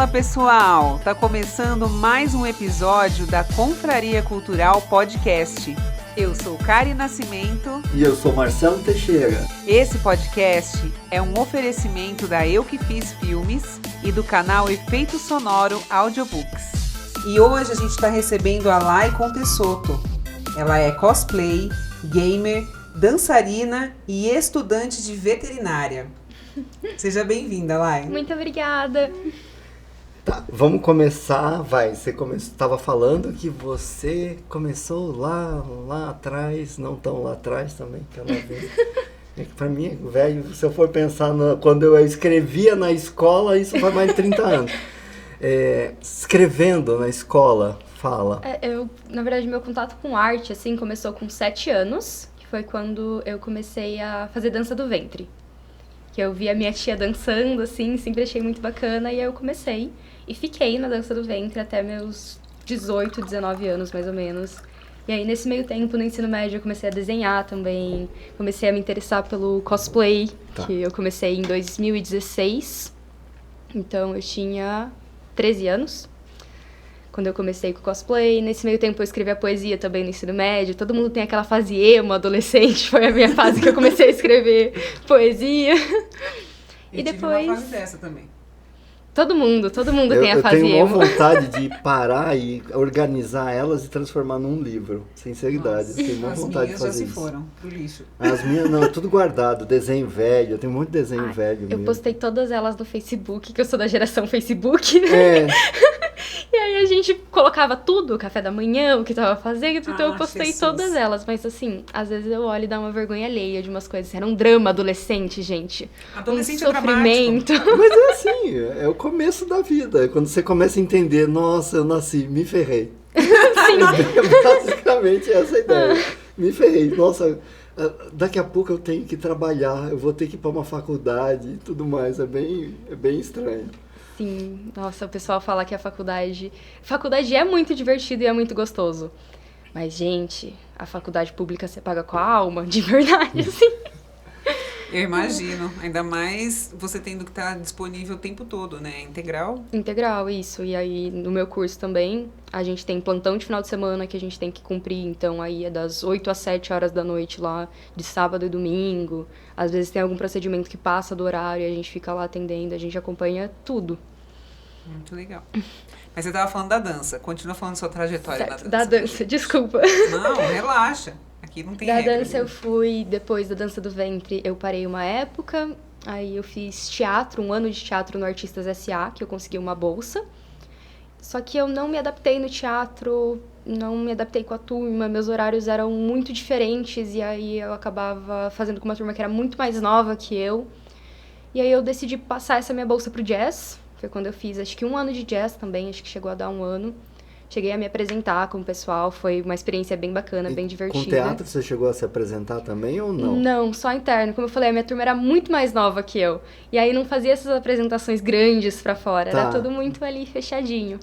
Fala pessoal, tá começando mais um episódio da Confraria Cultural Podcast. Eu sou Kari Nascimento. E eu sou Marcelo Teixeira. Esse podcast é um oferecimento da Eu Que Fiz Filmes e do canal Efeito Sonoro Audiobooks. E hoje a gente está recebendo a Lai Contesotto. Ela é cosplay, gamer, dançarina e estudante de veterinária. Seja bem-vinda, Lai. Muito obrigada. Tá, vamos começar. Você estava falando que você começou lá atrás, não tão lá atrás também, aquela vez. É que pra mim, velho, se eu for pensar quando eu escrevia na escola, isso faz mais de 30 anos. Escrevendo na escola, fala. Na verdade, meu contato com arte, assim, começou com 7 anos, que foi quando eu comecei a fazer dança do ventre. Que eu vi a minha tia dançando, assim, sempre achei muito bacana, e aí eu comecei. E fiquei na dança do ventre até meus 18, 19 anos, mais ou menos. E aí, nesse meio tempo, no ensino médio, eu comecei a desenhar também. Comecei a me interessar pelo cosplay, que eu comecei em 2016. Então, eu tinha 13 anos quando eu comecei com cosplay. Nesse meio tempo, eu escrevi a poesia também no ensino médio. Todo mundo tem aquela fase emo, adolescente. Foi a minha fase que eu comecei a escrever poesia. E depois... uma fase dessa também. Todo mundo tem a fase emo. Eu tenho uma vontade de parar e organizar elas e transformar num livro. Sinceridade. Nossa, eu tenho uma vontade de fazer isso. As minhas já se foram pro lixo. As minhas não, é tudo guardado. Desenho velho. Eu tenho muito desenho velho Eu mesmo. postei todas elas no Facebook, que eu sou da geração Facebook, né? E aí a gente colocava tudo, o café da manhã, o que tava fazendo, então eu postei Jesus. Todas elas. Mas assim, às vezes eu olho e dá uma vergonha alheia de umas coisas. Era um drama adolescente, gente. Adolescente sofrimento. Mas é assim, é o começo da vida. Quando você começa a entender, nossa, eu nasci, me ferrei. Sim. Basicamente essa a ideia. Me ferrei. Nossa, daqui a pouco eu tenho que trabalhar, eu vou ter que ir para uma faculdade e tudo mais. É bem estranho. Sim, nossa, o pessoal fala que a faculdade é muito divertido e é muito gostoso. Mas, gente, a faculdade pública você paga com a alma, de verdade, assim. Eu imagino, ainda mais você tendo que estar disponível o tempo todo, né? Integral? Integral, isso. E aí, no meu curso também, a gente tem plantão de final de semana que a gente tem que cumprir. Então, aí é das 8 às 7 horas da noite lá, de sábado e domingo. Às vezes tem algum procedimento que passa do horário e a gente fica lá atendendo, a gente acompanha tudo. Muito legal. Mas você estava falando da dança. Continua falando sua trajetória na dança. Da dança, desculpa. Não, relaxa. Aqui não tem Da regra. dança eu fui, depois da dança do ventre, eu parei uma época. Aí eu fiz teatro, 1 ano de teatro no Artistas S.A., que eu consegui uma bolsa. Só que eu não me adaptei no teatro, não me adaptei com a turma, meus horários eram muito diferentes. E aí eu acabava fazendo com uma turma que era muito mais nova que eu. E aí eu decidi passar essa minha bolsa pro jazz. Foi quando eu fiz, acho que 1 ano de jazz também, acho que chegou a dar 1 ano. Cheguei a me apresentar com o pessoal, foi uma experiência bem bacana, bem divertida. Com teatro você chegou a se apresentar também ou não? Não, só interno. Como eu falei, a minha turma era muito mais nova que eu. E aí não fazia essas apresentações grandes pra fora, era tudo muito ali fechadinho.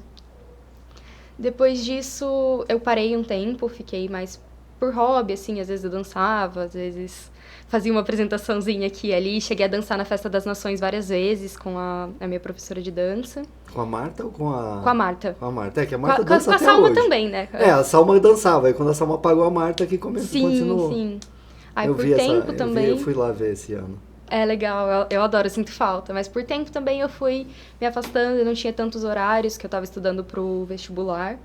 Depois disso, eu parei um tempo, fiquei mais por hobby, assim, às vezes eu dançava, às vezes fazia uma apresentaçãozinha aqui e ali. Cheguei a dançar na Festa das Nações várias vezes com a minha professora de dança. Com a Marta ou com a... Com a Marta. Com a Marta, que a Marta dança com a até Salma hoje. também, né? A Salma dançava, e quando a Salma pagou a Marta que continuou. Sim. Aí eu por vi tempo também... Eu fui lá ver esse ano. É legal, eu adoro, eu sinto falta. Mas por tempo também eu fui me afastando, eu não tinha tantos horários, que eu tava estudando pro vestibular.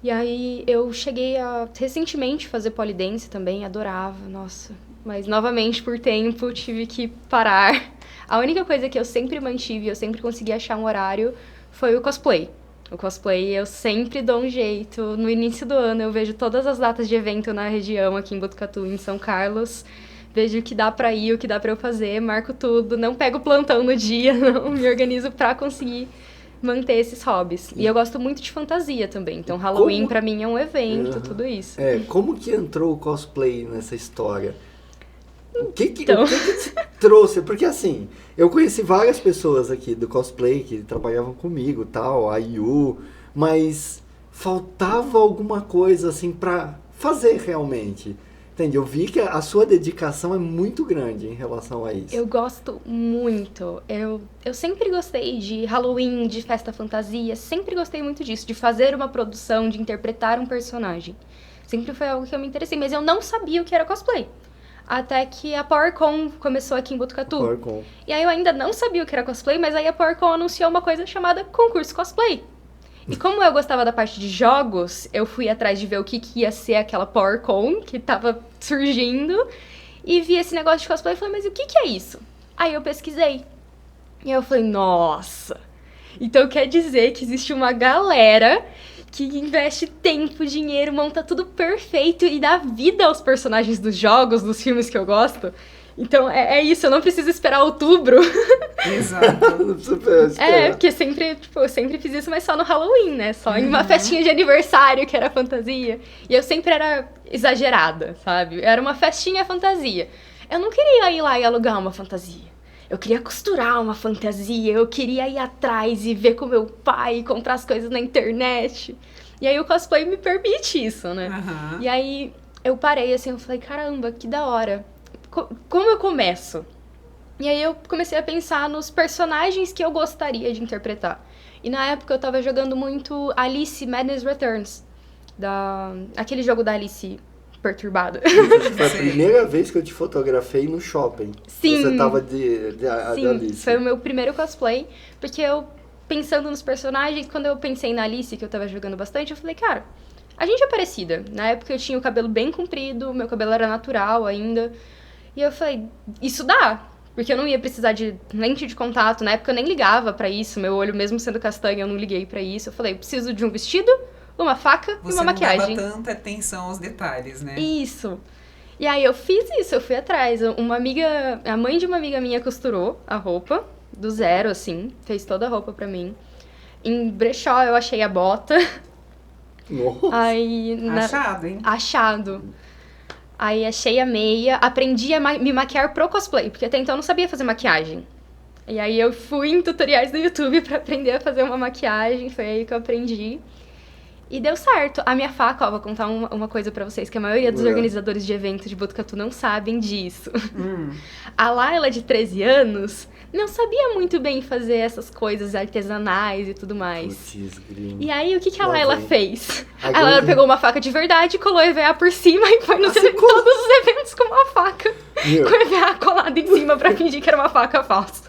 E aí eu cheguei a, recentemente, fazer polidense também, adorava, nossa. Mas, novamente, por tempo, tive que parar. A única coisa que eu sempre mantive, eu sempre consegui achar um horário, foi o cosplay. O cosplay eu sempre dou um jeito. No início do ano eu vejo todas as datas de evento na região, aqui em Botucatu, em São Carlos. Vejo o que dá pra ir, o que dá pra eu fazer, marco tudo. Não pego plantão no dia, não. Me organizo pra conseguir manter esses hobbies. E eu gosto muito de fantasia também. Então, Halloween pra mim é um evento, tudo isso. Como que entrou o cosplay nessa história? O que te trouxe? Porque assim, eu conheci várias pessoas aqui do cosplay que trabalhavam comigo, tal, a Yu, mas faltava alguma coisa assim pra fazer realmente. Entendi, eu vi que a sua dedicação é muito grande em relação a isso. Eu gosto muito. Eu sempre gostei de Halloween, de festa fantasia, sempre gostei muito disso, de fazer uma produção, de interpretar um personagem. Sempre foi algo que eu me interessei, mas eu não sabia o que era cosplay. Até que a PowerCon começou aqui em Botucatu. PowerCon. E aí eu ainda não sabia o que era cosplay, mas aí a PowerCon anunciou uma coisa chamada concurso cosplay. E como eu gostava da parte de jogos, eu fui atrás de ver o que ia ser aquela PowerCon que tava surgindo. E vi esse negócio de cosplay e falei, mas o que é isso? Aí eu pesquisei. E aí eu falei, nossa! Então quer dizer que existe uma galera que investe tempo, dinheiro, monta tudo perfeito e dá vida aos personagens dos jogos, dos filmes que eu gosto. Então, é isso, eu não preciso esperar outubro. Exato. Não precisa esperar. Porque sempre, eu sempre fiz isso, mas só no Halloween, né? Só em uma festinha de aniversário, que era fantasia. E eu sempre era exagerada, sabe? Era uma festinha fantasia. Eu não queria ir lá e alugar uma fantasia. Eu queria costurar uma fantasia, eu queria ir atrás e ver com meu pai, comprar as coisas na internet. E aí o cosplay me permite isso, né? Uhum. E aí eu parei assim, eu falei, caramba, que da hora. Como eu começo? E aí eu comecei a pensar nos personagens que eu gostaria de interpretar. E na época eu tava jogando muito Alice Madness Returns. Aquele jogo da Alice perturbada. Foi a primeira vez que eu te fotografei no shopping. Sim. Você tava de Sim, Alice. foi o meu primeiro cosplay. Porque eu, pensando nos personagens, quando eu pensei na Alice, que eu tava jogando bastante, eu falei, cara, a gente é parecida. Na época eu tinha o cabelo bem comprido, meu cabelo era natural ainda. E eu falei, isso dá. Porque eu não ia precisar de lente de contato. Na época eu nem ligava pra isso. Meu olho, mesmo sendo castanho, eu não liguei pra isso. Eu falei, eu preciso de um vestido, uma faca e uma maquiagem. Você não dava tanta atenção aos detalhes, né? Isso. E aí eu fiz isso, eu fui atrás. A mãe de uma amiga minha costurou a roupa, do zero, assim. Fez toda a roupa pra mim. Em brechó eu achei a bota. Nossa. Aí, Achado, hein? Achado. Aí achei a meia, aprendi a me maquiar pro cosplay, porque até então eu não sabia fazer maquiagem. E aí eu fui em tutoriais do YouTube pra aprender a fazer uma maquiagem, foi aí que eu aprendi. E deu certo. A minha faca, ó, vou contar uma coisa pra vocês, que a maioria dos organizadores de eventos de Botucatu não sabem disso. A Laila, de 13 anos, não sabia muito bem fazer essas coisas artesanais e tudo mais. Putz, gringo. E aí, o que a Laila fez? A A Laila gringa- pegou uma faca de verdade, colou EVA por cima e foi nos todos os eventos com uma faca. Meu. Com EVA colado em cima pra fingir que era uma faca falsa.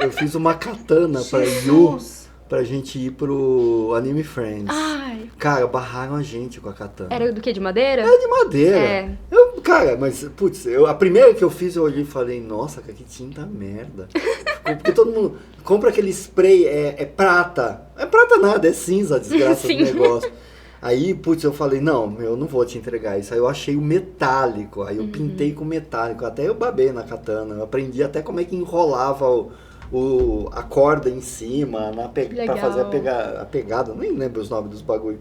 Eu fiz uma katana pra Yu, Jesus! pra gente ir pro Anime Friends. Ai, Cara, barraram a gente com a katana. era do que, de madeira? É de madeira. É. Cara, mas, putz, a primeira que eu fiz, eu olhei e falei, nossa, cara, que tinta merda. Porque todo mundo compra aquele spray, é prata. É prata nada, é cinza a desgraça do Sim. negócio. Aí, putz, eu falei, não, eu não vou te entregar isso. Aí eu achei o metálico, aí eu pintei com metálico. Até eu babei na katana, eu aprendi até como é que enrolava a corda em cima, pra fazer a pegada, nem lembro os nomes dos bagulho.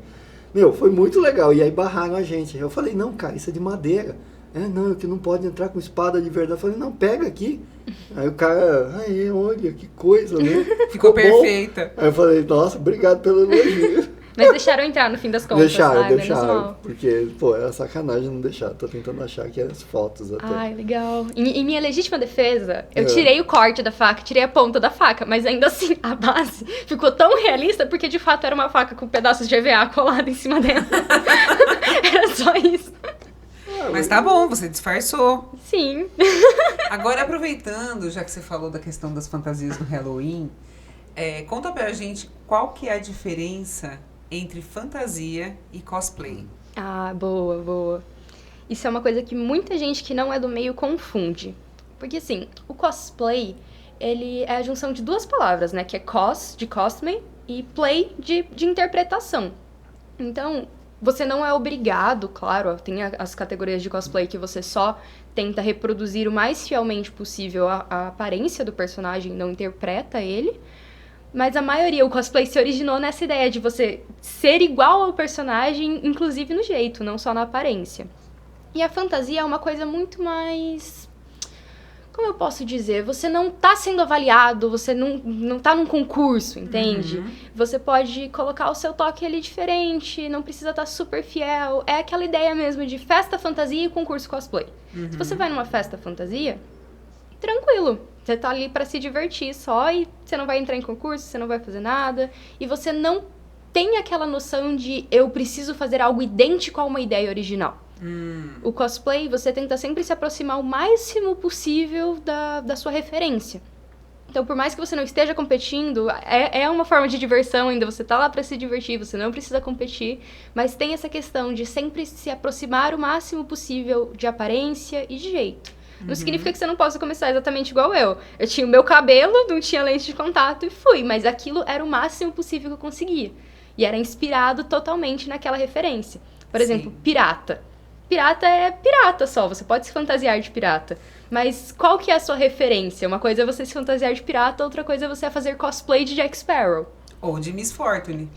Meu, foi muito legal. E aí barraram a gente. Eu falei, não, cara, isso é de madeira. Não, é que não pode entrar com espada de verdade. Eu falei, não, pega aqui. Aí o cara, olha, que coisa, né? Ficou bom. perfeita. Aí eu falei, nossa, obrigado pelo elogio. Mas deixaram entrar no fim das contas. Ai, menos Deixaram. mal. Porque, pô, era sacanagem não deixar. Tô tentando achar aqui as fotos até. Ai, legal. Em minha legítima defesa, eu tirei o corte da faca, tirei a ponta da faca, mas ainda assim, a base ficou tão realista porque de fato era uma faca com pedaços de EVA colado em cima dela. Era só isso. Mas tá bom, você disfarçou. Sim. Agora, aproveitando, já que você falou da questão das fantasias do Halloween, conta pra gente qual que é a diferença entre fantasia e cosplay. Ah, boa, boa. Isso é uma coisa que muita gente que não é do meio confunde. Porque, assim, o cosplay, ele é a junção de duas palavras, né? Que é cos, de costume, e play, de interpretação. Então, você não é obrigado, claro, tem as categorias de cosplay que você só tenta reproduzir o mais fielmente possível a aparência do personagem, não interpreta ele. Mas a maioria, o cosplay se originou nessa ideia de você ser igual ao personagem, inclusive no jeito, não só na aparência. E a fantasia é uma coisa muito mais Como eu posso dizer? Você não tá sendo avaliado, você não tá num concurso, entende? Você pode colocar o seu toque ali diferente, não precisa estar super fiel. É aquela ideia mesmo de festa fantasia e concurso cosplay. Se você vai numa festa fantasia, tranquilo. Você tá ali pra se divertir só e você não vai entrar em concurso, você não vai fazer nada. E você não tem aquela noção de eu preciso fazer algo idêntico a uma ideia original. O cosplay, você tenta sempre se aproximar o máximo possível da sua referência. Então, por mais que você não esteja competindo, é uma forma de diversão ainda. Você tá lá pra se divertir, você não precisa competir. Mas tem essa questão de sempre se aproximar o máximo possível de aparência e de jeito. Não significa que você não possa começar exatamente igual eu. Eu tinha o meu cabelo, não tinha lente de contato e fui. Mas aquilo era o máximo possível que eu conseguia. E era inspirado totalmente naquela referência. Por exemplo, pirata. Pirata é pirata só, você pode se fantasiar de pirata. Mas qual que é a sua referência? Uma coisa é você se fantasiar de pirata, outra coisa é você fazer cosplay de Jack Sparrow. Ou de Miss Fortune.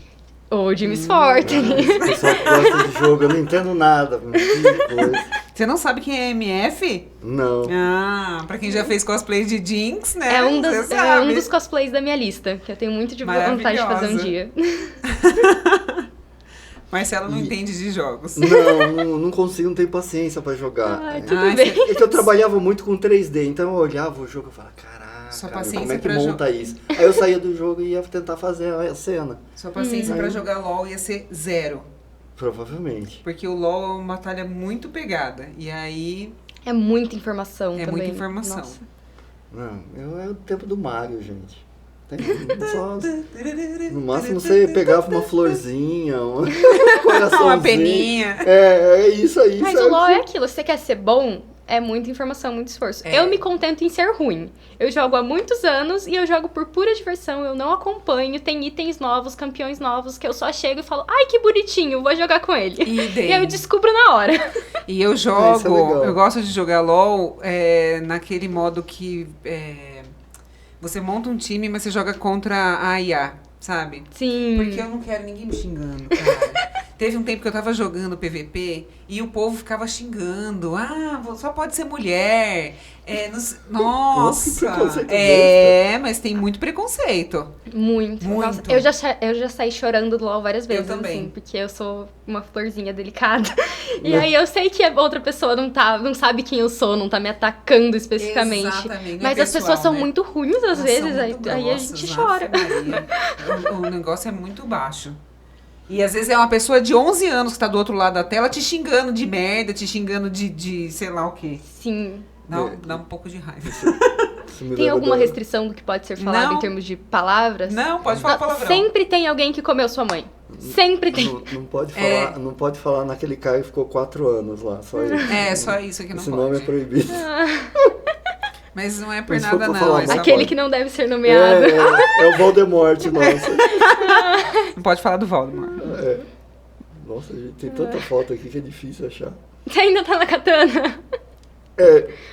Ou de Miss Fortune. O pessoal que gosta de jogo, eu não entendo nada. Que coisa. Você não sabe quem é MF? Não. Ah, pra quem já fez cosplay de Jinx, né? É um Você dos sabe. cosplays da minha lista, que eu tenho muito de vontade de fazer um dia. Marcelo não entende de jogos. Não consigo, não tenho paciência pra jogar. Ai, tudo bem. É que eu trabalhava muito com 3D, então eu olhava o jogo e falava, Sua caraca, paciência como é que pra monta isso? Aí eu saía do jogo e ia tentar fazer a cena. Sua paciência pra jogar LOL ia ser 0. Provavelmente. Porque o LOL é uma batalha muito pegada. E aí É muita informação é também. muita informação. Nossa. Não, é o tempo do Mario, gente. No máximo você pegava uma florzinha, um coraçãozinho. Uma peninha. É isso aí. Mas sabe? o LoL é aquilo, se você quer ser bom, é muita informação, muito esforço. É. Eu me contento em ser ruim. Eu jogo há muitos anos e eu jogo por pura diversão, eu não acompanho, tem itens novos, campeões novos, que eu só chego e falo, ai, que bonitinho, vou jogar com ele. E aí eu descubro na hora. E eu Isso é jogo, legal. eu gosto de jogar LOL naquele modo que você monta um time, mas você joga contra a IA, sabe? Sim. Porque eu não quero ninguém me xingando, cara. Teve um tempo que eu tava jogando PVP e o povo ficava xingando. Ah, só pode ser mulher. Nossa. Que preconceito Mas tem muito preconceito. Muito. Muito. Nossa, eu já saí chorando do LoL várias vezes, também. assim, porque eu sou uma florzinha delicada. E aí eu sei que a outra pessoa não sabe quem eu sou, não tá me atacando especificamente. Exatamente. Mas as pessoas são muito ruins às vezes, aí a gente chora. O negócio é muito baixo. E às vezes é uma pessoa de 11 anos que tá do outro lado da tela te xingando de merda, te xingando de sei lá o quê. Sim. Dá um pouco de raiva. Tem alguma restrição do que pode ser falado em termos de palavras? Não, pode falar palavrão. Sempre tem alguém que comeu sua mãe. Sempre tem. Não pode falar naquele cara que ficou 4 anos lá. Só isso. Só isso que não Esse pode. nome é proibido. Mas não é por Mas se nada, for pra não. falar É só Aquele pode. que não deve ser nomeado. É o Voldemort, nossa. Não pode falar do Voldemort. Nossa, gente, tem tanta foto aqui que é difícil achar. Você ainda tá na katana?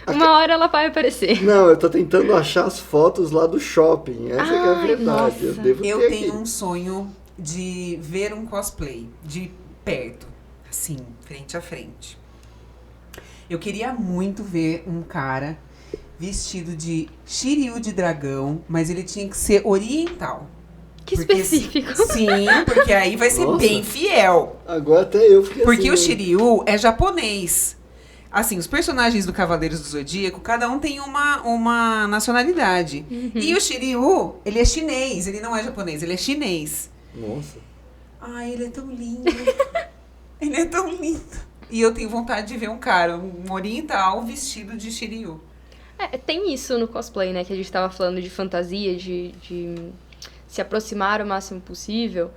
Uma hora ela vai aparecer. Não, eu tô tentando achar as fotos lá do shopping. Essa que é a verdade. Nossa. Eu devo Eu ter tenho aqui. um sonho de ver um cosplay de perto, assim, frente a frente. Eu queria muito ver um cara vestido de Shiryu de dragão, mas ele tinha que ser oriental. Que Porque específico. Sim, porque aí vai ser Nossa. bem fiel. Agora até eu fiquei Porque assim. o Shiryu é japonês. Assim, os personagens do Cavaleiros do Zodíaco, cada um tem uma nacionalidade. E o Shiryu, ele é chinês, ele não é japonês, ele é chinês. Nossa. Ai, ele é tão lindo. Ele é tão lindo. E eu tenho vontade de ver um cara, um oriental vestido de Shiryu. Tem isso no cosplay, né? Que a gente tava falando de fantasia, de se aproximar o máximo possível.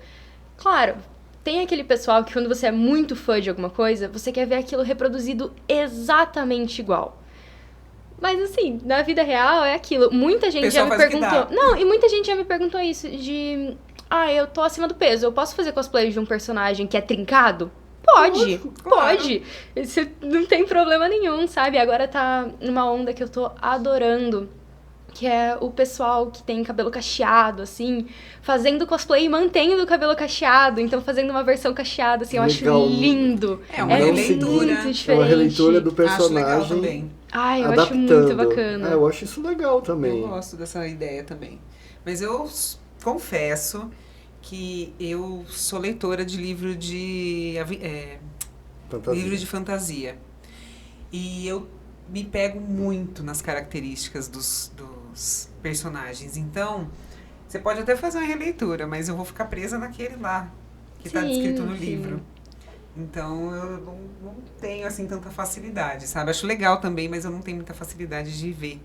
Claro, tem aquele pessoal que quando você é muito fã de alguma coisa, você quer ver aquilo reproduzido exatamente igual. Mas assim, na vida real é aquilo. Muita gente já Pessoal me faz o que perguntou. dá. Não, e muita gente já me perguntou isso de. Eu tô acima do peso. Eu posso fazer cosplay de um personagem que é trincado? Pode, Lógico, pode. Isso não tem problema nenhum, sabe? Agora tá numa onda que eu tô adorando, que é o pessoal que tem cabelo cacheado, assim, fazendo cosplay e mantendo o cabelo cacheado, então fazendo uma versão cacheada, assim, eu Legal. acho lindo. É uma releitura. Muito É diferente. uma releitura do Acho legal personagem. também. Ai, eu adaptando. acho muito bacana. Eu acho isso legal também. Eu gosto dessa ideia também. Mas eu confesso que eu sou leitora de livro de Fantasia. livro de fantasia. E eu me pego muito nas características dos personagens. Então, você pode até fazer uma releitura, mas eu vou ficar presa naquele lá, que está Sim, descrito no sim. livro. Então, eu não tenho, assim, tanta facilidade, sabe? Acho legal também, mas eu não tenho muita facilidade de ver,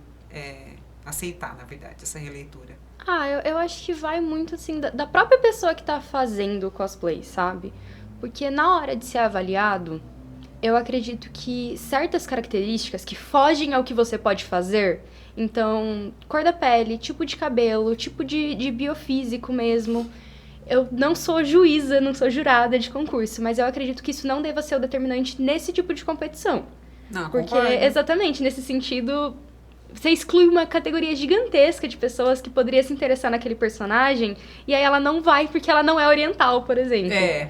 aceitar, na verdade, essa releitura. Ah, eu acho que vai muito, assim, da própria pessoa que tá fazendo o cosplay, sabe? Porque na hora de ser avaliado, eu acredito que certas características que fogem ao que você pode fazer, então, cor da pele, tipo de cabelo, tipo de biofísico mesmo. Eu não sou juíza, não sou jurada de concurso, mas eu acredito que isso não deva ser o determinante nesse tipo de competição. Não, Porque, concordo. exatamente, nesse sentido, você exclui uma categoria gigantesca de pessoas que poderia se interessar naquele personagem, e aí ela não vai porque ela não é oriental, por exemplo. É.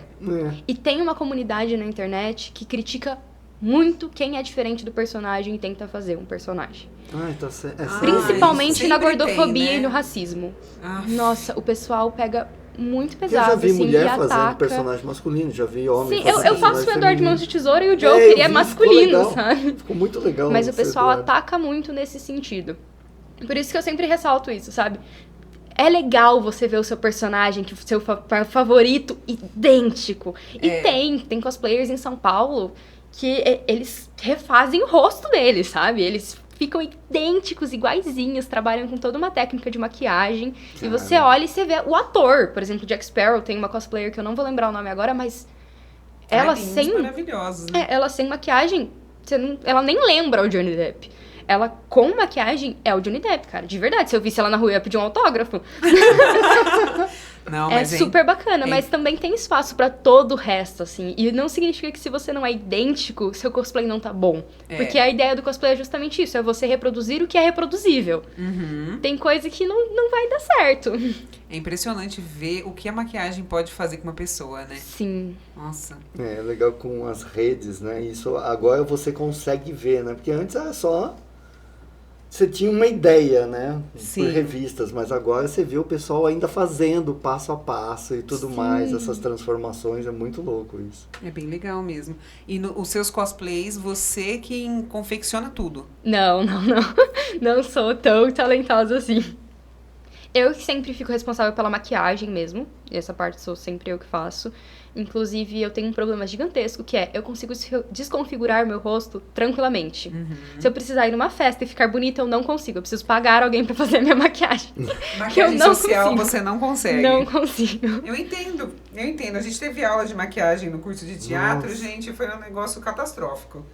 E tem uma comunidade na internet que critica muito quem é diferente do personagem e tenta fazer um personagem. Ai, tá certo. Principalmente isso na sempre gordofobia tem, né? e no racismo. Ah, Nossa, o pessoal pega muito Eu pesado, já vi assim, mulher e fazendo ataca. personagem masculino, já vi homem Sim, fazendo eu faço o personagem Eduardo feminino. Mãos de Tesoura e o É, Joker, eu ele é vi, ficou masculino, legal. sabe? Ficou muito legal. Mas o esse pessoal Eduardo. ataca muito nesse sentido. Por isso que eu sempre ressalto isso, sabe? É legal você ver o seu personagem, que seu favorito, idêntico. E tem cosplayers em São Paulo que eles refazem o rosto deles, sabe? Eles ficam idênticos, iguaizinhos, trabalham com toda uma técnica de maquiagem. E você olha e você vê o ator. Por exemplo, Jack Sparrow tem uma cosplayer que eu não vou lembrar o nome agora, mas ela tem uns sem... maravilhosos, né? ela sem maquiagem, ela nem lembra o Johnny Depp. Ela com maquiagem é o Johnny Depp, cara. De verdade, se eu visse ela na rua, eu ia pedir um autógrafo. Não, É mas super bacana, mas também tem espaço pra todo o resto, assim. E não significa que se você não é idêntico, seu cosplay não tá bom. Porque a ideia do cosplay é justamente isso, é você reproduzir o que é reproduzível. Uhum. Tem coisa que não vai dar certo. É impressionante ver o que a maquiagem pode fazer com uma pessoa, né? Sim. Nossa. É legal com as redes, né? Isso agora você consegue ver, né? Porque antes era só... Você tinha uma ideia, né? Sim. Por revistas, mas agora você vê o pessoal ainda fazendo passo a passo e tudo mais, essas transformações, é muito louco isso. É bem legal mesmo. E os seus cosplays, você que confecciona tudo. Não. Não sou tão talentosa assim. Eu que sempre fico responsável pela maquiagem mesmo. Essa parte sou sempre eu que faço. Inclusive, eu tenho um problema gigantesco, que é, eu consigo desconfigurar meu rosto tranquilamente. Uhum. Se eu precisar ir numa festa e ficar bonita, eu não consigo. Eu preciso pagar alguém pra fazer a minha maquiagem. Maquiagem não social consigo. você não consegue. Não consigo. Eu entendo. A gente teve aula de maquiagem no curso de teatro, Nossa. gente, foi um negócio catastrófico.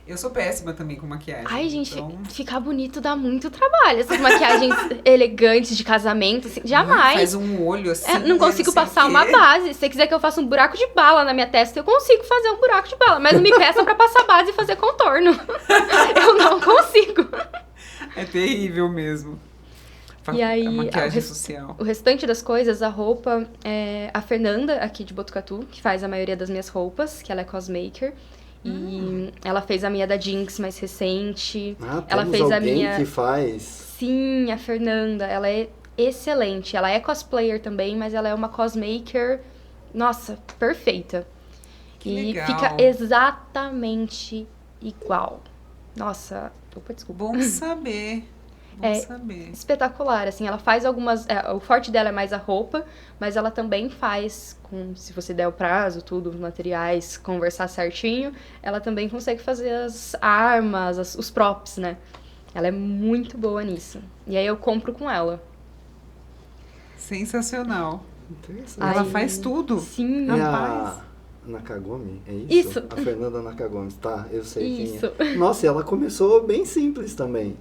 Eu sou péssima também com maquiagem. Ai, gente, então... ficar bonito dá muito trabalho. Essas maquiagens elegantes de casamento, assim, jamais. Faz um olho assim. Não consigo sei o passar quê. uma base. Se você quiser que eu faça um buraco de bala na minha testa, eu consigo fazer um buraco de bala. Mas não me peça pra passar base e fazer contorno. Eu não consigo. É terrível mesmo. E aí, a maquiagem social. O restante das coisas, a roupa, é a Fernanda, aqui de Botucatu, que faz a maioria das minhas roupas, que ela é cosmaker. E ela fez a minha da Jinx mais recente. Ela fez a alguém minha... que faz... Sim, a Fernanda, ela é excelente. Ela é cosplayer também, mas ela é uma cosmaker, nossa, perfeita. Que e legal. fica exatamente igual. Nossa, opa, desculpa. Bom saber. Bom saber. Espetacular, assim, ela faz algumas... o forte dela é mais a roupa, mas ela também faz, se você der o prazo, tudo, os materiais, conversar certinho, ela também consegue fazer as armas, os props, né? Ela é muito boa nisso. E aí eu compro com ela. Sensacional. Interessante. Ela faz tudo. Sim. É Rapaz. a Nakagami, é isso? Isso. A Fernanda Nakagami, tá, eu sei Isso. quem é. Nossa, e ela começou bem simples também.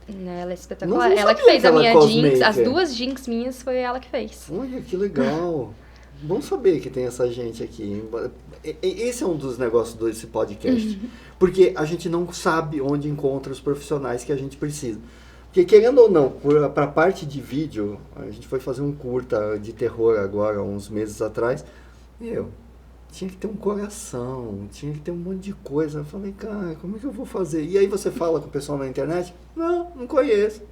Ela é espetacular. Não Ela que sabia fez que a ela é minha Jinx, cosmaker. as duas Jinx minhas foi ela que fez. Olha, que legal. Bom saber que tem essa gente aqui. Esse é um dos negócios desse podcast. Porque a gente não sabe onde encontra os profissionais que a gente precisa. Porque querendo ou não, pra parte de vídeo, a gente foi fazer um curta de terror agora, uns meses atrás, tinha que ter um coração, tinha que ter um monte de coisa. Eu falei, cara, como é que eu vou fazer? E aí você fala com o pessoal na internet, não conheço.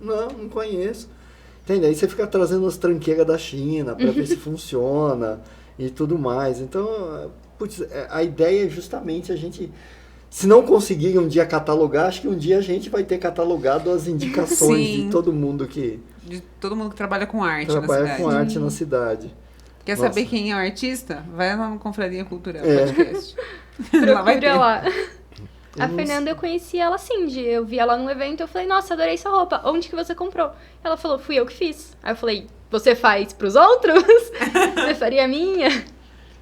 Entende? Aí você fica trazendo as tranqueiras da China pra ver se funciona e tudo mais. Então, putz, a ideia é justamente a gente... Se não conseguir um dia catalogar, acho que um dia a gente vai ter catalogado as indicações de todo mundo que... De todo mundo que trabalha com arte na cidade. Trabalha com arte na cidade. Quer saber quem é o artista? Vai lá no Confraria Cultural Podcast. Procura lá. A Fernanda, eu conheci ela assim, eu vi ela num evento, eu falei, nossa, adorei essa roupa, onde que você comprou? Ela falou, fui eu que fiz. Aí eu falei, você faz pros outros? Você faria a minha?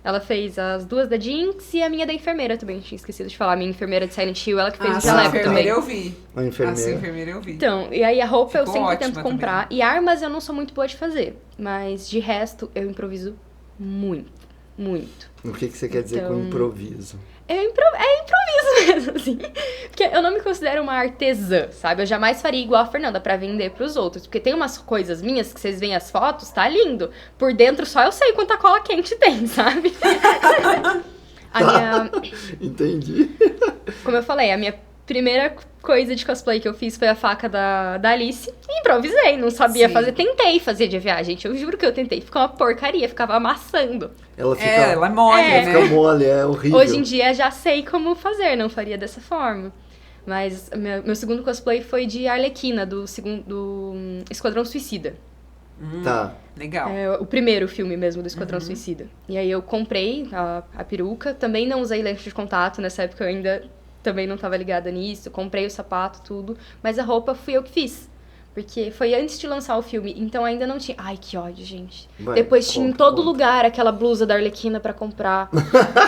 Ela fez as 2 da Jinx e a minha da enfermeira também. Tinha esquecido de falar. A minha enfermeira de Silent Hill, ela que fez o jaleco também. Eu vi. A enfermeira eu vi. Então, e aí a roupa Ficou eu sempre tento comprar. também. E armas eu não sou muito boa de fazer. Mas de resto, eu improviso muito. Muito. O que você quer dizer com improviso? É improviso mesmo, assim. Porque eu não me considero uma artesã, sabe? Eu jamais faria igual a Fernanda pra vender pros outros. Porque tem umas coisas minhas que vocês veem as fotos, tá lindo. Por dentro só eu sei quanta cola quente tem, sabe? Entendi. Como eu falei, a minha primeira coisa de cosplay que eu fiz foi a faca da Alice. E improvisei, não sabia fazer. Tentei fazer de viagem, gente. Eu juro que eu tentei. Ficou uma porcaria, ficava amassando. Ela é mole, né? Fica mole, é horrível. Hoje em dia já sei como fazer, não faria dessa forma. Mas meu segundo cosplay foi de Arlequina, do Esquadrão Suicida. Tá. Legal. É o primeiro filme mesmo do Esquadrão Suicida. E aí eu comprei a peruca, também não usei lente de contato, nessa época eu ainda também não estava ligada nisso, comprei o sapato, tudo, mas a roupa fui eu que fiz. Porque foi antes de lançar o filme, então ainda não tinha... Ai, que ódio, gente. Depois tinha em todo lugar aquela blusa da Arlequina pra comprar.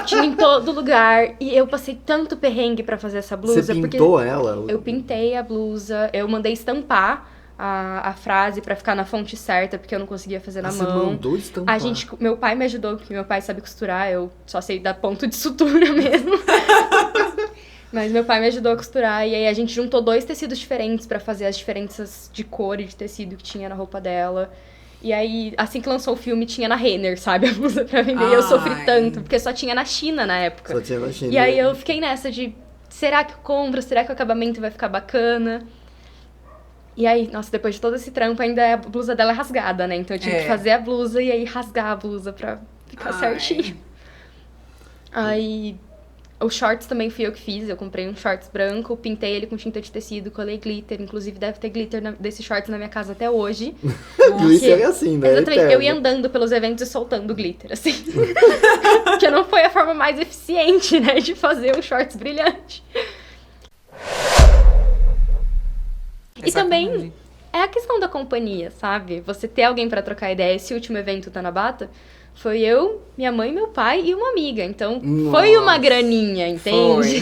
Tinha em todo lugar. E eu passei tanto perrengue pra fazer essa blusa. Você pintou ela? Eu pintei a blusa, eu mandei estampar a frase pra ficar na fonte certa, porque eu não conseguia fazer na mão. Você mandou estampar? Meu pai me ajudou, porque meu pai sabe costurar, eu só sei dar ponto de sutura mesmo. Mas meu pai me ajudou a costurar, e aí a gente juntou 2 tecidos diferentes pra fazer as diferenças de cor e de tecido que tinha na roupa dela. E aí, assim que lançou o filme, tinha na Renner, sabe? A blusa pra vender. E eu sofri tanto, porque só tinha na China na época. Só tinha na China. E aí eu fiquei nessa de, será que eu compro? Será que o acabamento vai ficar bacana? E aí, nossa, depois de todo esse trampo, ainda a blusa dela é rasgada, né? Então eu tive que fazer a blusa e aí rasgar a blusa pra ficar certinho. Aí... Os shorts também fui eu que fiz, eu comprei um shorts branco, pintei ele com tinta de tecido, colei glitter, inclusive deve ter glitter desse shorts na minha casa até hoje. Glitter é assim, né? Exatamente, eu ia andando pelos eventos e soltando glitter, assim. Que não foi a forma mais eficiente, né, de fazer um shorts brilhante. E também é a questão da companhia, sabe? Você ter alguém pra trocar ideia. Esse último evento Tanabata foi eu, minha mãe, meu pai e uma amiga. Então, foi uma graninha, entende?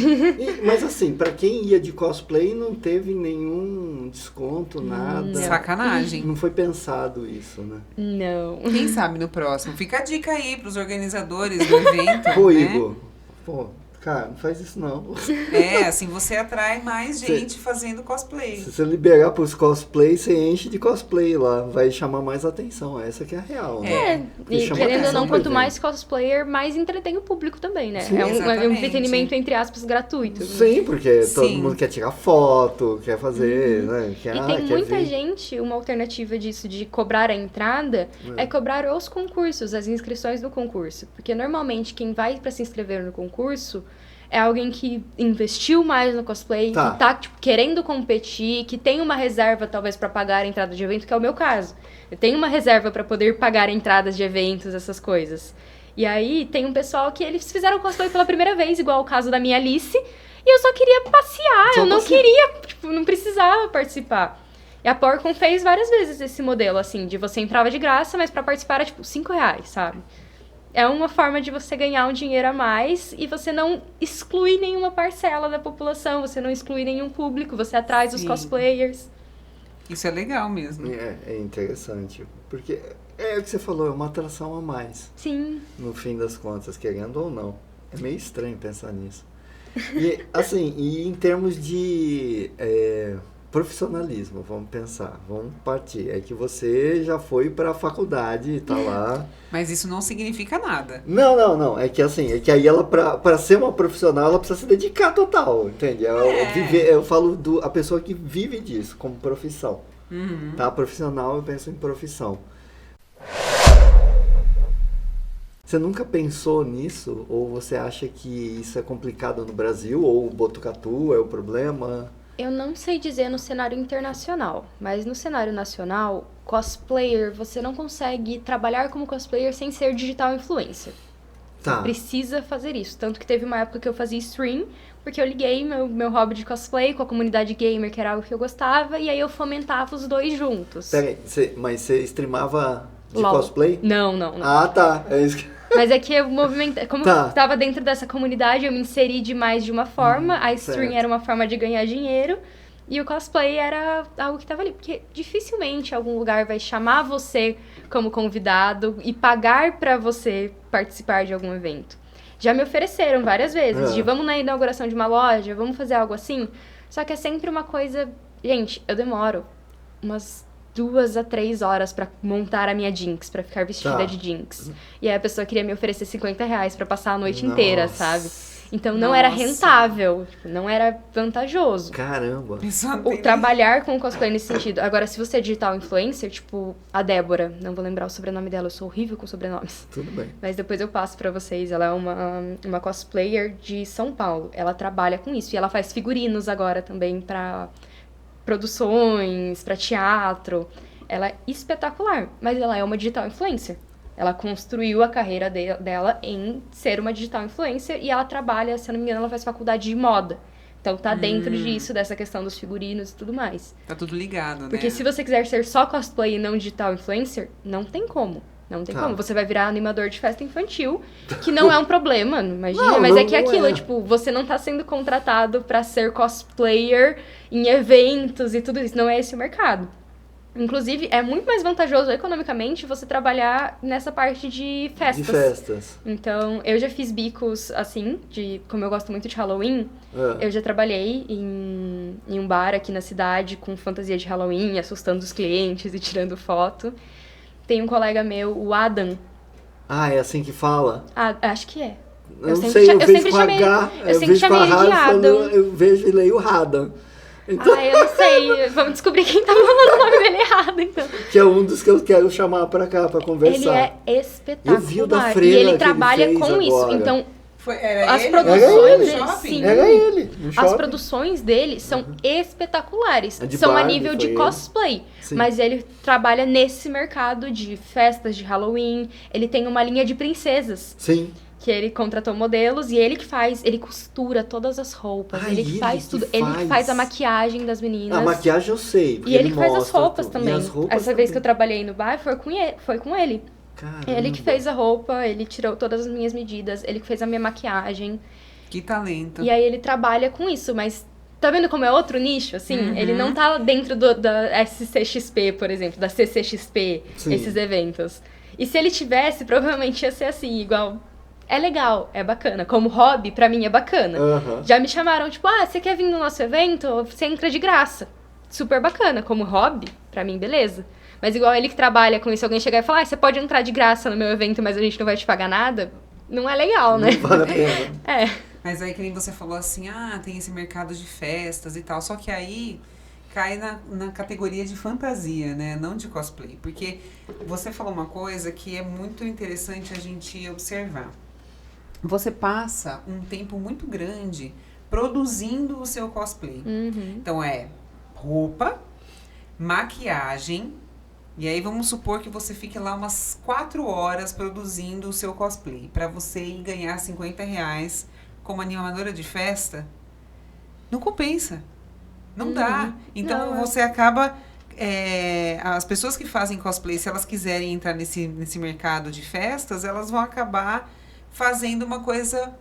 Mas assim, pra quem ia de cosplay, não teve nenhum desconto, nada. Sacanagem. Não foi pensado isso, né? Não. Quem sabe no próximo? Fica a dica aí pros organizadores do evento, Pô, né? Igor, cara, não faz isso não. Assim você atrai mais gente fazendo cosplay. Se você liberar pros cosplay, você enche de cosplay lá. Vai chamar mais atenção. Essa que é a real, né? E chama querendo ou atenção não, pro quanto evento. mais cosplayer, mais entretém o público também, né? Sim, é um exatamente. entretenimento, entre aspas, gratuito. Sim, porque todo Sim. mundo quer tirar foto, quer fazer, né? E Quer tem muita ver. gente, uma alternativa disso de cobrar a entrada é cobrar os concursos, as inscrições do concurso. Porque normalmente quem vai pra se inscrever no concurso é alguém que investiu mais no cosplay, que tá tipo, querendo competir, que tem uma reserva talvez pra pagar a entrada de evento, que é o meu caso. Eu tenho uma reserva pra poder pagar entradas de eventos, essas coisas. E aí tem um pessoal que eles fizeram cosplay pela primeira vez, igual o caso da minha Alice, e eu só queria passear, eu não queria, tipo, não precisava participar. E a Porcon fez várias vezes esse modelo, assim, de você entrava de graça, mas pra participar era tipo R$5, sabe? É uma forma de você ganhar um dinheiro a mais e você não exclui nenhuma parcela da população, você não exclui nenhum público, você atrai os cosplayers. Isso é legal mesmo. É interessante, porque é o que você falou, é uma atração a mais. Sim. No fim das contas, querendo ou não. É meio estranho pensar nisso. E, assim, e em termos de profissionalismo, vamos pensar, vamos partir. É que você já foi para a faculdade e tá lá. Mas isso não significa nada. Não. É que assim, é que aí ela, para ser uma profissional, ela precisa se dedicar total, entende? Eu falo a pessoa que vive disso como profissão. Tá? Profissional, eu penso em profissão. Você nunca pensou nisso? Ou você acha que isso é complicado no Brasil? Ou o Botucatu é o problema? Eu não sei dizer no cenário internacional, mas no cenário nacional, cosplayer, você não consegue trabalhar como cosplayer sem ser digital influencer. Você Tá. precisa fazer isso. Tanto que teve uma época que eu fazia stream, porque eu liguei meu hobby de cosplay com a comunidade gamer, que era algo que eu gostava, e aí eu fomentava os dois juntos. Peraí, mas você streamava de LOL. cosplay? Não. Ah, tá. É isso que... Mas é que eu movimentei, como Tá. eu estava dentro dessa comunidade, eu me inseri de mais de uma forma, a stream certo. era uma forma de ganhar dinheiro, e o cosplay era algo que estava ali, porque dificilmente algum lugar vai chamar você como convidado e pagar para você participar de algum evento. Já me ofereceram várias vezes, de vamos na inauguração de uma loja, vamos fazer algo assim, só que é sempre uma coisa... Gente, eu demoro umas 2 a 3 horas pra montar a minha Jinx, pra ficar vestida Tá. de Jinx. E aí a pessoa queria me oferecer R$50 pra passar a noite inteira, Nossa. sabe? Então não era Nossa. rentável, tipo, não era vantajoso. Caramba. A pessoa não O tem nem- trabalhar com cosplay nesse sentido. Agora, se você é digital influencer, tipo a Débora, não vou lembrar o sobrenome dela, eu sou horrível com sobrenomes. Tudo bem. Mas depois eu passo pra vocês. Ela é uma cosplayer de São Paulo. Ela trabalha com isso. E ela faz figurinos agora também pra produções, pra teatro. Ela é espetacular, mas ela é uma digital influencer. Ela construiu a carreira dela em ser uma digital influencer e ela trabalha, se eu não me engano, ela faz faculdade de moda. Então tá dentro disso, dessa questão dos figurinos e tudo mais. Tá tudo ligado, né? Porque se você quiser ser só cosplay e não digital influencer, não tem como. Não tem Tá. como. Você vai virar animador de festa infantil, que não é um problema, imagina. Não, mas não é que é aquilo, é. tipo, você não tá sendo contratado pra ser cosplayer em eventos e tudo isso. Não é esse o mercado. Inclusive, é muito mais vantajoso economicamente você trabalhar nessa parte de festas. De festas. Então, eu já fiz bicos assim, como eu gosto muito de Halloween, eu já trabalhei em um bar aqui na cidade com fantasia de Halloween, assustando os clientes e tirando foto. Tem um colega meu, o Adam. Ah, é assim que fala? Ah, acho que é. Eu não sei, eu sempre vejo com chamei, H, eu sempre vejo com chamei ele de H, Adam. eu vejo e leio Radam. Então, Ah, eu não sei. Vamos descobrir quem tá falando o nome dele errado, então. que é um dos que eu quero chamar pra cá, pra conversar. Ele é espetacular. Eu vi o da e freira ele que ele trabalha fez com isso. agora. Então, Era as ele? produções Era ele. dele, Shopping? sim. Era ele, no As shopping. produções dele são espetaculares. A de São a Barbie nível foi de ele. cosplay. Sim. Mas ele trabalha nesse mercado de festas de Halloween. Ele tem uma linha de princesas. Sim. Que ele contratou modelos e ele que faz, ele costura todas as roupas. Ah, ele que ele faz que tudo. Ele que faz. faz a maquiagem das meninas. A maquiagem eu sei. porque E ele que faz as mostra roupas tudo. também. E as roupas Essa vez que eu também. trabalhei no bar foi com ele. Caramba. Ele que fez a roupa, ele tirou todas as minhas medidas, ele que fez a minha maquiagem. Que talento. E aí ele trabalha com isso, mas tá vendo como é outro nicho, assim? Uhum. Ele não tá dentro da SCXP, por exemplo, da CCXP, Sim. esses eventos. E se ele tivesse, provavelmente ia ser assim, igual... É legal, é bacana. Como hobby, pra mim é bacana. Aham. Já me chamaram, tipo, você quer vir no nosso evento? Você entra de graça. Super bacana. Como hobby, pra mim, beleza. Mas igual ele que trabalha com isso, alguém chegar e falar, você pode entrar de graça no meu evento, mas a gente não vai te pagar nada, não é legal, né? Não vale a pena. É. Mas aí que nem você falou assim, tem esse mercado de festas e tal. Só que aí cai na categoria de fantasia, né? Não de cosplay. Porque você falou uma coisa que é muito interessante a gente observar. Você passa um tempo muito grande produzindo o seu cosplay. Uhum. Então é roupa, maquiagem, e aí vamos supor que você fique lá umas 4 horas produzindo o seu cosplay, pra você ir ganhar R$50 como animadora de festa. Não compensa. Não dá. Então Não, você acaba... as pessoas que fazem cosplay, se elas quiserem entrar nesse mercado de festas, elas vão acabar fazendo uma coisa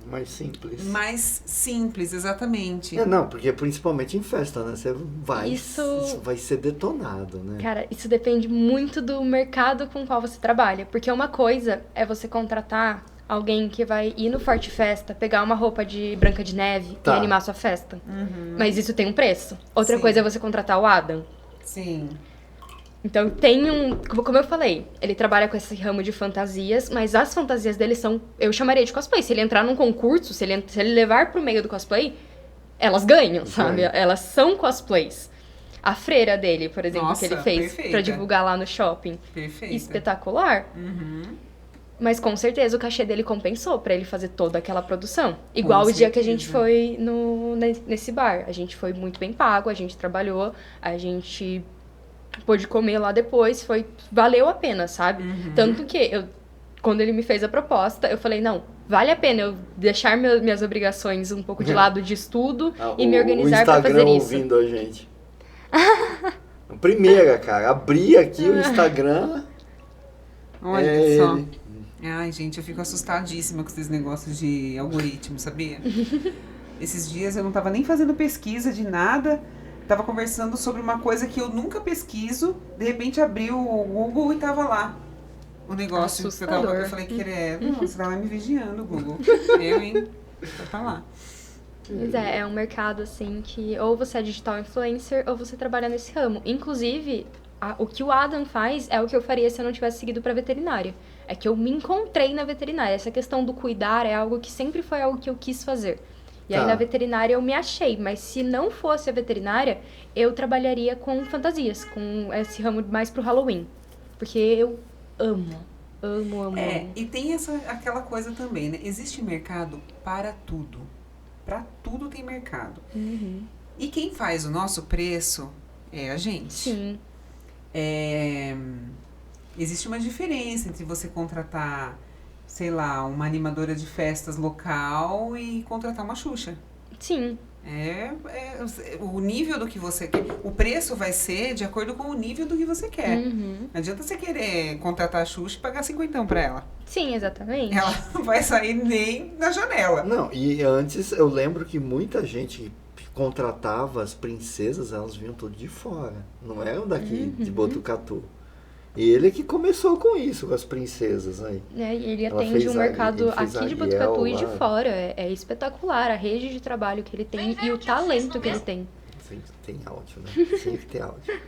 Mais simples. mais simples, exatamente. Não, porque principalmente em festa, né? Você vai, Isso- vai ser detonado, né? Cara, isso depende muito do mercado com o qual você trabalha. Porque uma coisa é você contratar alguém que vai ir no Forte Festa, pegar uma roupa de Branca de Neve Tá. e animar sua festa. Mas isso tem um preço. Outra Sim. coisa é você contratar o Adam. Sim. Então tem um... Como eu falei, ele trabalha com esse ramo de fantasias, mas as fantasias dele são... Eu chamaria de cosplay. Se ele entrar num concurso, se ele levar pro meio do cosplay, elas ganham, sabe? Elas são cosplays. A freira dele, por exemplo, Nossa, que ele fez perfeita. pra divulgar lá no shopping. Perfeito. Espetacular. Mas com certeza o cachê dele compensou pra ele fazer toda aquela produção. Igual o dia que a gente certeza. foi nesse bar. A gente foi muito bem pago, a gente trabalhou, a gente pôde comer lá depois, valeu a pena, sabe? Tanto que quando ele me fez a proposta, eu falei, não, vale a pena eu deixar minhas obrigações um pouco de lado de estudo e me organizar pra fazer O Instagram isso. ouvindo a gente. Primeira, cara, abri aqui o Instagram. Olha é só. ele. Ai, gente, eu fico assustadíssima com esses negócios de algoritmo, sabia? Esses dias eu não tava nem fazendo pesquisa de nada, tava conversando sobre uma coisa que eu nunca pesquiso, de repente abri o Google e tava lá o negócio. Assustador. Eu falei que não, você tava me vigiando, Google. Eu, hein? Tá lá. Mas é um mercado, assim, que ou você é digital influencer ou você trabalha nesse ramo. Inclusive, o que o Adam faz é o que eu faria se eu não tivesse seguido pra veterinária. É que eu me encontrei na veterinária. Essa questão do cuidar é algo que sempre foi algo que eu quis fazer. E aí Tá. na veterinária eu me achei. Mas se não fosse a veterinária, eu trabalharia com fantasias, com esse ramo mais pro Halloween. Porque eu amo. Amo. E tem aquela coisa também, né? Existe mercado para tudo. Para tudo tem mercado. E quem faz o nosso preço é a gente. Sim. Existe uma diferença entre você contratar, sei lá, uma animadora de festas local e contratar uma Xuxa. Sim. O nível do que você quer. O preço vai ser de acordo com o nível do que você quer. Não adianta você querer contratar a Xuxa e pagar 50 pra ela. Sim, exatamente. Ela não vai sair nem na janela. Não, e antes eu lembro que muita gente que contratava as princesas, elas vinham tudo de fora. Não eram daqui de Botucatu. Ele que começou com isso, com as princesas aí. E ele Ela atende fez um mercado ele fez aqui de Ariel Botucatu e de lá. fora. É espetacular a rede de trabalho que ele tem e o talento que ele tem. Sempre tem áudio, né? Sempre tem áudio.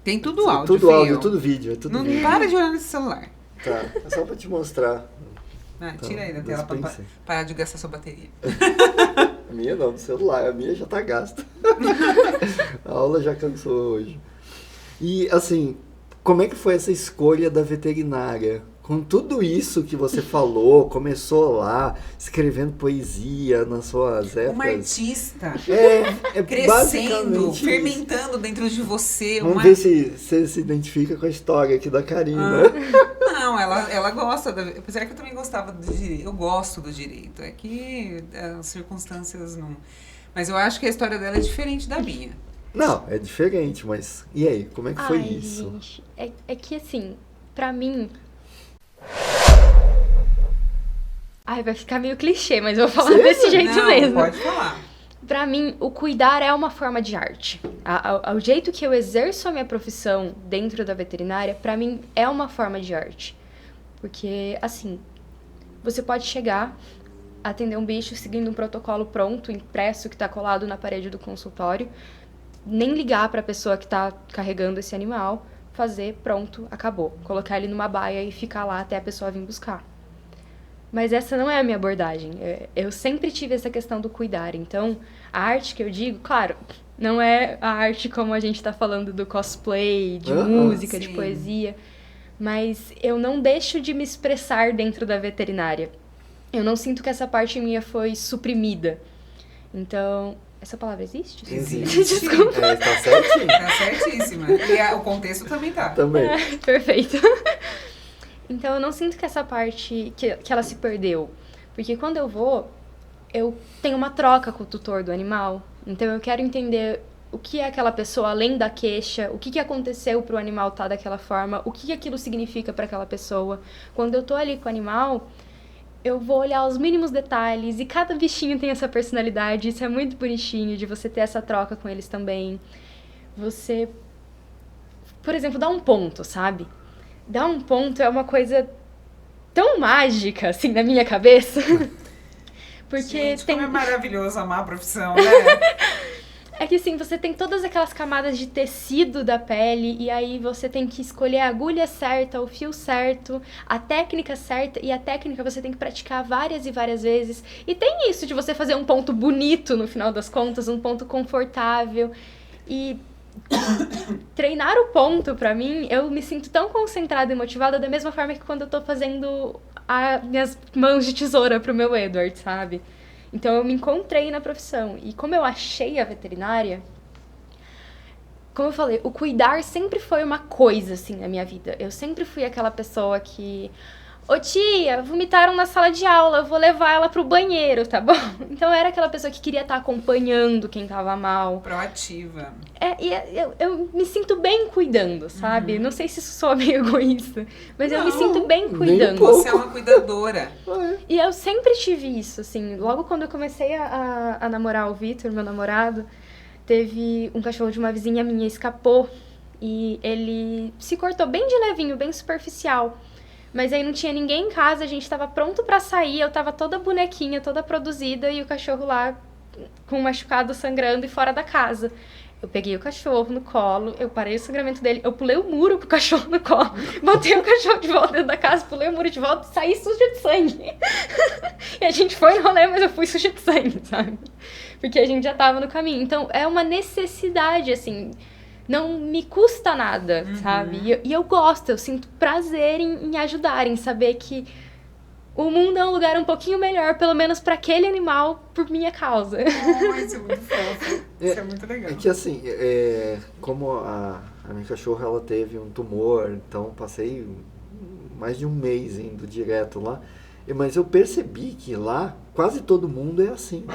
Tem tudo áudio, Tudo filho. áudio, tudo vídeo, é tudo Não vídeo. para de olhar nesse celular. Tá, é só pra te mostrar. Tira aí da das tela pra princesas. parar de gastar sua bateria. A minha não, do celular. A minha já tá gasta. A aula já cansou hoje. E, assim, como é que foi essa escolha da veterinária? Com tudo isso que você falou, começou lá, escrevendo poesia nas suas épocas. Uma artista É crescendo, basicamente fermentando dentro de você. Vamos ver se você se identifica com a história aqui da Karina. Não, ela gosta, apesar que eu também gostava do direito, eu gosto do direito, é que as circunstâncias não... Mas eu acho que a história dela é diferente da minha. Não, é diferente, mas e aí, como é que foi isso? Gente, é que assim, pra mim... vai ficar meio clichê, mas eu vou falar desse jeito Não, mesmo. pode falar. Pra mim, o cuidar é uma forma de arte. O jeito que eu exerço a minha profissão dentro da veterinária, pra mim, é uma forma de arte. Porque, assim, você pode chegar, atender um bicho seguindo um protocolo pronto, impresso, que tá colado na parede do consultório, nem ligar pra pessoa que tá carregando esse animal, fazer, pronto, acabou. Colocar ele numa baia e ficar lá até a pessoa vir buscar. Mas essa não é a minha abordagem. Eu sempre tive essa questão do cuidar. Então, a arte que eu digo, claro, não é a arte como a gente tá falando do cosplay, de música, de sim. poesia. Mas eu não deixo de me expressar dentro da veterinária. Eu não sinto que essa parte minha foi suprimida. Então, essa palavra existe? Existe. Desculpa. Tá certinho? Tá certíssima. E o contexto também tá. Também. Perfeito. Então, eu não sinto que essa parte, que ela se perdeu. Porque quando eu tenho uma troca com o tutor do animal. Então, eu quero entender o que é aquela pessoa além da queixa, o que aconteceu pro animal estar daquela forma, o que aquilo significa para aquela pessoa. Quando eu tô ali com o animal, eu vou olhar os mínimos detalhes e cada bichinho tem essa personalidade. Isso é muito bonitinho de você ter essa troca com eles também. Você, por exemplo, dá um ponto, sabe? Dar um ponto é uma coisa tão mágica, assim, na minha cabeça. Porque Gente, como é maravilhoso amar a profissão, né? É que assim, você tem todas aquelas camadas de tecido da pele e aí você tem que escolher a agulha certa, o fio certo, a técnica certa, e a técnica você tem que praticar várias e várias vezes. E tem isso de você fazer um ponto bonito no final das contas, um ponto confortável. E treinar o ponto, pra mim, eu me sinto tão concentrada e motivada da mesma forma que quando eu tô fazendo as minhas mãos de tesoura pro meu Edward, sabe? Então eu me encontrei na profissão. E como eu achei a veterinária, como eu falei, o cuidar sempre foi uma coisa, assim, na minha vida. Eu sempre fui aquela pessoa que... Ô tia, vomitaram na sala de aula, eu vou levar ela pro banheiro, tá bom? Então eu era aquela pessoa que queria estar acompanhando quem tava mal. Proativa. Eu me sinto bem cuidando, sabe? Não sei se isso soa meio egoísta, mas eu me sinto bem cuidando. Você é uma cuidadora. E eu sempre tive isso, assim. Logo quando eu comecei a namorar o Vitor, meu namorado, teve um cachorro de uma vizinha minha, escapou. E ele se cortou bem de levinho, bem superficial. Mas aí não tinha ninguém em casa, a gente tava pronto pra sair, eu tava toda bonequinha, toda produzida, e o cachorro lá com um machucado, sangrando e fora da casa. Eu peguei o cachorro no colo, eu parei o sangramento dele, eu pulei o muro com o cachorro no colo, botei o cachorro de volta dentro da casa, pulei o muro de volta e saí suja de sangue. E a gente foi no rolê, mas eu fui suja de sangue, sabe? Porque a gente já tava no caminho. Então é uma necessidade, assim... Não me custa nada, sabe? E eu gosto, eu sinto prazer em ajudar, em saber que o mundo é um lugar um pouquinho melhor, pelo menos para aquele animal, por minha causa. Oh, isso é muito fofo. Isso é muito legal. É que assim, como a minha cachorra ela teve um tumor, então passei mais de um mês indo direto lá. Mas eu percebi que lá quase todo mundo é assim.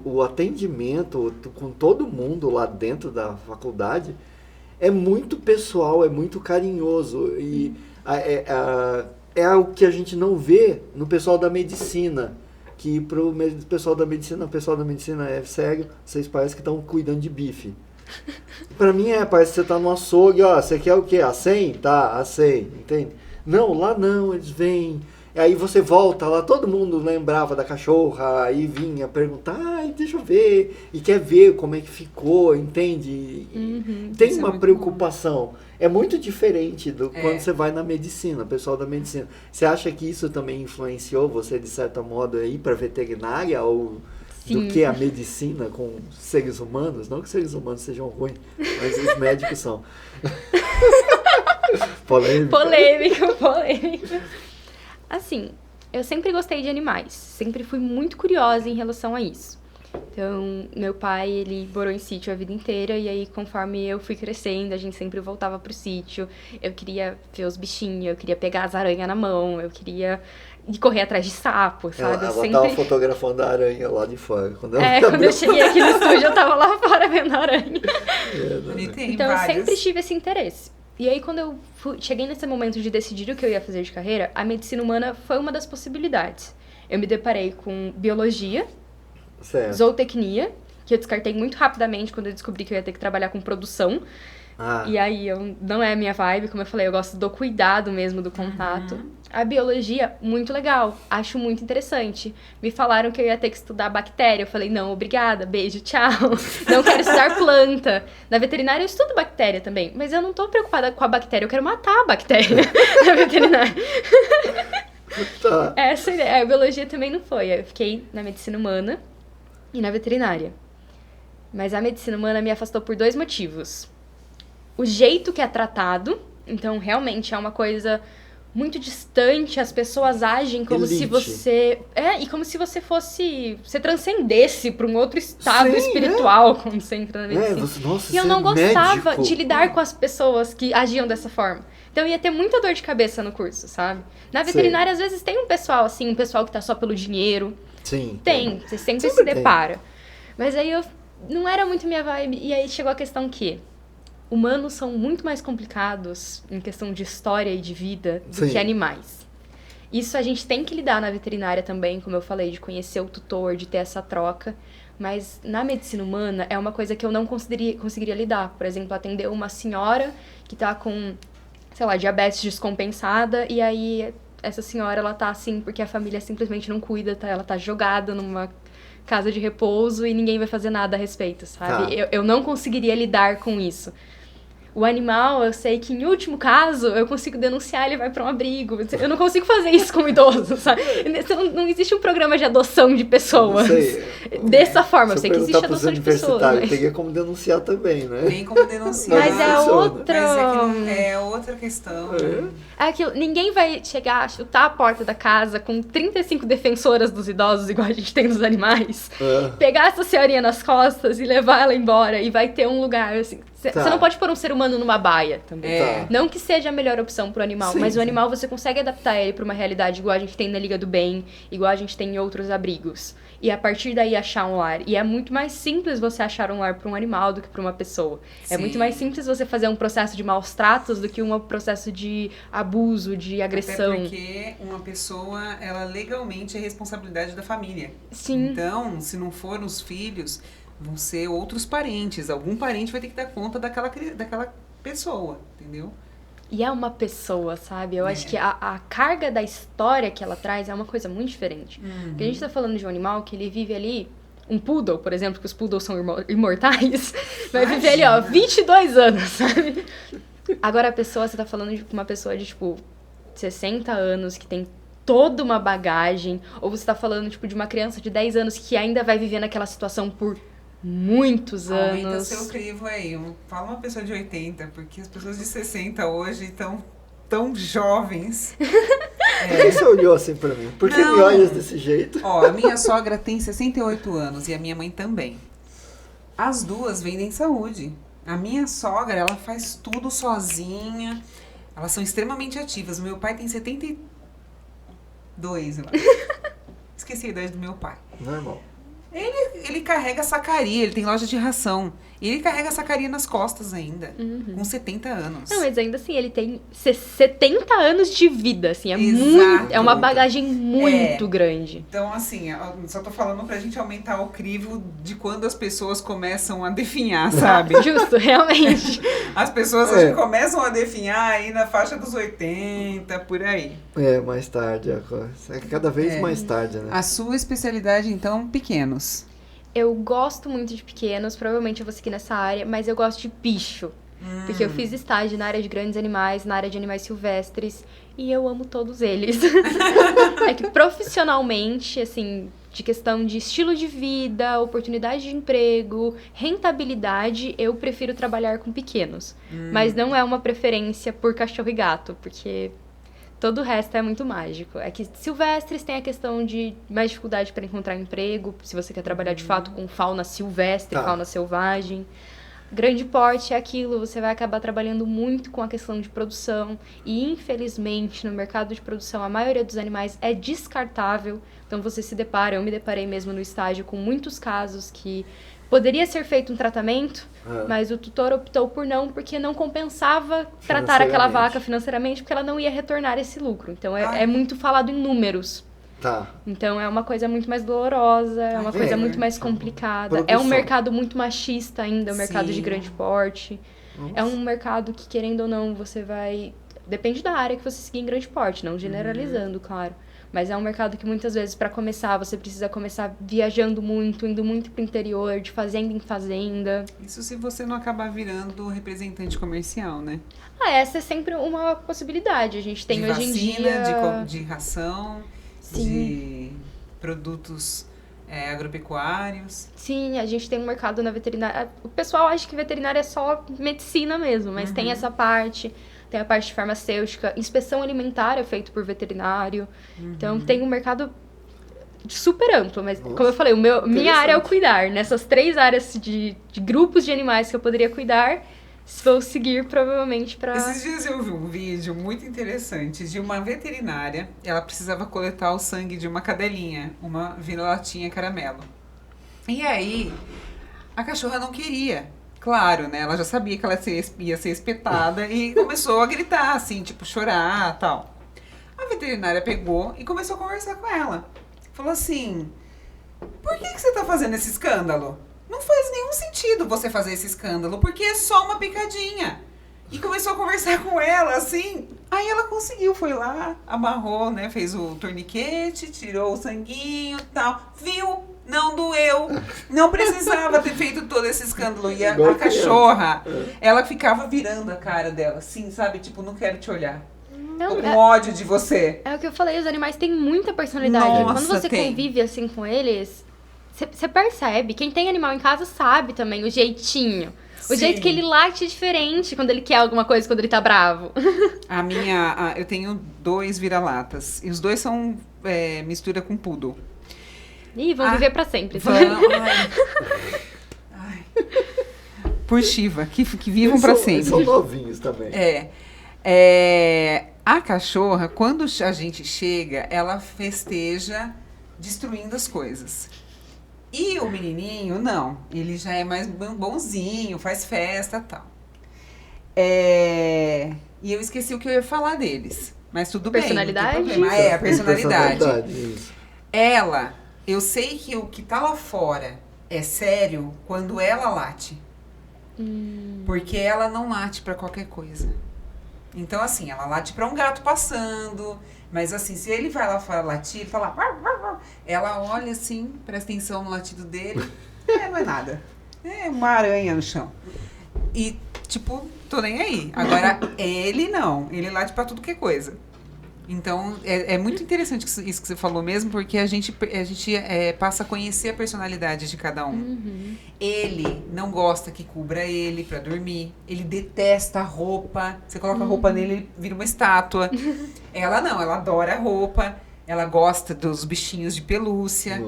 O atendimento com todo mundo lá dentro da faculdade é muito pessoal, é muito carinhoso. E é algo que a gente não vê no pessoal da medicina. Que pro pessoal da medicina é sério, vocês parecem que estão cuidando de bife. Pra mim parece que você tá no açougue, ó, você quer o quê? A 100? Tá, a 100, entende? Não, lá não, eles vêm... Aí você volta lá, todo mundo lembrava da cachorra, aí vinha perguntar, deixa eu ver, e quer ver como é que ficou, entende? Tem uma preocupação. É muito diferente do quando você vai na medicina, pessoal da medicina. Você acha que isso também influenciou você, de certo modo, a ir para veterinária ou do que a medicina com seres humanos? Não que seres humanos sejam ruins, mas os médicos são. Polêmico. Assim, eu sempre gostei de animais, sempre fui muito curiosa em relação a isso. Então, meu pai, ele morou em sítio a vida inteira, e aí, conforme eu fui crescendo, a gente sempre voltava pro sítio. Eu queria ver os bichinhos, eu queria pegar as aranhas na mão, eu queria ir correr atrás de sapo, sabe? Ela tava fotografando a aranha lá de fora. Quando eu cheguei aqui no estúdio, eu tava lá fora vendo a aranha. Então, eu sempre tive esse interesse. E aí, quando eu cheguei nesse momento de decidir o que eu ia fazer de carreira, a medicina humana foi uma das possibilidades. Eu me deparei com biologia, zootecnia, que eu descartei muito rapidamente quando eu descobri que eu ia ter que trabalhar com produção. E aí, não é a minha vibe, como eu falei, eu gosto do cuidado mesmo, do contato. A biologia, muito legal, acho muito interessante. Me falaram que eu ia ter que estudar bactéria, eu falei, não, obrigada, beijo, tchau. Não quero estudar planta. Na veterinária eu estudo bactéria também, mas eu não tô preocupada com a bactéria, eu quero matar a bactéria na veterinária. Essa ideia, a biologia também não foi, eu fiquei na medicina humana e na veterinária. Mas a medicina humana me afastou por 2 motivos. O jeito que é tratado, então realmente é uma coisa muito distante, as pessoas agem como se você... e como se você fosse... Você transcendesse para um outro estado espiritual quando você entra na medicina. E eu não gostava de lidar com as pessoas que agiam dessa forma. Então ia ter muita dor de cabeça no curso, sabe? Na veterinária, às vezes, tem um pessoal assim, um pessoal que tá só pelo dinheiro. Sim. Tem, você sempre se depara. Mas aí não era muito minha vibe. E aí chegou a questão que humanos são muito mais complicados em questão de história e de vida do que animais. Isso a gente tem que lidar na veterinária também, como eu falei, de conhecer o tutor, de ter essa troca. Mas na medicina humana é uma coisa que eu não conseguiria lidar. Por exemplo, atender uma senhora que tá com, sei lá, diabetes descompensada, e aí essa senhora, ela tá assim porque a família simplesmente não cuida, tá? Ela tá jogada numa casa de repouso e ninguém vai fazer nada a respeito, sabe? Tá. Eu não conseguiria lidar com isso. O animal, eu sei que em último caso, eu consigo denunciar, ele vai para um abrigo. Eu não consigo fazer isso com o idoso, sabe? Não existe um programa de adoção de pessoas. Não sei. Dessa forma, Se eu sei que existe adoção de pessoas. Mas... Teria como denunciar também, né? Tem como denunciar. Mas é outra... Mas é que não, é outra questão. É aquilo, ninguém vai chegar, chutar a porta da casa com 35 defensoras dos idosos, igual a gente tem dos animais, pegar essa senhorinha nas costas e levar ela embora, e vai ter um lugar, assim... Você não pode pôr um ser humano numa baia também. Não que seja a melhor opção pro animal, mas o animal você consegue adaptar ele pra uma realidade igual a gente tem na Liga do Bem, igual a gente tem em outros abrigos. E a partir daí achar um lar. E é muito mais simples você achar um lar pra um animal do que pra uma pessoa. Sim. É muito mais simples você fazer um processo de maus tratos do que um processo de abuso, de agressão. Até porque uma pessoa, ela legalmente é responsabilidade da família. Sim. Então, se não for os filhos... vão ser outros parentes. Algum parente vai ter que dar conta daquela pessoa, entendeu? E é uma pessoa, sabe? Eu acho que a carga da história que ela traz é uma coisa muito diferente. Porque a gente tá falando de um animal que ele vive ali... Um poodle, por exemplo, que os poodles são imortais, vai viver ali, ó, 22 anos, sabe? Agora a pessoa, você tá falando de uma pessoa de, tipo, 60 anos, que tem toda uma bagagem, ou você tá falando, tipo, de uma criança de 10 anos que ainda vai viver naquela situação por muitos anos. Aumenta seu crivo aí. Fala uma pessoa de 80, porque as pessoas de 60 hoje estão tão jovens. Por que você olhou assim pra mim? Por que me olhas desse jeito? Ó, a minha sogra tem 68 anos e a minha mãe também. As duas vendem saúde. A minha sogra, ela faz tudo sozinha. Elas são extremamente ativas. O meu pai tem 72, eu acho. Esqueci a idade do meu pai. Normal. Ele carrega sacaria, ele tem loja de ração. E ele carrega sacaria nas costas ainda, com 70 anos. Não, mas ainda assim, ele tem 70 anos de vida, assim, Exato. É uma bagagem muito grande. Então, assim, eu só tô falando pra gente aumentar o crivo de quando as pessoas começam a definhar, sabe? Justo, realmente. As pessoas hoje começam a definhar aí na faixa dos 80, por aí. Mais tarde. É cada vez mais tarde, né? A sua especialidade, então, pequenos. Eu gosto muito de pequenos, provavelmente eu vou seguir nessa área, mas eu gosto de bicho. Porque eu fiz estágio na área de grandes animais, na área de animais silvestres, e eu amo todos eles. É que profissionalmente, assim, de questão de estilo de vida, oportunidade de emprego, rentabilidade, eu prefiro trabalhar com pequenos. Mas não é uma preferência por cachorro e gato, porque... todo o resto é muito mágico. É que silvestres tem a questão de mais dificuldade para encontrar emprego, se você quer trabalhar de fato com fauna silvestre, fauna selvagem. Grande porte é aquilo, você vai acabar trabalhando muito com a questão de produção. E, infelizmente, no mercado de produção, a maioria dos animais é descartável. Então, você se depara, eu me deparei mesmo no estágio com muitos casos que... poderia ser feito um tratamento, mas o tutor optou por não, porque não compensava tratar aquela vaca financeiramente, porque ela não ia retornar esse lucro. Então, é muito falado em números. Tá. Então, é uma coisa muito mais dolorosa, é uma coisa muito mais complicada. Produção. É um mercado muito machista ainda, o mercado de grande porte. Nossa. É um mercado que, querendo ou não, você vai... depende da área que você seguir em grande porte, não generalizando, claro. Mas é um mercado que muitas vezes, para começar, você precisa começar viajando muito, indo muito pro interior, de fazenda em fazenda. Isso se você não acabar virando representante comercial, né? Essa é sempre uma possibilidade. A gente tem de hoje vacina, em dia... de ração, Sim. de produtos agropecuários. Sim, a gente tem um mercado na veterinária. O pessoal acha que veterinária é só medicina mesmo, mas tem essa parte... tem a parte farmacêutica, inspeção alimentar é feito por veterinário. Então, tem um mercado super amplo. Mas, como eu falei, minha área é o cuidar. Nessas 3 áreas de grupos de animais que eu poderia cuidar, vou seguir provavelmente para... Esses dias eu vi um vídeo muito interessante de uma veterinária. Ela precisava coletar o sangue de uma cadelinha, uma vira-latinha caramelo. E aí, a cachorra não queria. Claro, né? Ela já sabia que ela ia ser espetada e começou a gritar, assim, tipo, chorar e tal. A veterinária pegou e começou a conversar com ela. Falou assim, por que você tá fazendo esse escândalo? Não faz nenhum sentido você fazer esse escândalo, porque é só uma picadinha. E começou a conversar com ela, assim, Aí ela conseguiu, foi lá, amarrou, né? Fez o torniquete, tirou o sanguinho e tal. Viu? Não doeu. Não precisava ter feito todo esse escândalo. E Igual a cachorra, ela ficava virando a cara dela, assim, sabe? Tipo, não quero te olhar. Tô com ódio de você. É o que eu falei, os animais têm muita personalidade. Nossa, Quando você tem. convive assim com eles, você percebe. Quem tem animal em casa sabe também o jeitinho. O Sim. jeito que ele late é diferente quando ele quer alguma coisa, quando ele tá bravo. Eu tenho 2 vira-latas. E os 2 são mistura com poodle. Ih, vão viver pra sempre. Ai. Por Shiva, que vivam pra Eles sempre. são novinhos também. A cachorra, quando a gente chega, ela festeja destruindo as coisas. E o menininho, não. Ele já é mais bonzinho, faz festa e tal. E eu esqueci o que eu ia falar deles. Mas tudo bem. Personalidade? Não tem problema. A personalidade. Isso. Ela, eu sei que o que tá lá fora é sério quando ela late. Porque ela não late pra qualquer coisa. Então, assim, ela late pra um gato passando. Mas, assim, se ele vai lá fora latir, falar... Ela olha assim, presta atenção no latido dele. Não é nada. É uma aranha no chão. E, tipo, tô nem aí. Agora, ele não. Ele late pra tudo que é coisa. Então, é muito interessante isso que você falou mesmo, porque a gente passa a conhecer a personalidade de cada um. Ele não gosta que cubra ele pra dormir. Ele detesta a roupa. Você coloca a roupa nele, ele vira uma estátua. Ela não, ela adora a roupa. Ela gosta dos bichinhos de pelúcia.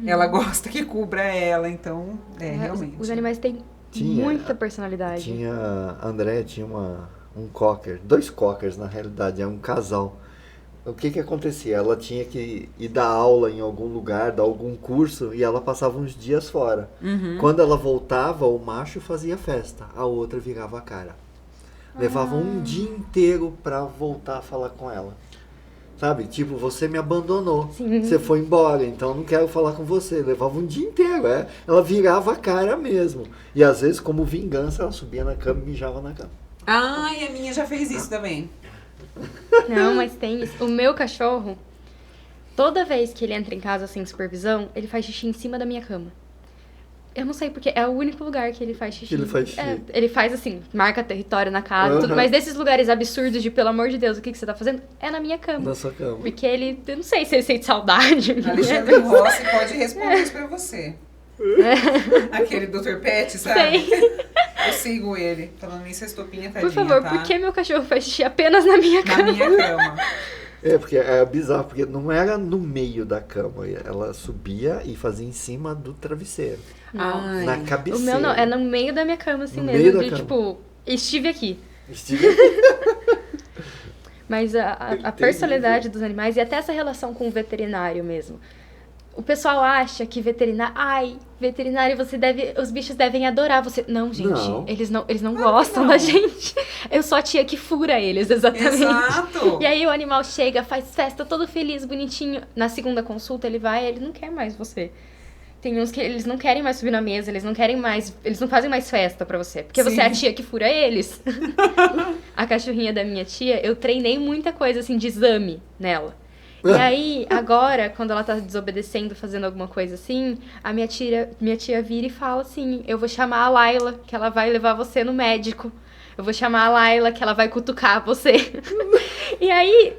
Ela gosta que cubra ela. Então, realmente. Os animais têm muita personalidade. A Andréia tinha um cocker, 2 cockers na realidade, é um casal. O que acontecia? Ela tinha que ir dar aula em algum lugar, dar algum curso, e ela passava uns dias fora. Quando ela voltava, o macho fazia festa, a outra virava a cara. Levava um dia inteiro pra voltar a falar com ela. Sabe? Tipo, você me abandonou, você foi embora, então não quero falar com você. Levava um dia inteiro, ela virava a cara mesmo. E às vezes, como vingança, ela subia na cama e mijava na cama. Ai, a minha já fez isso também. Não, mas tem isso. O meu cachorro, toda vez que ele entra em casa sem supervisão, ele faz xixi em cima da minha cama. Eu não sei porque é o único lugar que ele faz xixi. Ele faz xixi. Ele faz assim, marca território na casa, tudo, mas desses lugares absurdos de, pelo amor de Deus, o que você tá fazendo? É na minha cama. Na sua cama. Porque ele, eu não sei se ele sente saudade. Alexandre Rossi pode responder isso pra você. Aquele Dr. Pet, sabe? Sei. Eu sigo ele. Falando nisso, a estopinha tadinha, Por favor, tá? por que meu cachorro faz xixi apenas na minha Na cama? minha cama. Porque é bizarro, porque não era no meio da cama, ela subia e fazia em cima do travesseiro. Ai. Na O cabeceira. meu não, é no meio da minha cama, assim No mesmo. meio da De, cama. tipo, estive aqui. Estive- Mas a Ele tem personalidade dos animais e até essa relação com o veterinário mesmo. O pessoal acha que veterinário os bichos devem adorar você. Não, gente, Não. eles não Claro gostam que não. da gente. Eu sou a tia que fura eles, exatamente. Exato. E aí o animal chega, faz festa, todo feliz, bonitinho. Na segunda consulta ele vai, ele não quer mais você. Tem uns que eles não querem mais subir na mesa, eles não fazem mais festa pra você, porque você é a Sim. tia que fura eles. A cachorrinha da minha tia, eu treinei muita coisa assim de exame nela. E aí, agora, quando ela tá desobedecendo, fazendo alguma coisa assim, a minha tia vira e fala assim: eu vou chamar a Laila, que ela vai levar você no médico. Eu vou chamar a Laila, que ela vai cutucar você. E aí,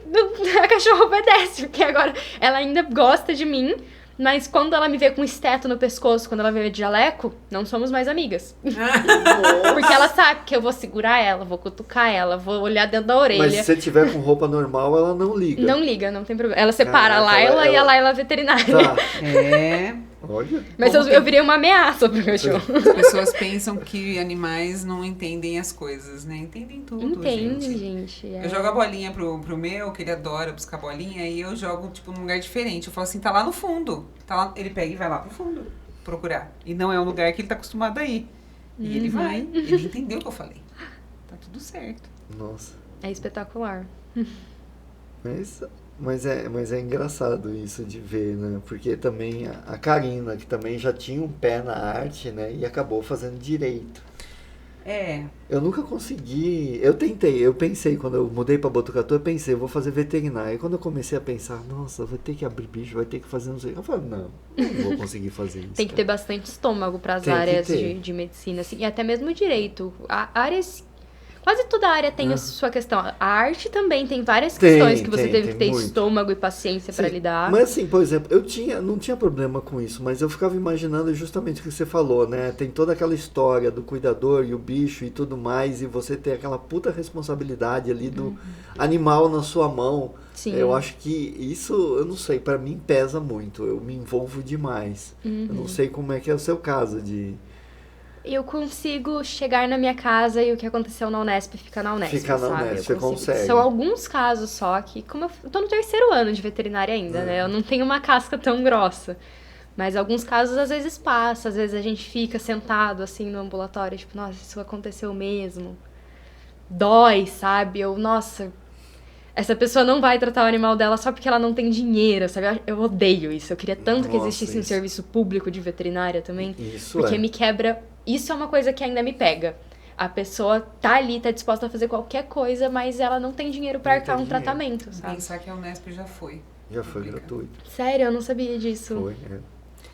a cachorra obedece, porque agora ela ainda gosta de mim, mas quando ela me vê com esteto no pescoço, quando ela me vê de jaleco, não somos mais amigas. Porque ela sabe que eu vou segurar ela, vou cutucar ela, vou olhar dentro da orelha. Mas se você tiver com roupa normal, ela não liga. Não liga, não tem problema. Ela separa Caraca, a Laila e a ela- Laila veterinária. Tá. Olha. Mas eu virei uma ameaça pro cachorro. As pessoas pensam que animais não entendem as coisas, né? Entendem tudo, Entende, gente. gente. Eu jogo a bolinha pro meu, que ele adora buscar bolinha, e eu jogo, tipo, num lugar diferente. Eu falo assim, tá lá no fundo. Tá lá, ele pega e vai lá pro fundo procurar. E não é um lugar que ele tá acostumado a ir. E ele vai. Ele entendeu o que eu falei. Tá tudo certo. Nossa. É espetacular. Mas é engraçado isso de ver, né? Porque também a Karina, que também já tinha um pé na arte, né? E acabou fazendo direito. Eu nunca consegui. Eu pensei, quando eu mudei pra Botucatu, eu vou fazer veterinária. E quando eu comecei a pensar, nossa, vai ter que abrir bicho, vai ter que fazer não sei. Eu falei, não vou conseguir fazer isso. Tem que ter bastante estômago para as áreas de medicina, assim, e até mesmo direito. Quase toda área tem a sua questão. A arte também tem várias questões que você teve que ter muito estômago e paciência para lidar. Mas assim, por exemplo, não tinha problema com isso, mas eu ficava imaginando justamente o que você falou, né? Tem toda aquela história do cuidador e o bicho e tudo mais, e você tem aquela puta responsabilidade ali do animal na sua mão. Sim. Eu acho que isso, eu não sei, pra mim pesa muito, eu me envolvo demais. Eu não sei como é que é o seu caso de... Eu consigo chegar na minha casa e o que aconteceu na Unesp fica na Unesp, Fica na sabe? Unesp, você consegue. São alguns casos só que, como eu tô no 3º ano de veterinária ainda, né? Eu não tenho uma casca tão grossa. Mas alguns casos às vezes passa, às vezes a gente fica sentado assim no ambulatório, tipo, nossa, isso aconteceu mesmo. Dói, sabe? Nossa, essa pessoa não vai tratar o animal dela só porque ela não tem dinheiro, sabe? Eu odeio isso. Eu queria tanto que existisse um serviço público de veterinária também. Isso porque me quebra... Isso é uma coisa que ainda me pega. A pessoa tá ali, tá disposta a fazer qualquer coisa, mas ela não tem dinheiro pra arcar um tratamento, sabe? Pensar que a Unesp já foi. Já foi gratuito. Sério, eu não sabia disso. Foi,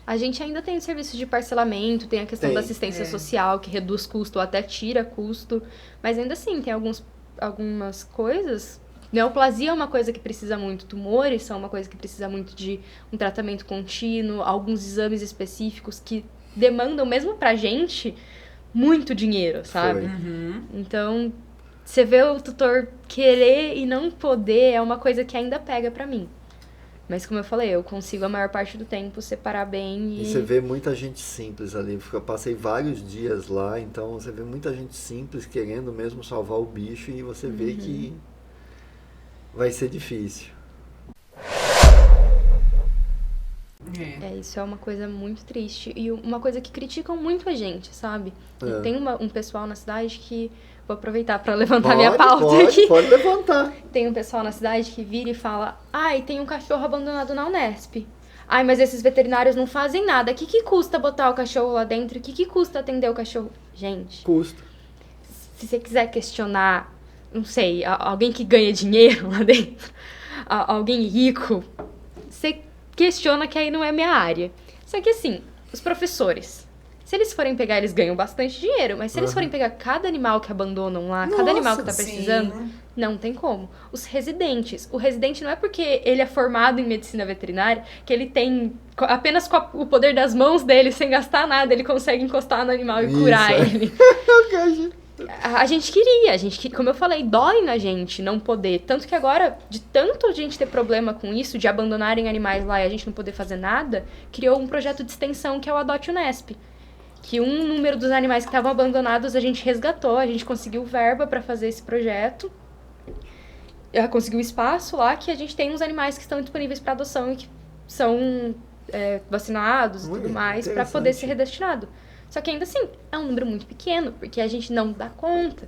A gente ainda tem o serviço de parcelamento, tem a questão da assistência social, que reduz custo ou até tira custo. Mas ainda assim, tem algumas coisas... Neoplasia é uma coisa que precisa muito, tumores são uma coisa que precisa muito de um tratamento contínuo, alguns exames específicos que demandam, mesmo pra gente, muito dinheiro, sabe? Então, você vê o tutor querer e não poder é uma coisa que ainda pega pra mim. Mas como eu falei, eu consigo a maior parte do tempo separar bem e você vê muita gente simples ali. Eu passei vários dias lá, então você vê muita gente simples querendo mesmo salvar o bicho e você vê que vai ser difícil. Isso é uma coisa muito triste. E uma coisa que criticam muito a gente, sabe? E tem um pessoal na cidade que... Vou aproveitar para levantar minha pauta aqui. Pode levantar. Tem um pessoal na cidade que vira e fala: ai, tem um cachorro abandonado na Unesp. Ai, mas esses veterinários não fazem nada. O que custa botar o cachorro lá dentro? O que custa atender o cachorro? Gente... Custa. Se você quiser questionar, não sei, alguém que ganha dinheiro lá dentro, alguém rico, você questiona que aí não é minha área. Só que assim, os professores, se eles forem pegar, eles ganham bastante dinheiro, mas se eles forem pegar cada animal que abandonam lá, cada animal que tá precisando, não tem como. Os residentes, o residente não é porque ele é formado em medicina veterinária, que ele tem, apenas com o poder das mãos dele, sem gastar nada, ele consegue encostar no animal e curar ele. A gente queria, como eu falei, dói na gente não poder. Tanto que agora, de tanto a gente ter problema com isso, de abandonarem animais lá e a gente não poder fazer nada, criou um projeto de extensão que é o Adote Unesp. Que um número dos animais que estavam abandonados a gente resgatou, a gente conseguiu verba para fazer esse projeto. Conseguiu espaço lá que a gente tem uns animais que estão disponíveis para adoção e que são vacinados e tudo mais para poder ser redestinado. Só que ainda assim, é um número muito pequeno, porque a gente não dá conta.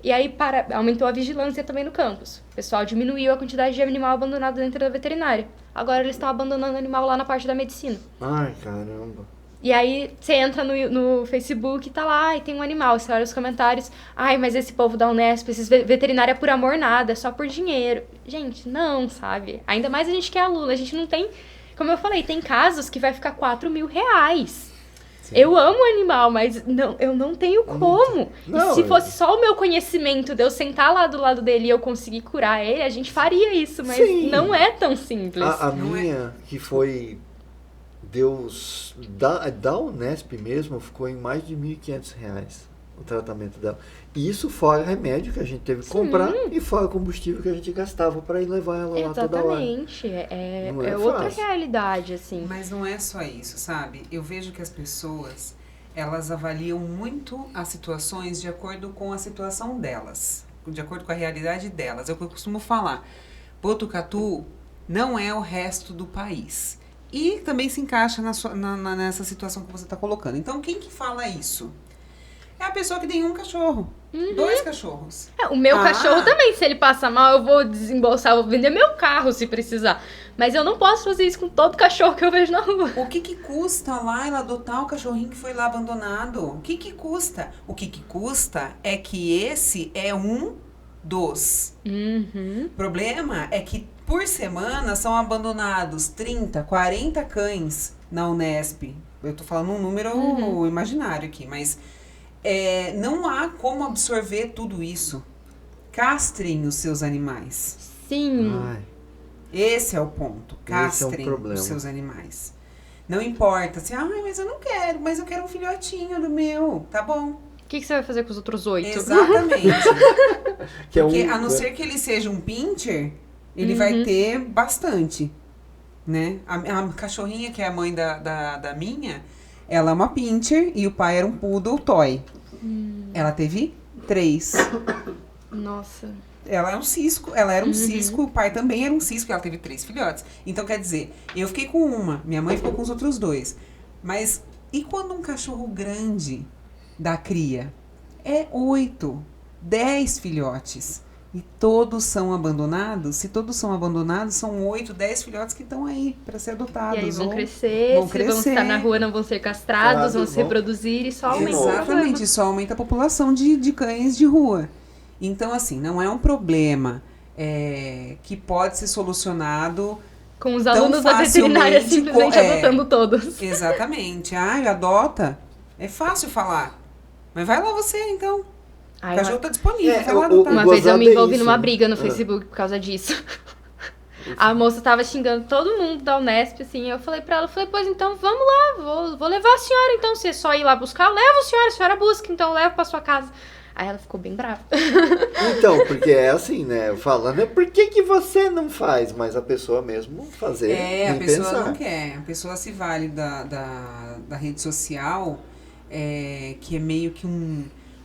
E aí aumentou a vigilância também no campus. O pessoal diminuiu a quantidade de animal abandonado dentro da veterinária. Agora eles estão abandonando animal lá na parte da medicina. Ai, caramba. E aí você entra no Facebook e tá lá, e tem um animal, você olha os comentários. Ai, mas esse povo da Unesp, esses veterinários é por amor nada, é só por dinheiro. Gente, não, sabe? Ainda mais a gente que é aluno, a gente não tem... Como eu falei, tem casos que vai ficar R$4.000. Sim. Eu amo animal, mas eu não tenho como. Não, e se fosse só o meu conhecimento de eu sentar lá do lado dele e eu conseguir curar ele, a gente faria isso, mas não é tão simples. A minha, que foi... da Unesp mesmo, ficou em mais de R$1.500 o tratamento dela. E isso fora remédio que a gente teve que comprar e fora combustível que a gente gastava para ir levar ela lá toda hora. Exatamente. É outra realidade, assim. Mas não é só isso, sabe? Eu vejo que as pessoas, elas avaliam muito as situações de acordo com a situação delas, de acordo com a realidade delas. É o que eu costumo falar. Botucatu não é o resto do país. E também se encaixa nessa situação que você está colocando. Então, quem que fala isso? É a pessoa que tem um cachorro. 2 cachorros. O meu cachorro também, se ele passa mal, eu vou desembolsar, vou vender meu carro se precisar. Mas eu não posso fazer isso com todo cachorro que eu vejo na rua. O que custa lá ela adotar o cachorrinho que foi lá abandonado? O que custa? O que custa é que esse é um dos. O problema é que por semana são abandonados 30, 40 cães na Unesp. Eu tô falando um número imaginário aqui, mas não há como absorver tudo isso. Castrem os seus animais. Sim. Ai, Esse é o ponto. Esse é um Castrem problema. os seus animais. Não importa se, mas eu não quero, mas eu quero um filhotinho do meu. Tá bom. O que você vai fazer com os outros 8? Exatamente. que é Porque a não ser que ele seja um pincher, ele vai ter bastante, né? A cachorrinha, que é a mãe da minha, ela é uma pincher e o pai era um poodle toy. Ela teve 3. Nossa. Ela é um cisco, ela era um cisco, o pai também era um cisco, ela teve 3 filhotes. Então, quer dizer, eu fiquei com uma, minha mãe ficou com os outros 2. Mas, e quando um cachorro grande dá cria? É 8, 10 filhotes. E todos são abandonados? Se todos são abandonados, são 8, 10 filhotes que estão aí para ser adotados. E aí vão ou crescer, vão se vão estar na rua, não vão ser castrados, vão se reproduzir e só aumenta o problema. Exatamente, só aumenta a população de cães de rua. Então, assim, não é um problema que pode ser solucionado com os tão alunos da veterinária facilmente simplesmente adotando todos. Exatamente. Adota. É fácil falar. Mas vai lá você, então. O cachorro tá disponível. Vai lá adotar. Uma vez eu me envolvi isso, numa né? briga no Facebook por causa disso. A moça tava xingando todo mundo da Unesp, assim. Eu falei pra ela, pois então, vamos lá, vou levar a senhora, então. Se é só ir lá buscar, eu levo a senhora busca, então eu levo pra sua casa. Aí ela ficou bem brava. Então, porque é assim, né? Falando, por que você não faz? Mas a pessoa mesmo fazer. A nem pessoa pensar. não quer. A pessoa se vale da rede social, que é meio que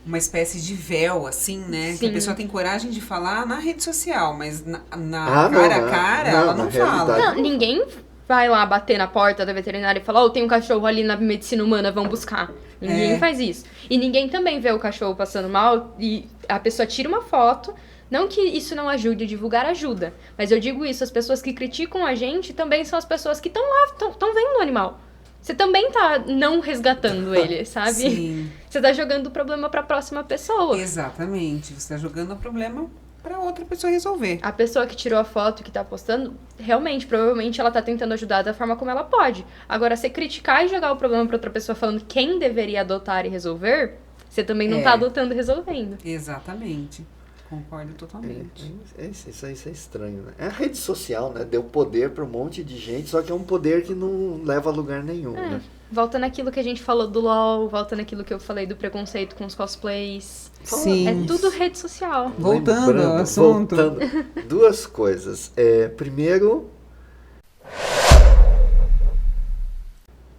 uma espécie de véu, assim, né? Sim. Que a pessoa tem coragem de falar na rede social, mas Ah, cara não, a cara, não, ela na não fala. realidade- Não, ninguém vai lá bater na porta da veterinária e falar, tem um cachorro ali na medicina humana, vão buscar. Ninguém faz isso. E ninguém também vê o cachorro passando mal e a pessoa tira uma foto. Não que isso não ajude, a divulgar ajuda. Mas eu digo isso, as pessoas que criticam a gente também são as pessoas que estão lá, estão vendo o animal. Você também tá não resgatando ele, sabe? Sim. Você tá jogando o problema pra próxima pessoa. Exatamente. Você está jogando o problema para outra pessoa resolver. A pessoa que tirou a foto e que tá postando, realmente, provavelmente ela tá tentando ajudar da forma como ela pode. Agora, você criticar e jogar o problema pra outra pessoa falando quem deveria adotar e resolver, você também não tá adotando e resolvendo. Exatamente. Concordo totalmente. Isso é estranho, né? É a rede social, né? Deu poder pra um monte de gente, só que é um poder que não leva a lugar nenhum, né? Volta naquilo que a gente falou do LOL, volta naquilo que eu falei do preconceito com os cosplays. Sim. É tudo rede social. Voltando Lembrando, ao assunto. voltando, 2 coisas. Primeiro,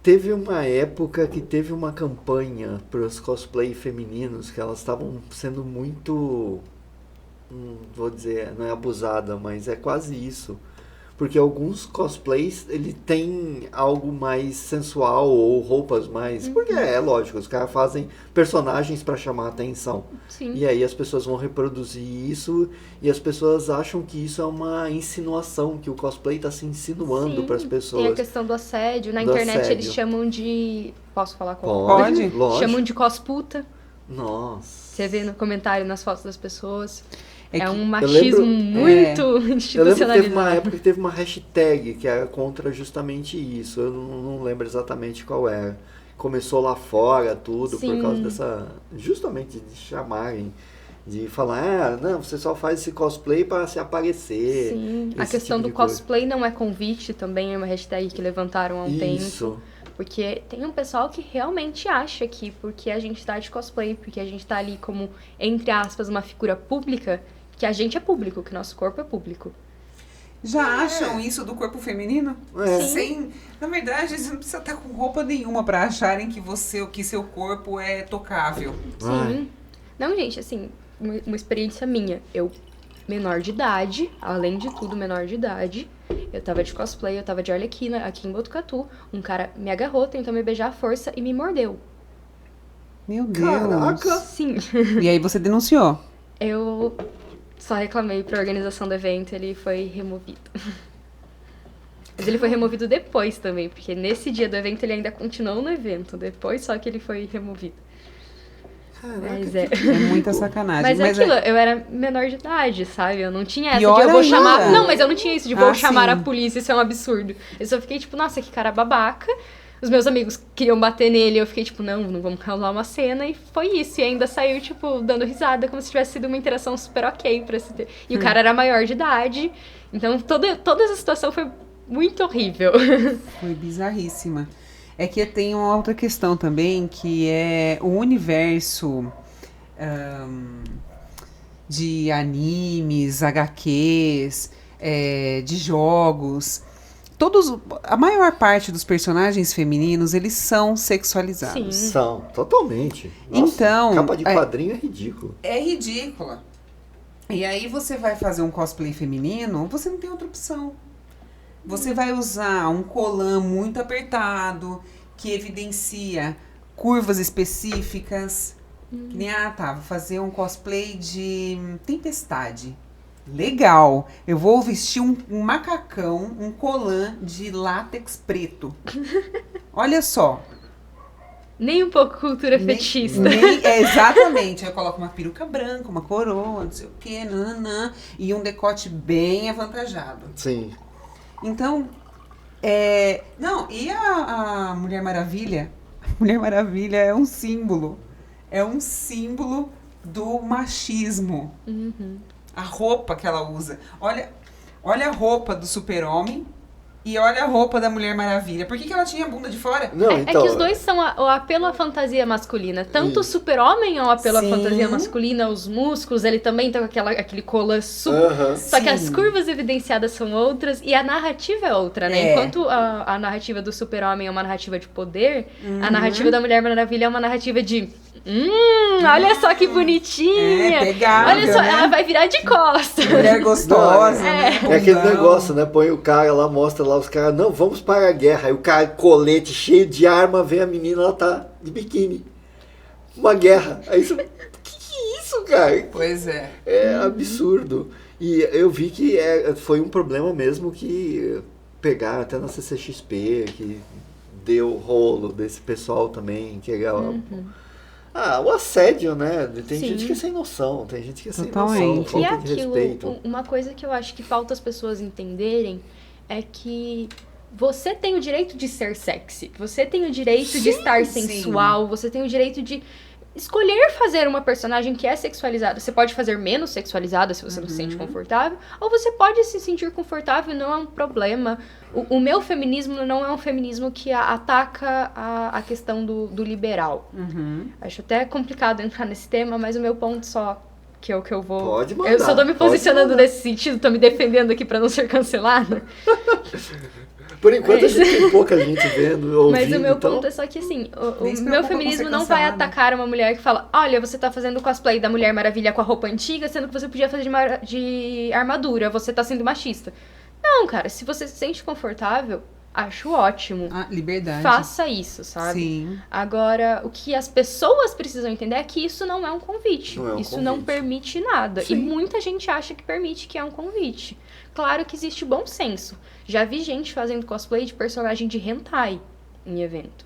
teve uma época que teve uma campanha para os cosplay femininos que elas estavam sendo muito, vou dizer, não é abusada, mas é quase isso. Porque alguns cosplays, ele tem algo mais sensual ou roupas mais... Porque é lógico, os caras fazem personagens para chamar a atenção. Sim. E aí as pessoas vão reproduzir isso e as pessoas acham que isso é uma insinuação, que o cosplay tá se insinuando para as pessoas. Tem a questão do assédio. Na Do internet assédio. eles chamam de... Posso falar qual? Pode? Lógico. Chamam de cosputa. Nossa. Você vê no comentário, nas fotos das pessoas. É É que um machismo muito Eu lembro que teve uma institucionalizado. época que teve uma hashtag que era contra justamente isso. Eu não lembro exatamente qual era. Começou lá fora tudo por Sim. causa dessa... Justamente de chamarem, de falar, não, você só faz esse cosplay para se aparecer. Sim. A esse questão tipo do de coisa. cosplay não é convite também, é uma hashtag que levantaram há um tempo. Isso. Porque tem um pessoal que realmente acha que porque a gente tá de cosplay, porque a gente tá ali como, entre aspas, uma figura pública, que a gente é público, que nosso corpo é público. Já acham isso do corpo feminino? É. Na verdade, você não precisa estar com roupa nenhuma para acharem que seu corpo é tocável. Sim. Ai. Não, gente, assim, uma experiência minha. Eu, menor de idade, além de tudo, menor de idade, eu tava de cosplay, eu tava de Arlequina aqui em Botucatu. Um cara me agarrou, tentou me beijar à força e me mordeu. Meu Deus. Caraca! Sim. E aí você denunciou? Eu só reclamei pra organização do evento, ele foi removido. Mas ele foi removido depois também, porque nesse dia do evento ele ainda continuou no evento, depois só que ele foi removido. Caraca, Mas é. É muita sacanagem. Mas é aquilo, eu era menor de idade, sabe? Eu não tinha essa Pior de eu vou ainda. chamar... Não, mas eu não tinha isso de vou chamar sim. a polícia, isso é um absurdo. Eu só fiquei tipo, nossa, que cara babaca. Os meus amigos queriam bater nele, eu fiquei tipo, não vamos causar uma cena, e foi isso. E ainda saiu, tipo, dando risada, como se tivesse sido uma interação super ok pra se ter. E o cara era maior de idade, então toda essa situação foi muito horrível. Foi bizarríssima. É que tem uma outra questão também, que é o universo de animes, HQs, de jogos. A maior parte dos personagens femininos, eles são sexualizados. Sim. São, totalmente. Nossa, Então, capa de quadrinho é ridículo. É ridícula. E aí você vai fazer um cosplay feminino, você não tem outra opção. Você vai usar um colã muito apertado, que evidencia curvas específicas. Que nem, vou fazer um cosplay de tempestade. Legal. Eu vou vestir um macacão, um colã de látex preto. Olha só. Nem um pouco cultura fetichista. Exatamente. Eu coloco uma peruca branca, uma coroa, não sei o quê, nananã, e um decote bem avantajado. Sim. Então, não, e a Mulher Maravilha? A Mulher Maravilha é um símbolo. É um símbolo do machismo. Uhum. A roupa que ela usa. Olha a roupa do Super-Homem e olha a roupa da Mulher Maravilha. Por que ela tinha a bunda de fora? Não, É que os dois são o apelo à fantasia masculina. Tanto o Super-Homem é um apelo à Sim. fantasia masculina, os músculos, ele também tá com aquele colã super... Aham. Só que as Sim. curvas evidenciadas são outras e a narrativa é outra, né? É. Enquanto a narrativa do Super-Homem é uma narrativa de poder, a narrativa da Mulher Maravilha é uma narrativa de... olha só que bonitinha! Pegável, Olha só, né? ela vai virar de costas. Mulher gostosa, né? É aquele Bundão. negócio, né? Põe o cara lá, mostra lá os caras, não, vamos para a guerra. Aí o cara, colete cheio de arma, vem a menina, ela tá de biquíni. Uma guerra. Aí isso, que é isso, cara? Pois é. É absurdo. E eu vi que foi um problema mesmo que pegaram até na CCXP, que deu rolo desse pessoal também, que é o assédio, né? Tem Sim. gente que é sem noção, tem gente que é sem Totalmente. noção, E falta de aquilo, respeito. uma coisa que eu acho que falta as pessoas entenderem é que você tem o direito de ser sexy, você tem o direito de estar sim. sensual, você tem o direito de escolher fazer uma personagem que é sexualizada. Você pode fazer menos sexualizada se você não se sente confortável, ou você pode se sentir confortável, não é um problema. O meu feminismo não é um feminismo que ataca a questão do liberal. Acho até complicado entrar nesse tema, mas o meu ponto só que eu vou... Pode mandar, eu só tô me pode posicionando mandar. nesse sentido, tô me defendendo aqui pra não ser cancelada. Por enquanto a gente tem pouca gente vendo, ouvindo. Mas o meu então... ponto é só que, assim, o Nem se meu preocupa feminismo com ser não vai cancelada. atacar uma mulher que fala, olha, você tá fazendo cosplay da Mulher Maravilha com a roupa antiga, sendo que você podia fazer de armadura, você tá sendo machista. Não, cara, se você se sente confortável, acho ótimo. Liberdade. Faça isso, sabe? Sim. Agora, o que as pessoas precisam entender é que isso não é um convite. Não é um Isso não convite. permite nada. Sim. E muita gente acha que permite, que é um convite. Claro que existe bom senso. Já vi gente fazendo cosplay de personagem de hentai em evento.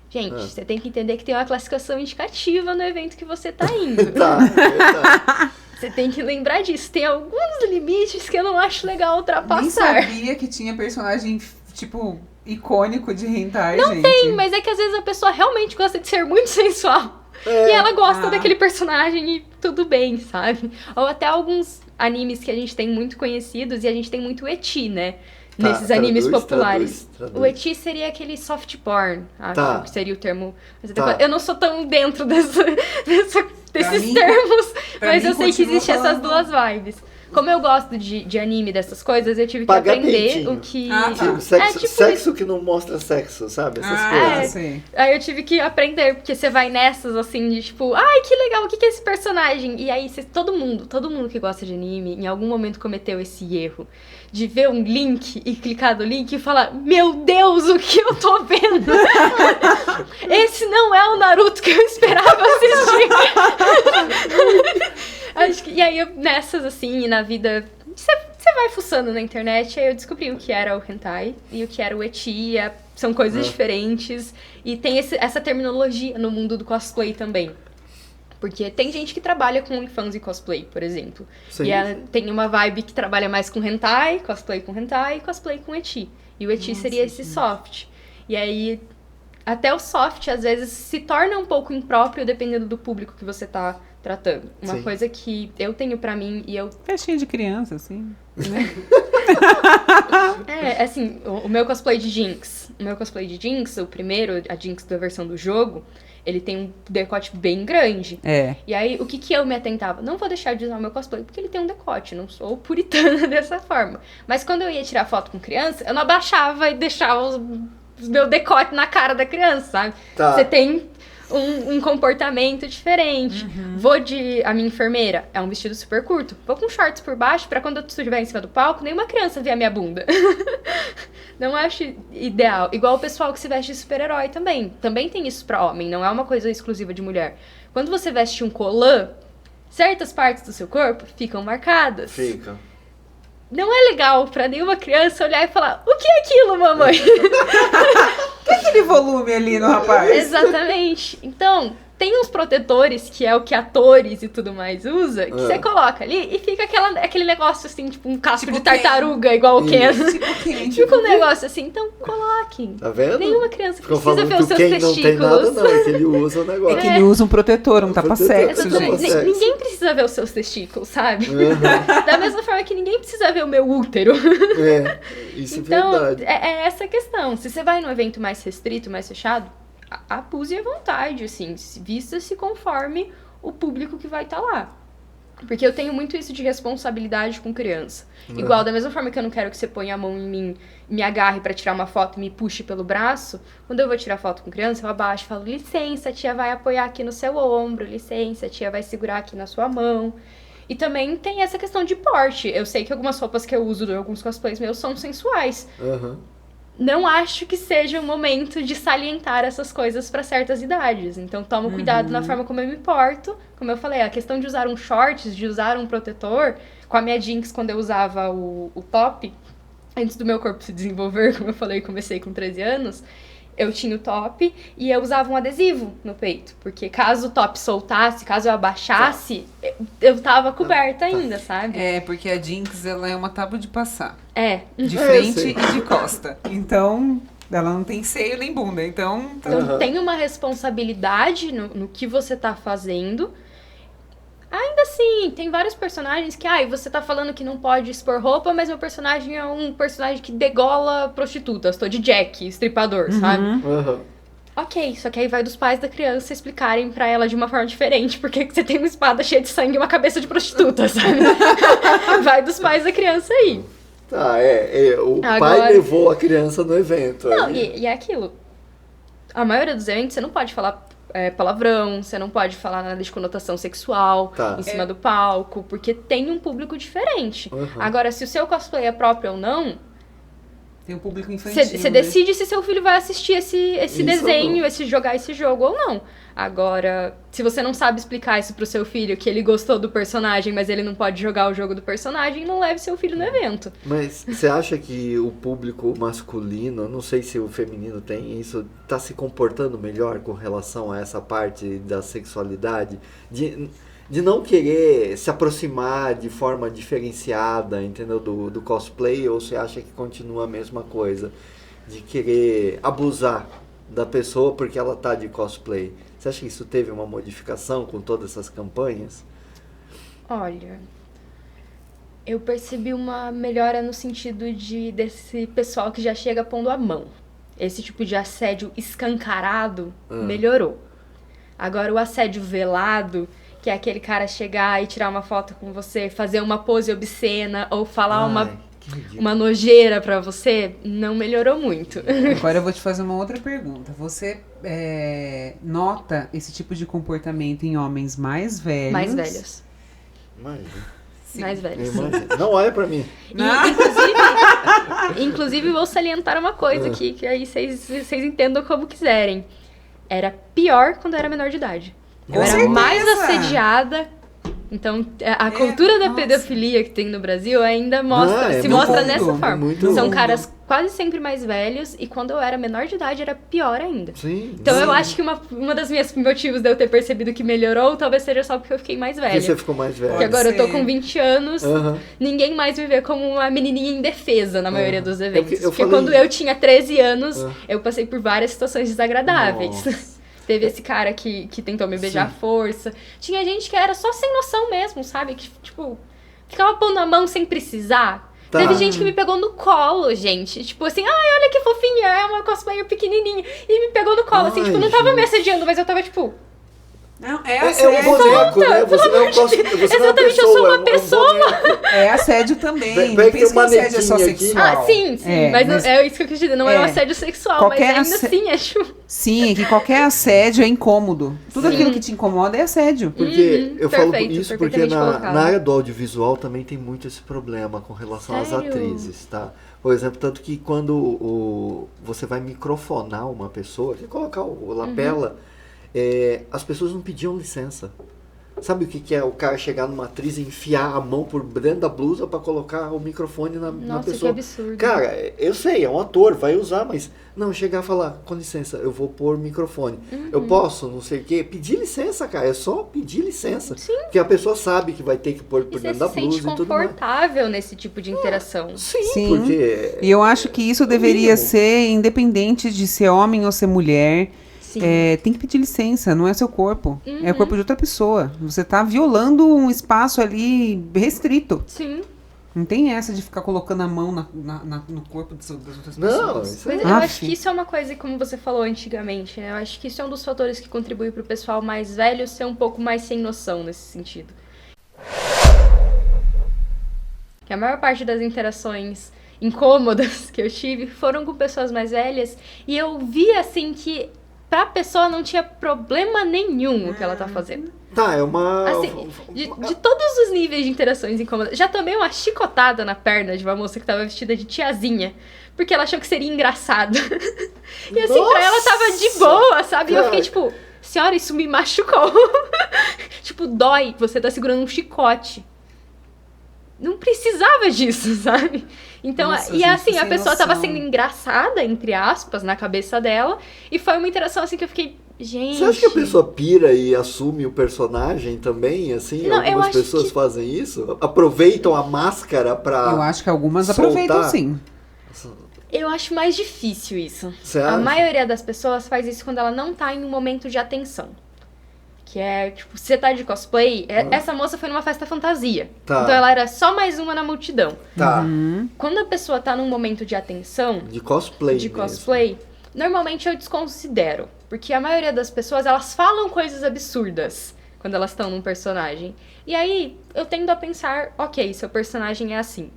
Gente, você tem que entender que tem uma classificação indicativa no evento que você tá indo. Tá, verdade. Você tem que lembrar disso. Tem alguns limites que eu não acho legal Nem ultrapassar. sabia que tinha personagem, tipo, icônico de hentai, Não gente. tem, mas é que às vezes a pessoa realmente gosta de ser muito sensual. E ela gosta daquele personagem e tudo bem, sabe? Ou até alguns animes que a gente tem muito conhecidos e a gente tem muito eti, né? Tá, Nesses animes traduz, populares. traduz. O eti seria aquele soft porn, acho Tá. que seria o termo. Mas Tá. eu não sou tão dentro desses mim, termos, pra mas mim, eu sei que continua existem essas falando. duas vibes. Como eu gosto de anime, dessas coisas, eu tive que Pagar aprender peitinho. o que... Ah, tá. Tipo, sexo, tipo sexo que não mostra sexo, sabe? Essas coisas. Sei. Aí eu tive que aprender, porque você vai nessas, assim, de tipo, ai, que legal, o que é esse personagem? E aí, todo mundo que gosta de anime, em algum momento cometeu esse erro de ver um link e clicar no link e falar, meu Deus, o que eu tô vendo? Esse não é o Naruto que eu esperava nessas, assim, e na vida... Você vai fuçando na internet, aí eu descobri o que era o hentai e o que era o ecchi, são coisas diferentes. E tem essa terminologia no mundo do cosplay também. Porque tem gente que trabalha com fãs e cosplay, por exemplo. Sim. E tem uma vibe que trabalha mais com hentai, cosplay e cosplay com ecchi. E o ecchi seria esse soft. E aí, até o soft, às vezes, se torna um pouco impróprio dependendo do público que você tá tratando. Uma coisa que eu tenho pra mim e eu... Festinha de criança, assim, né? Assim, o meu cosplay de Jinx. O meu cosplay de Jinx, o primeiro, a Jinx da versão do jogo, ele tem um decote bem grande. E aí, o que eu me atentava? Não vou deixar de usar o meu cosplay porque ele tem um decote, não sou puritana dessa forma. Mas quando eu ia tirar foto com criança, eu não abaixava e deixava os meu decote na cara da criança, sabe? Você tem um comportamento diferente. A minha enfermeira é um vestido super curto. Vou com shorts por baixo pra quando eu estiver em cima do palco, nenhuma criança vê a minha bunda. Não acho ideal. Igual o pessoal que se veste de super-herói também. Também tem isso pra homem, não é uma coisa exclusiva de mulher. Quando você veste um colã, certas partes do seu corpo ficam marcadas. Fica. Não é legal pra nenhuma criança olhar e falar: o que é aquilo, mamãe? O que é aquele volume ali no rapaz? Exatamente. Então, tem uns protetores, que é o que atores e tudo mais usa, que você coloca ali e fica aquele negócio assim, tipo um casco de tartaruga, igual o Ken. Fica um negócio assim, então coloquem. Tá vendo? Nenhuma criança Ficou precisa ver os seus testículos. Não tem nada, não. É que ele usa o negócio. É que ele usa um protetor, um tapa-sexo, gente. Ninguém precisa ver os seus testículos, sabe? Da mesma forma que ninguém precisa ver o meu útero. Isso então, é verdade. É essa questão. Se você vai num evento mais restrito, mais fechado, abuse à vontade, assim, vista-se conforme o público que vai estar lá. Porque eu tenho muito isso de responsabilidade com criança. Igual, da mesma forma que eu não quero que você ponha a mão em mim, me agarre pra tirar uma foto e me puxe pelo braço, quando eu vou tirar foto com criança, eu abaixo e falo: licença, a tia vai apoiar aqui no seu ombro, licença, a tia vai segurar aqui na sua mão. E também tem essa questão de porte. Eu sei que algumas roupas que eu uso em alguns cosplays meus são sensuais. Não acho que seja o momento de salientar essas coisas para certas idades. Então, tomo cuidado na forma como eu me porto. Como eu falei, a questão de usar um shorts, de usar um protetor. Com a minha Jinx, quando eu usava o top, antes do meu corpo se desenvolver, como eu falei, comecei com 13 anos, eu tinha o top e eu usava um adesivo no peito. Porque caso o top soltasse, caso eu abaixasse, eu tava coberta ainda, sabe? Porque a Jinx, ela é uma tábua de passar. De frente e de costa. Então, ela não tem seio nem bunda. Então tem uma responsabilidade no que você tá fazendo. Ainda assim, tem vários personagens que... você tá falando que não pode expor roupa, mas meu personagem é um personagem que degola prostitutas. Tô de Jack, estripador, sabe? Ok, só que aí vai dos pais da criança explicarem pra ela de uma forma diferente porque você tem uma espada cheia de sangue e uma cabeça de prostituta, sabe? Vai dos pais da criança aí. O pai levou a criança no evento. Não, e é aquilo. A maioria dos eventos você não pode falar palavrão, você não pode falar nada de conotação sexual em cima do palco, porque tem um público diferente. Agora, se o seu cosplay é próprio ou não... Tem um público infantil. Você decide se seu filho vai assistir esse desenho, jogar esse jogo ou não. Agora, se você não sabe explicar isso pro seu filho, que ele gostou do personagem, mas ele não pode jogar o jogo do personagem, não leve seu filho no evento. Mas você acha que o público masculino, não sei se o feminino tem isso, tá se comportando melhor com relação a essa parte da sexualidade? De não querer se aproximar de forma diferenciada, entendeu? Do cosplay, ou você acha que continua a mesma coisa? De querer abusar da pessoa porque ela tá de cosplay. Você acha que isso teve uma modificação com todas essas campanhas? Olha, eu percebi uma melhora no sentido desse pessoal que já chega pondo a mão. Esse tipo de assédio escancarado melhorou. Agora, o assédio velado, que é aquele cara chegar e tirar uma foto com você, fazer uma pose obscena ou falar uma nojeira pra você, não melhorou muito. Agora eu vou te fazer uma outra pergunta. Você nota esse tipo de comportamento em homens mais velhos? Mais velhos. Mais velhos. Não olha pra mim. Inclusive, vou salientar uma coisa aqui, que aí vocês entendam como quiserem. Era pior quando eu era menor de idade. Eu era mais assediada Então, a cultura da pedofilia que tem no Brasil ainda se mostra dessa forma. São caras quase sempre mais velhos, e quando eu era menor de idade era pior ainda. Sim, então eu acho que uma das minhas motivos de eu ter percebido que melhorou, talvez seja só porque eu fiquei mais velha. Porque você ficou mais velha. Porque agora eu tô com 20 anos, ninguém mais me vê como uma menininha indefesa na maioria dos eventos. Porque quando eu tinha 13 anos, eu passei por várias situações desagradáveis. Nossa. Teve esse cara que tentou me beijar à força. Tinha gente que era só sem noção mesmo, sabe? Que, tipo, ficava pondo a mão sem precisar. Tá. Teve gente que me pegou no colo, gente. Tipo assim, ai, olha que fofinha, é uma cosplayer pequenininha. E me pegou no colo, assim, tipo, não tava me assediando, mas eu tava, tipo... Não, é um boneco, né? Você não é exatamente, eu sou uma pessoa. É assédio também. Não pensa que assédio é só sexual. Sim, mas é isso que eu quis dizer. Não é um assédio sexual, mas ainda assim é tipo... Sim, é que qualquer assédio é incômodo. Tudo aquilo que te incomoda é assédio. Porque eu falo isso porque na área do audiovisual também tem muito esse problema com relação às atrizes, tá? Por exemplo, tanto que quando você vai microfonar uma pessoa, você colocar o lapela... as pessoas não pediam licença. Sabe o que é o cara chegar numa atriz e enfiar a mão por dentro da blusa pra colocar o microfone na pessoa? Nossa, que absurdo. Cara, eu sei, é um ator, vai usar, mas não, chegar e falar, com licença, eu vou pôr microfone. Eu posso, não sei o quê. Pedir licença, cara, é só pedir licença. Sim. Porque a pessoa sabe que vai ter que pôr por dentro da blusa e tudo mais. Você se sente confortável nesse tipo de interação. Sim, porque... E eu acho que isso deveria ser independente de ser homem ou ser mulher. Tem que pedir licença, não é seu corpo. É o corpo de outra pessoa. Você tá violando um espaço ali restrito. Sim. Não tem essa de ficar colocando a mão no corpo das outras pessoas. Mas eu acho que isso é uma coisa, como você falou antigamente, né? Eu acho que isso é um dos fatores que contribui pro pessoal mais velho ser um pouco mais sem noção nesse sentido. Que a maior parte das interações incômodas que eu tive foram com pessoas mais velhas, e eu vi assim que pra pessoa não tinha problema nenhum o que ela tá fazendo. Tá, é uma... Assim, de todos os níveis de interações incômodas. Já tomei uma chicotada na perna de uma moça que tava vestida de tiazinha, porque ela achou que seria engraçado. E assim, pra ela tava de boa, sabe? E eu fiquei tipo, senhora, isso me machucou. Tipo, dói, você tá segurando um chicote. Não precisava disso, sabe? Então, Nossa, e assim, a pessoa noção. tava sendo engraçada, entre aspas, na cabeça dela. E foi uma interação assim que eu fiquei, gente... Você acha que a pessoa pira e assume o personagem também, assim? Não, algumas pessoas fazem isso? Aproveitam a máscara pra Eu acho que algumas soltar? aproveitam, sim. Eu acho mais difícil isso. Você A acha? maioria das pessoas faz isso quando ela não tá em um momento de atenção. Que é, tipo, você tá de cosplay, essa moça foi numa festa fantasia. Tá. Então ela era só mais uma na multidão. Tá. Quando a pessoa tá num momento de atenção, De cosplay normalmente eu desconsidero. Porque a maioria das pessoas, elas falam coisas absurdas quando elas estão num personagem. E aí, eu tendo a pensar, ok, seu personagem é assim.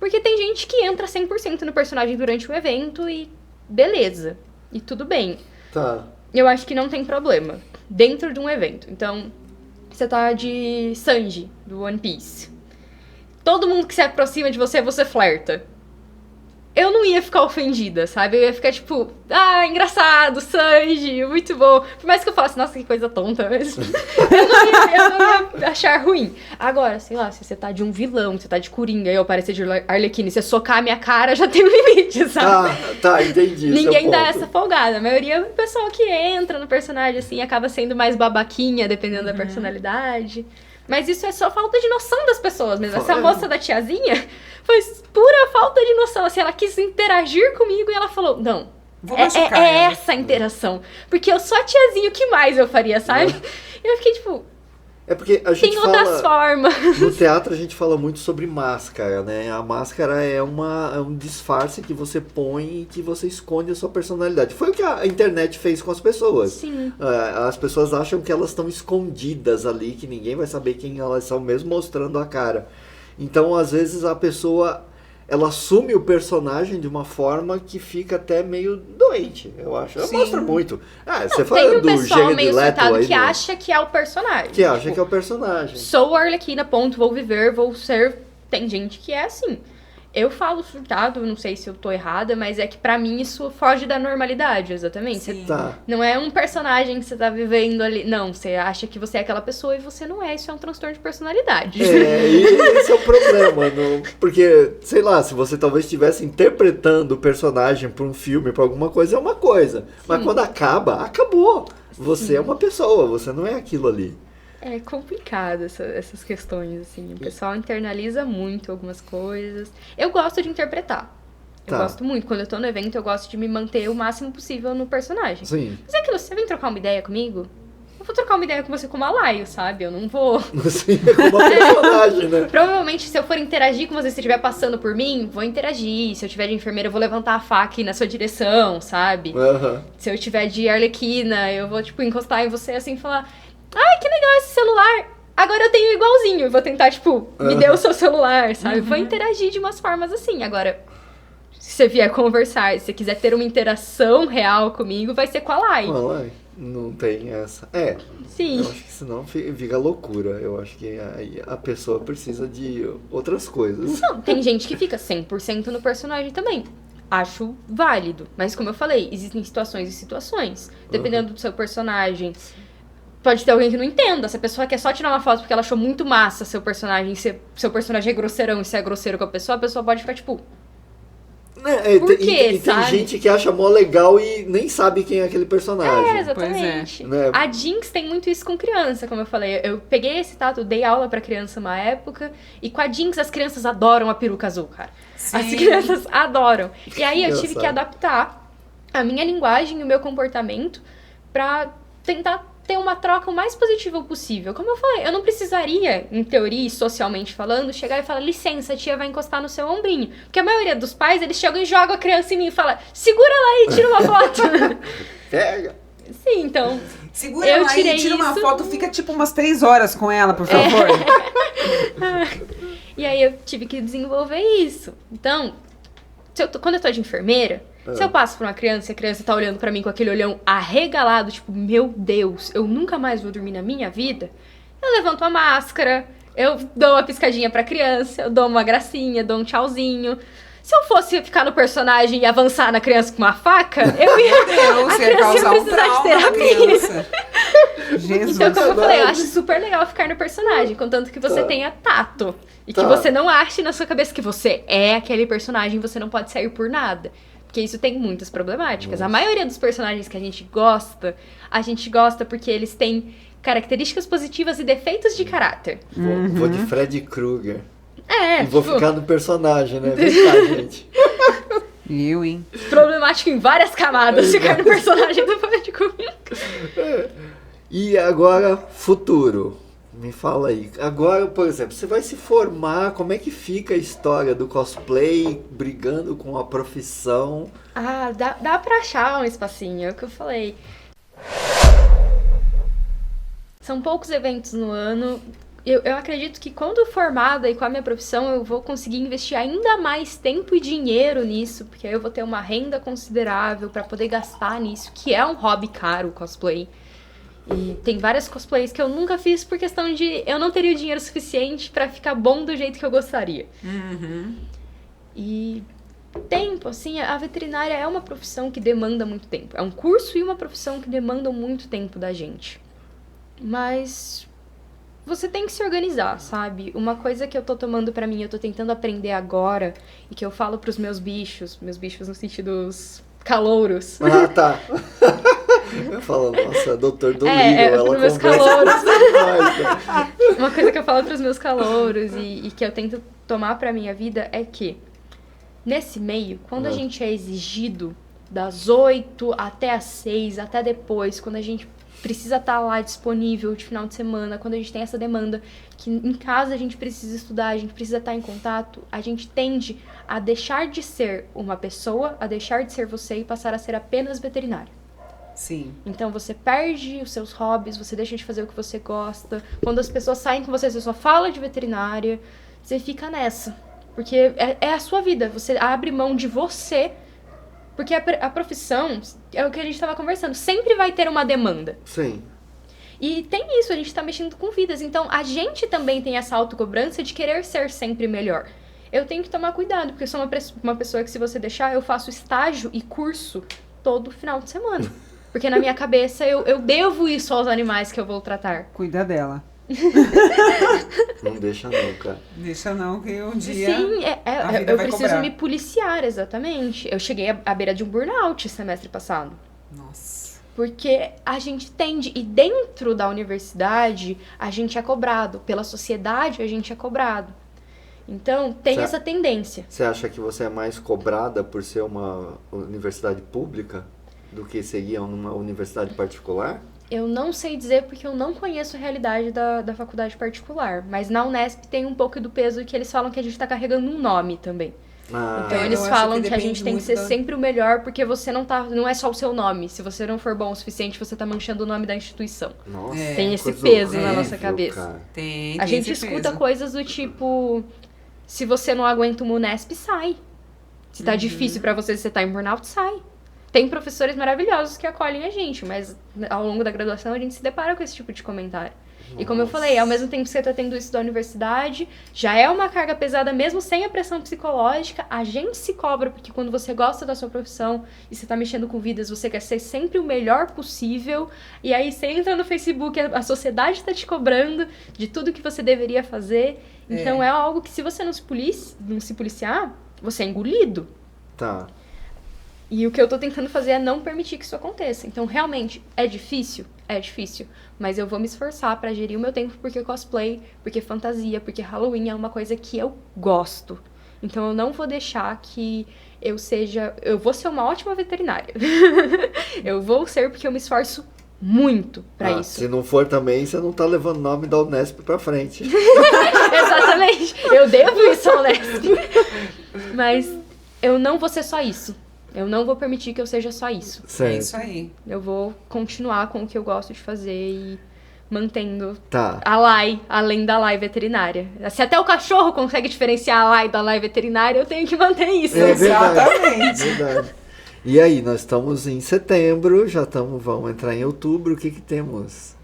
Porque tem gente que entra 100% no personagem durante o evento e beleza. E tudo bem. Tá. Eu acho que não tem problema. Dentro de um evento. Então, você tá de Sanji, do One Piece. Todo mundo que se aproxima de você, você flerta. Eu não ia ficar ofendida, sabe? Eu ia ficar tipo, engraçado, Sanji, muito bom. Por mais que eu falasse, nossa, que coisa tonta mesmo. eu não ia achar ruim. Agora, sei lá, se você tá de um vilão, você tá de Coringa e eu aparecer de Arlequina e você socar a minha cara, já tem um limite, sabe? Tá, entendi. Ninguém dá essa folgada. A maioria é o pessoal que entra no personagem, assim, acaba sendo mais babaquinha, dependendo da personalidade. Mas isso é só falta de noção das pessoas mesmo. Essa moça da tiazinha foi pura falta de noção. Assim, ela quis interagir comigo e ela falou, não, é essa a interação. Porque eu sou a tiazinha, o que mais eu faria, sabe? E eu fiquei tipo... É porque a gente tem outras formas. No teatro a gente fala muito sobre máscara, né? A máscara é um disfarce que você põe e que você esconde a sua personalidade. Foi o que a internet fez com as pessoas. Sim. As pessoas acham que elas estão escondidas ali, que ninguém vai saber quem elas são, mesmo mostrando a cara. Então, às vezes, a pessoa... ela assume o personagem de uma forma que fica até meio doente, eu acho. Ela mostra muito. Você fala tem um do pessoal meio Leto surtado aí, que acha que é o personagem. que acha que é o personagem. Sou a Arlequina, ponto, vou viver, vou ser... Tem gente que é assim. Eu falo surtado, não sei se eu tô errada, mas é que pra mim isso foge da normalidade, exatamente. Sim. Tá. Não é um personagem que você tá vivendo ali. Não, você acha que você é aquela pessoa e você não é. Isso é um transtorno de personalidade. E esse é o problema, porque, sei lá, se você talvez estivesse interpretando o personagem pra um filme, pra alguma coisa, é uma coisa. Mas quando acaba, acabou. Você é uma pessoa, você não é aquilo ali. É complicado essas questões, assim. O pessoal internaliza muito algumas coisas. Eu gosto de interpretar. Eu Tá. gosto muito. Quando eu tô no evento, eu gosto de me manter o máximo possível no personagem. Sim. Mas é aquilo, você vem trocar uma ideia comigo? Eu vou trocar uma ideia com você como Alaio, sabe? Eu não vou... Você é como uma personagem, né? Provavelmente, se eu for interagir com você, se você estiver passando por mim, vou interagir. Se eu tiver de enfermeira, eu vou levantar a faca e ir na sua direção, sabe? Aham. Se eu tiver de arlequina, eu vou, tipo, encostar em você assim e falar: ai, que legal esse celular! Agora eu tenho igualzinho. E vou tentar, tipo, me dê o seu celular, sabe? Vou interagir de umas formas assim. Agora, se você vier conversar, se você quiser ter uma interação real comigo, vai ser com a Lai. Não tem essa. Sim. Eu acho que senão fica loucura. Eu acho que aí a pessoa precisa de outras coisas. Não, tem gente que fica 100% no personagem também. Acho válido. Mas como eu falei, existem situações e situações. Dependendo do seu personagem. Pode ter alguém que não entenda. Se a pessoa quer só tirar uma foto porque ela achou muito massa seu personagem, se seu personagem é grosseirão e você é grosseiro com a pessoa pode ficar tipo... Por quê, e tem sabe? gente que acha mó legal e nem sabe quem é aquele personagem. Exatamente. Né? A Jinx tem muito isso com criança, como eu falei. Eu peguei esse tato, dei aula pra criança uma época, e com a Jinx as crianças adoram a peruca azul, cara. Sim. As crianças adoram. E aí eu tive que Engraçado. adaptar a minha linguagem e o meu comportamento pra tentar ter uma troca o mais positiva possível. Como eu falei, eu não precisaria, em teoria e socialmente falando, chegar e falar: licença, a tia vai encostar no seu ombrinho. Porque a maioria dos pais, eles chegam e jogam a criança em mim e falam: segura lá e tira uma foto. Pega! Sim, então... Segura Eu lá tirei e tira uma isso. foto, fica tipo umas 3 horas com ela, por favor. E aí eu tive que desenvolver isso. Então, quando eu tô de enfermeira, se eu passo por uma criança e a criança tá olhando pra mim com aquele olhão arregalado, tipo, meu Deus, eu nunca mais vou dormir na minha vida, eu levanto a máscara, eu dou uma piscadinha pra criança, eu dou uma gracinha, dou um tchauzinho. Se eu fosse ficar no personagem e avançar na criança com uma faca, eu ia... Deus, a ia criança ia causar um precisar de trauma na terapia. criança. Jesus. Então, como eu falei, eu acho super legal ficar no personagem, contanto que você tenha tato. E que Tá. você não ache na sua cabeça que você é aquele personagem e você não pode sair por nada. Porque isso tem muitas problemáticas. A maioria dos personagens que a gente gosta porque eles têm características positivas e defeitos de caráter. Vou de Freddy Krueger. É, E vou tipo, ficar no personagem, né? Vem cá, gente. Eu, hein? problemático em várias camadas ficar no personagem do Fred Krueger. E agora, futuro. Me fala aí. Agora, por exemplo, você vai se formar, como é que fica a história do cosplay brigando com a profissão? Ah, dá pra achar um espacinho, é o que eu falei. São poucos eventos no ano. Eu acredito que quando formada e com a minha profissão, eu vou conseguir investir ainda mais tempo e dinheiro nisso, porque aí eu vou ter uma renda considerável pra poder gastar nisso, que é um hobby caro, o cosplay. E tem várias cosplays que eu nunca fiz por questão de eu não teria o dinheiro suficiente pra ficar bom do jeito que eu gostaria. E tempo, assim, a veterinária é uma profissão que demanda muito tempo. É um curso e uma profissão que demandam muito tempo da gente. Mas você tem que se organizar, sabe? Uma coisa que eu tô tomando pra mim, eu tô tentando aprender agora, e que eu falo pros meus bichos no sentido dos calouros. Ah, tá. Eu falo, nossa, doutor Dolittle, ela pros meus conversa calouros. demais, né? Uma coisa que eu falo pros meus calouros e que eu tento tomar pra minha vida é que, nesse meio, quando a gente é exigido das 8 até as 6, até depois, quando a gente precisa estar lá disponível de final de semana, quando a gente tem essa demanda, que em casa a gente precisa estudar, a gente precisa estar em contato, a gente tende a deixar de ser uma pessoa, a deixar de ser você e passar a ser apenas veterinário. Sim. Então você perde os seus hobbies, você deixa de fazer o que você gosta. Quando as pessoas saem com você só fala de veterinária, você fica nessa. Porque é a sua vida, você abre mão de você. Porque a profissão, é o que a gente estava conversando, sempre vai ter uma demanda. Sim. E tem isso, a gente tá mexendo com vidas. Então a gente também tem essa autocobrança de querer ser sempre melhor. eu tenho que tomar cuidado, porque eu sou uma pessoa que, se você deixar, eu faço estágio e curso todo final de semana. Porque na minha cabeça eu devo isso aos animais que eu vou tratar. Cuida dela. Não deixa não, cara. Deixa não, que um dia Sim, a vida eu vai preciso cobrar. me policiar, exatamente. Eu cheguei à beira de um burnout semestre passado. Nossa. Porque a gente tende, e dentro da universidade, a gente é cobrado. Pela sociedade, a gente é cobrado. Então, tem Certo. essa tendência. Você acha que você é mais cobrada por ser uma universidade pública do que seria numa universidade particular? Eu não sei dizer porque eu não conheço a realidade da faculdade particular. Mas na Unesp tem um pouco do peso que eles falam que a gente tá carregando um nome também. Ah, Então eu eles acho falam que que a depende gente tem que muito ser da- sempre o melhor, porque você não é só o seu nome. Se você não for bom o suficiente, você tá manchando o nome da instituição. nossa, É. Tem esse coisa peso na horrível, nossa cabeça. cara. Tem A gente esse escuta peso. coisas do tipo: se você não aguenta uma Unesp, sai. Se tá difícil pra você tá em burnout, sai. Tem professores maravilhosos que acolhem a gente, mas ao longo da graduação a gente se depara com esse tipo de comentário. E como eu falei, ao mesmo tempo que você tá tendo isso da universidade, já é uma carga pesada mesmo sem a pressão psicológica. A gente se cobra, porque quando você gosta da sua profissão e você tá mexendo com vidas, você quer ser sempre o melhor possível. E aí você entra no Facebook, a sociedade tá te cobrando de tudo que você deveria fazer. Então é algo que, se você não se policiar, você é engolido. Tá. E o que eu tô tentando fazer é não permitir que isso aconteça. Então, realmente, é difícil? É difícil. Mas eu vou me esforçar pra gerir o meu tempo, porque cosplay, porque fantasia, porque Halloween é uma coisa que eu gosto. Então, eu não vou deixar que eu seja... Eu vou ser uma ótima veterinária. Eu vou ser porque eu me esforço muito pra isso. Se não for também, você não tá levando o nome da Unesp pra frente. Exatamente. Eu devo isso ao Unesp. Mas eu não vou ser só isso. Eu não vou permitir que eu seja só isso. É Certo. isso aí. Eu vou continuar com o que eu gosto de fazer e mantendo Tá. a Lai, além da Lai veterinária. Se até o cachorro consegue diferenciar a Lai da Lai veterinária, eu tenho que manter isso. É verdade. Exatamente. Verdade. E aí, nós estamos em setembro, vamos entrar em outubro, o que temos?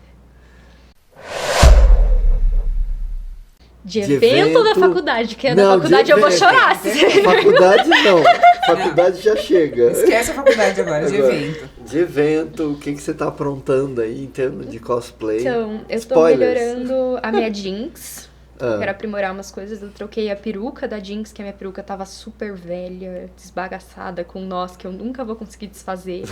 De De evento da evento- faculdade, que Não, na de faculdade eu vou evento. chorar. Se... Faculdade não, faculdade já chega. Esquece a faculdade agora, de Agora, evento. De evento, o que você tá aprontando aí em termos de cosplay? Então, eu tô Spoilers. melhorando a minha Jinx. Ah. Quero aprimorar umas coisas. Eu troquei a peruca da Jinx, que a minha peruca tava super velha, desbagaçada, com nós que eu nunca vou conseguir desfazer.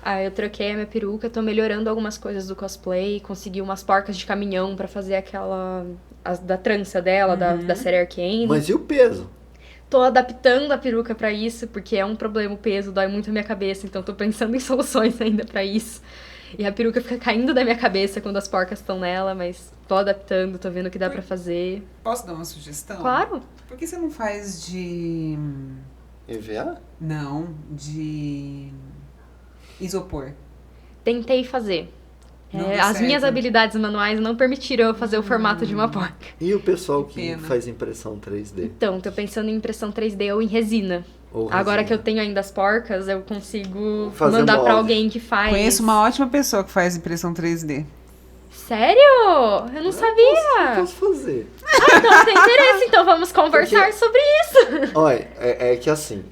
Aí eu troquei a minha peruca, tô melhorando algumas coisas do cosplay, consegui umas porcas de caminhão pra fazer aquela... da trança dela, da série Arcane. Mas e o peso? Tô adaptando a peruca pra isso, porque é um problema, o peso dói muito a minha cabeça, então tô pensando em soluções ainda pra isso. E a peruca fica caindo da minha cabeça quando as porcas estão nela, mas tô adaptando, tô vendo o que dá pra fazer. Posso dar uma sugestão? Claro! Por que você não faz de... EVA? Não, de... isopor. Tentei fazer. Não É, deu as minhas certo. habilidades manuais não permitiram eu fazer o formato de uma porca. E o pessoal Que que pena. faz impressão 3D? Então, tô pensando em impressão 3D ou em resina. Ou Agora resina? que eu tenho ainda as porcas, eu consigo Fazer mandar pra molde. alguém que faz. Conheço uma ótima pessoa que faz impressão 3D. Sério? Eu não sabia! Eu posso fazer. Então tem interesse, então vamos conversar sobre isso. Olha, é que assim,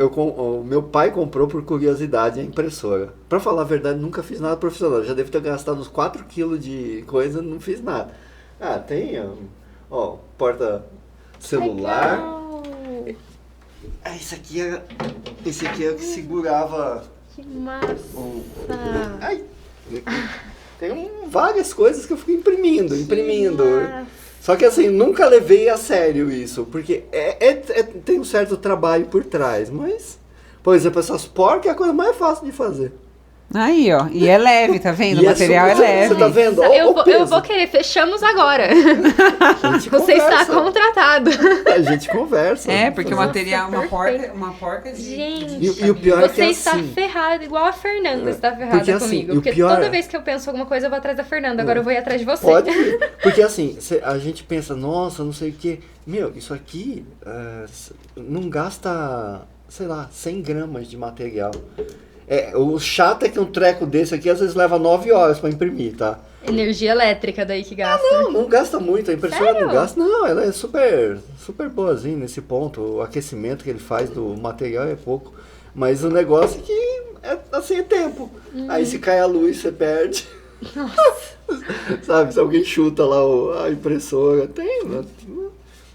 o meu pai comprou por curiosidade a impressora. Pra falar a verdade, nunca fiz nada profissional. Eu já devo ter gastado uns 4 kg de coisa, não fiz nada. Ah, tem, ó, porta celular. Legal. Ah, esse aqui é o que segurava Que massa. o... Ai, tem várias coisas que eu fico imprimindo. Massa. Só que assim, nunca levei a sério isso, porque tem um certo trabalho por trás, mas, por exemplo, essas porcas é a coisa mais fácil de fazer. Aí, ó. E é leve, tá vendo? O E material é super- leve. Você tá vendo? Ó, Eu o vou, peso. eu vou querer, fechamos agora. A gente Você está conversa. contratado. A gente conversa. É, porque o Nossa, material, perfeito. uma porca de... Gente, E o pior é que Você é está assim. ferrado, igual a Fernanda está ferrada Porque, assim, comigo. e o Porque pior toda é- vez que eu penso alguma coisa, eu vou atrás da Fernanda. Agora eu vou ir atrás de você. Pode ir. Porque assim, a gente pensa, nossa, não sei o que. Meu, isso aqui não gasta, sei lá, 100 gramas de material. O chato é que um treco desse aqui às vezes leva 9 horas pra imprimir, tá? Energia elétrica daí que gasta. Não gasta muito, a impressora Sério? não gasta. Não, ela é super, super boazinha nesse ponto. O aquecimento que ele faz do material é pouco. Mas o negócio é que é tempo. Aí se cai a luz, você perde. Nossa. Sabe, se alguém chuta lá a impressora, tá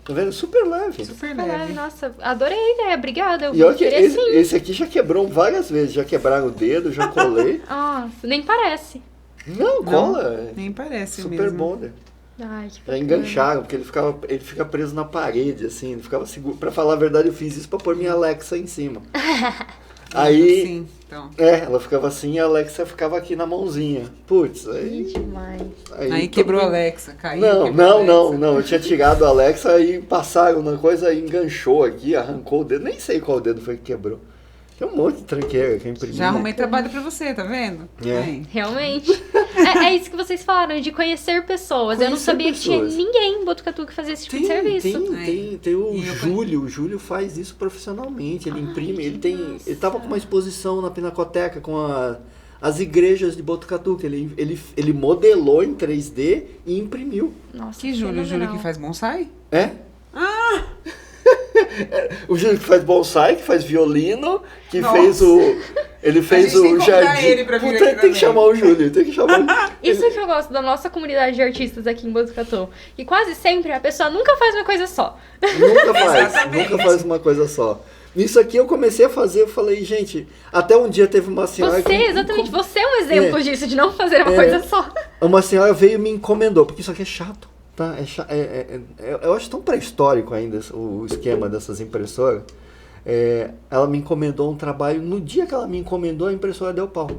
vendo? Super leve. Super Caralho, leve. nossa, adorei a ideia, obrigada. Eu E olha vou que querer sim. esse aqui já quebrou várias vezes. Já quebraram o dedo, já colei. Nossa, nem parece. Não, cola. É Nem parece super mesmo. bom, né? Ai, que Já bacana. engancharam, porque ele fica preso na parede, assim, ele ficava seguro. Pra falar a verdade, eu fiz isso pra pôr minha Alexa em cima. Aí, Sim, então. ela ficava assim e a Alexa ficava aqui na mãozinha. Putz, Que aí... demais. Aí todo quebrou a mundo- Alexa, caiu. Não, quebrou a Alexa. eu tinha tirado a Alexa e passaram na coisa e enganchou aqui, arrancou o dedo, nem sei qual dedo foi que quebrou. Tem um monte de tranqueira que eu imprimi. Já arrumei trabalho pra você, tá vendo? É. Aí. Realmente. É isso que vocês falaram, de conhecer pessoas. Eu não Conhecer sabia que tinha pessoas. ninguém em Botucatu que fazia esse tipo de serviço. Tem o E eu Júlio. O Júlio faz isso profissionalmente. Ele imprime. Ele tava com uma exposição na Pinacoteca com as igrejas de Botucatu, que ele modelou em 3D e imprimiu. Nossa, Que Júlio? O Júlio fenomenal. que faz bonsai? É? O Júlio que faz bonsai, que faz violino, que Nossa. fez o. Ele fez gente tem o que convidar jardim. ele pra vir Puta, aqui tem que também. chamar o Júlio, tem que chamar Isso que eu gosto da nossa comunidade de artistas aqui em Botucatu. E quase sempre a pessoa nunca faz uma coisa só. Exatamente. Nunca faz uma coisa só. Nisso aqui eu comecei a fazer, eu falei, gente, até um dia teve uma senhora Você, exatamente, você é um exemplo É. disso, de não fazer uma É. coisa só. Uma senhora veio e me encomendou, porque isso aqui é chato, tá? Eu acho tão pré-histórico ainda o esquema dessas impressoras. Ela me encomendou um trabalho, no dia que ela me encomendou, a impressora deu pau.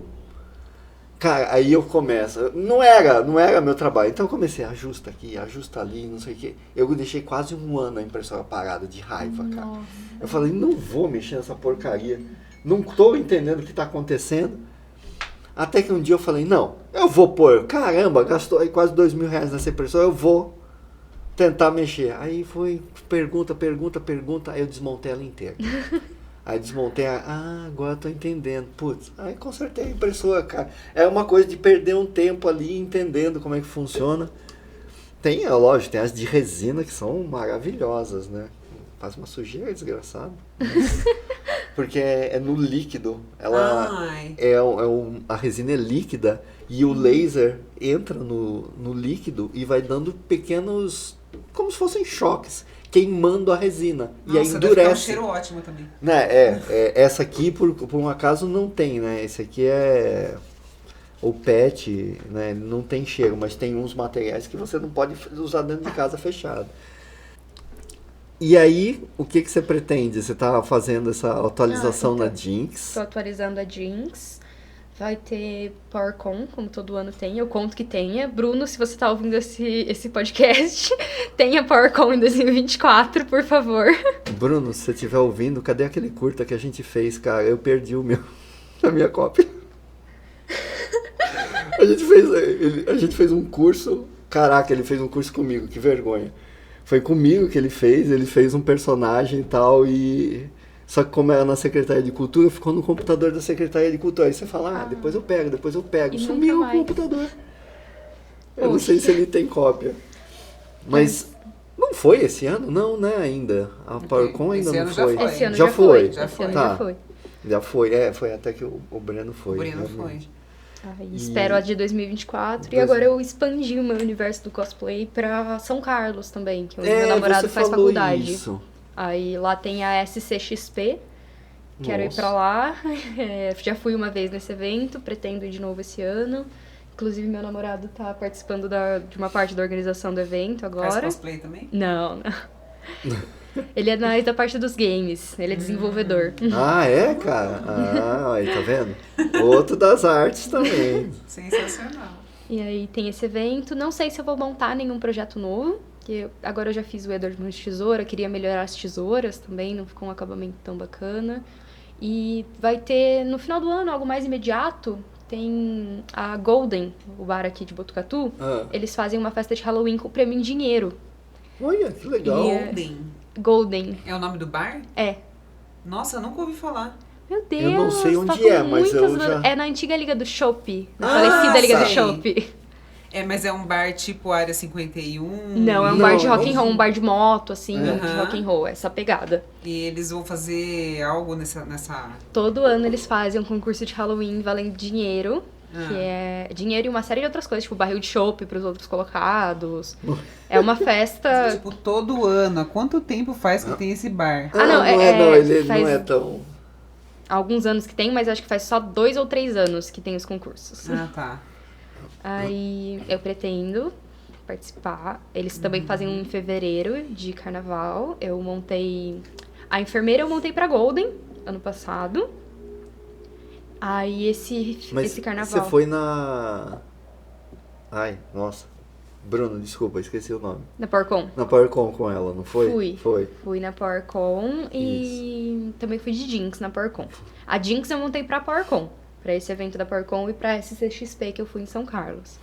Cara, aí eu começo, não era meu trabalho, então eu comecei, ajusta aqui, ajusta ali, não sei o quê. Eu deixei quase um ano a impressora parada de raiva, cara. Nossa. Eu falei, não vou mexer nessa porcaria, não tô entendendo o que tá acontecendo. Até que um dia eu falei, não, eu vou pôr, caramba, gastou aí quase R$2.000 nessa impressora, eu vou tentar mexer. Aí foi pergunta, aí eu desmontei ela inteira. Aí desmontei, agora eu tô entendendo. Putz, aí consertei a impressora, cara. É uma coisa de perder um tempo ali entendendo como é que funciona. Lógico, tem as de resina que são maravilhosas, né? Faz uma sujeira desgraçada. Porque é no líquido. Ela Ai. a resina é líquida e o laser entra no líquido e vai dando pequenos, como se fossem choques, queimando a resina. E aí Nossa, deve ficar um endurece. cheiro ótimo também. Né, essa aqui, por um acaso, não tem, né? Esse aqui é o PET, né? Não tem cheiro, mas tem uns materiais que você não pode usar dentro de casa fechado. E aí, o que você pretende? Você tá fazendo essa atualização então, na Jinx? Estou atualizando a Jinx. Vai ter PowerCon, como todo ano tem. Eu conto que tenha. Bruno, se você tá ouvindo esse podcast, tenha PowerCon em 2024, por favor. Bruno, se você estiver ouvindo, cadê aquele curta que a gente fez, cara? Eu perdi a minha cópia. A gente fez um curso. Caraca, ele fez um curso comigo, que vergonha. Foi comigo que ele fez um personagem e tal, e... Só que como era na Secretaria de Cultura, ficou no computador da Secretaria de Cultura. Aí você fala, depois eu pego. E Sumiu nunca o mais. computador. Eu não Poxa. sei se ele tem cópia. Mas não foi esse ano? Não, né, ainda. A PowerCon ainda Esse não ano já foi. foi. Esse ano Já já foi. foi. Já Esse foi. ano Tá. já foi. Já foi, foi até que o Breno foi. O Breno foi. realmente. Aí espero a de 2024. E agora eu expandi o meu universo do cosplay pra São Carlos também, que é onde meu namorado você faz falou faculdade. Isso. Aí lá tem a SCXP. Quero ir Nossa. pra lá. Já fui uma vez nesse evento, pretendo ir de novo esse ano. Inclusive, meu namorado tá participando de uma parte da organização do evento Faz agora. cosplay também? Não. Ele é da parte dos games, ele é desenvolvedor. Ah, é, cara? Aí, tá vendo? Outro das artes também. Sensacional. E aí tem esse evento. Não sei se eu vou montar nenhum projeto novo, que agora eu já fiz o Edward Mãos de Tesoura, queria melhorar as tesouras também, não ficou um acabamento tão bacana. E vai ter, no final do ano, algo mais imediato, tem a Golden, o bar aqui de Botucatu. Eles fazem uma festa de Halloween com prêmio em dinheiro. Olha, que legal. Golden. Golden. É o nome do bar? É. Nossa, eu nunca ouvi falar. Meu Deus, Eu não sei onde tá com é, mas eu muitas... já- É na antiga Liga do Chopp, na Ah, falecida Liga do sei. Chopp. Mas é um bar tipo Área 51? Não, é um Não, bar de é rock and um- roll, um bar de moto, assim, de Aham. rock and roll, essa pegada. E eles vão fazer algo nessa... Todo ano eles fazem um concurso de Halloween valendo dinheiro, que Ah. é dinheiro e uma série de outras coisas, tipo barril de chopp pros outros colocados. É uma festa... Tipo, todo ano. Há quanto tempo faz que tem esse bar? Ah, não, ele faz- não é tão... Há alguns anos que tem, mas acho que faz só 2 ou 3 anos que tem os concursos. Ah, tá. Aí eu pretendo participar. Eles também fazem um em fevereiro de carnaval. Eu montei... A enfermeira eu montei pra Golden, ano passado. Aí Mas esse carnaval... você foi na... Ai, nossa. Bruno, desculpa, esqueci o nome. Na PowerCon. Na PowerCon com ela, não foi? Fui. Foi. Fui na PowerCon e também fui de Jinx na PowerCon. A Jinx eu montei pra PowerCon, pra esse evento da PowerCon e pra CCXP que eu fui em São Carlos.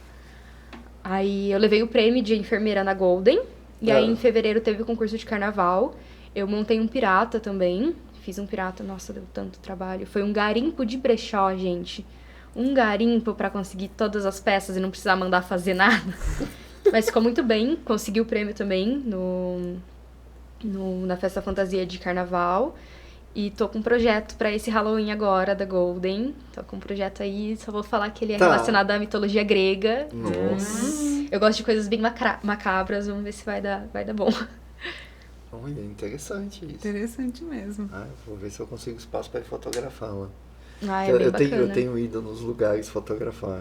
Aí eu levei o prêmio de enfermeira na Golden, e aí em fevereiro teve o concurso de carnaval. Eu montei um pirata também, fiz um pirata, nossa, deu tanto trabalho. Foi um garimpo de brechó, gente. Um garimpo pra conseguir todas as peças e não precisar mandar fazer nada. Mas ficou muito bem, consegui o prêmio também na Festa Fantasia de Carnaval. E tô com um projeto pra esse Halloween agora, da Golden. Tô com um projeto aí, só vou falar que ele é Tá. relacionado à mitologia grega. Nossa. Eu gosto de coisas bem macabras, vamos ver se vai dar bom. Olha, interessante isso. Interessante mesmo. Ah, vou ver se eu consigo espaço para fotografar lá. Ah, é bem bacana. eu tenho ido nos lugares fotografar.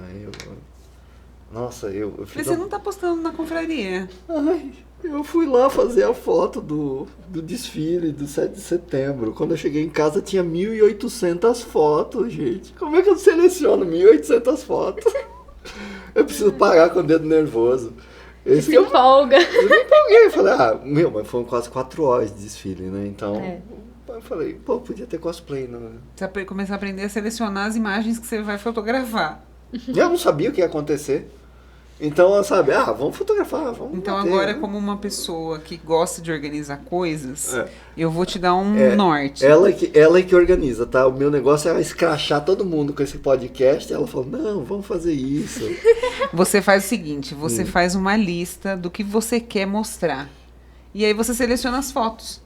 Nossa, eu fiz Mas você não tá postando na confraria. Ai, eu fui lá fazer a foto do desfile do 7 de setembro. Quando eu cheguei em casa tinha 1.800 fotos, gente. Como é que eu seleciono 1.800 fotos? Eu preciso parar com o dedo nervoso. Esse Se que eu empolga. me empolguei. Falei, mas foram quase 4 horas de desfile, né? Então, É. eu falei, pô, podia ter cosplay, né? Você vai começar a aprender a selecionar as imagens que você vai fotografar. Eu não sabia o que ia acontecer. Então, sabe, vamos fotografar, vamos Então bater, agora, né? como uma pessoa que gosta de organizar coisas, É. eu vou te dar um norte. Ela é que organiza, tá? O meu negócio é escrachar todo mundo com esse podcast. Ela falou, não, vamos fazer isso. Você faz o seguinte, você faz uma lista do que você quer mostrar. E aí você seleciona as fotos.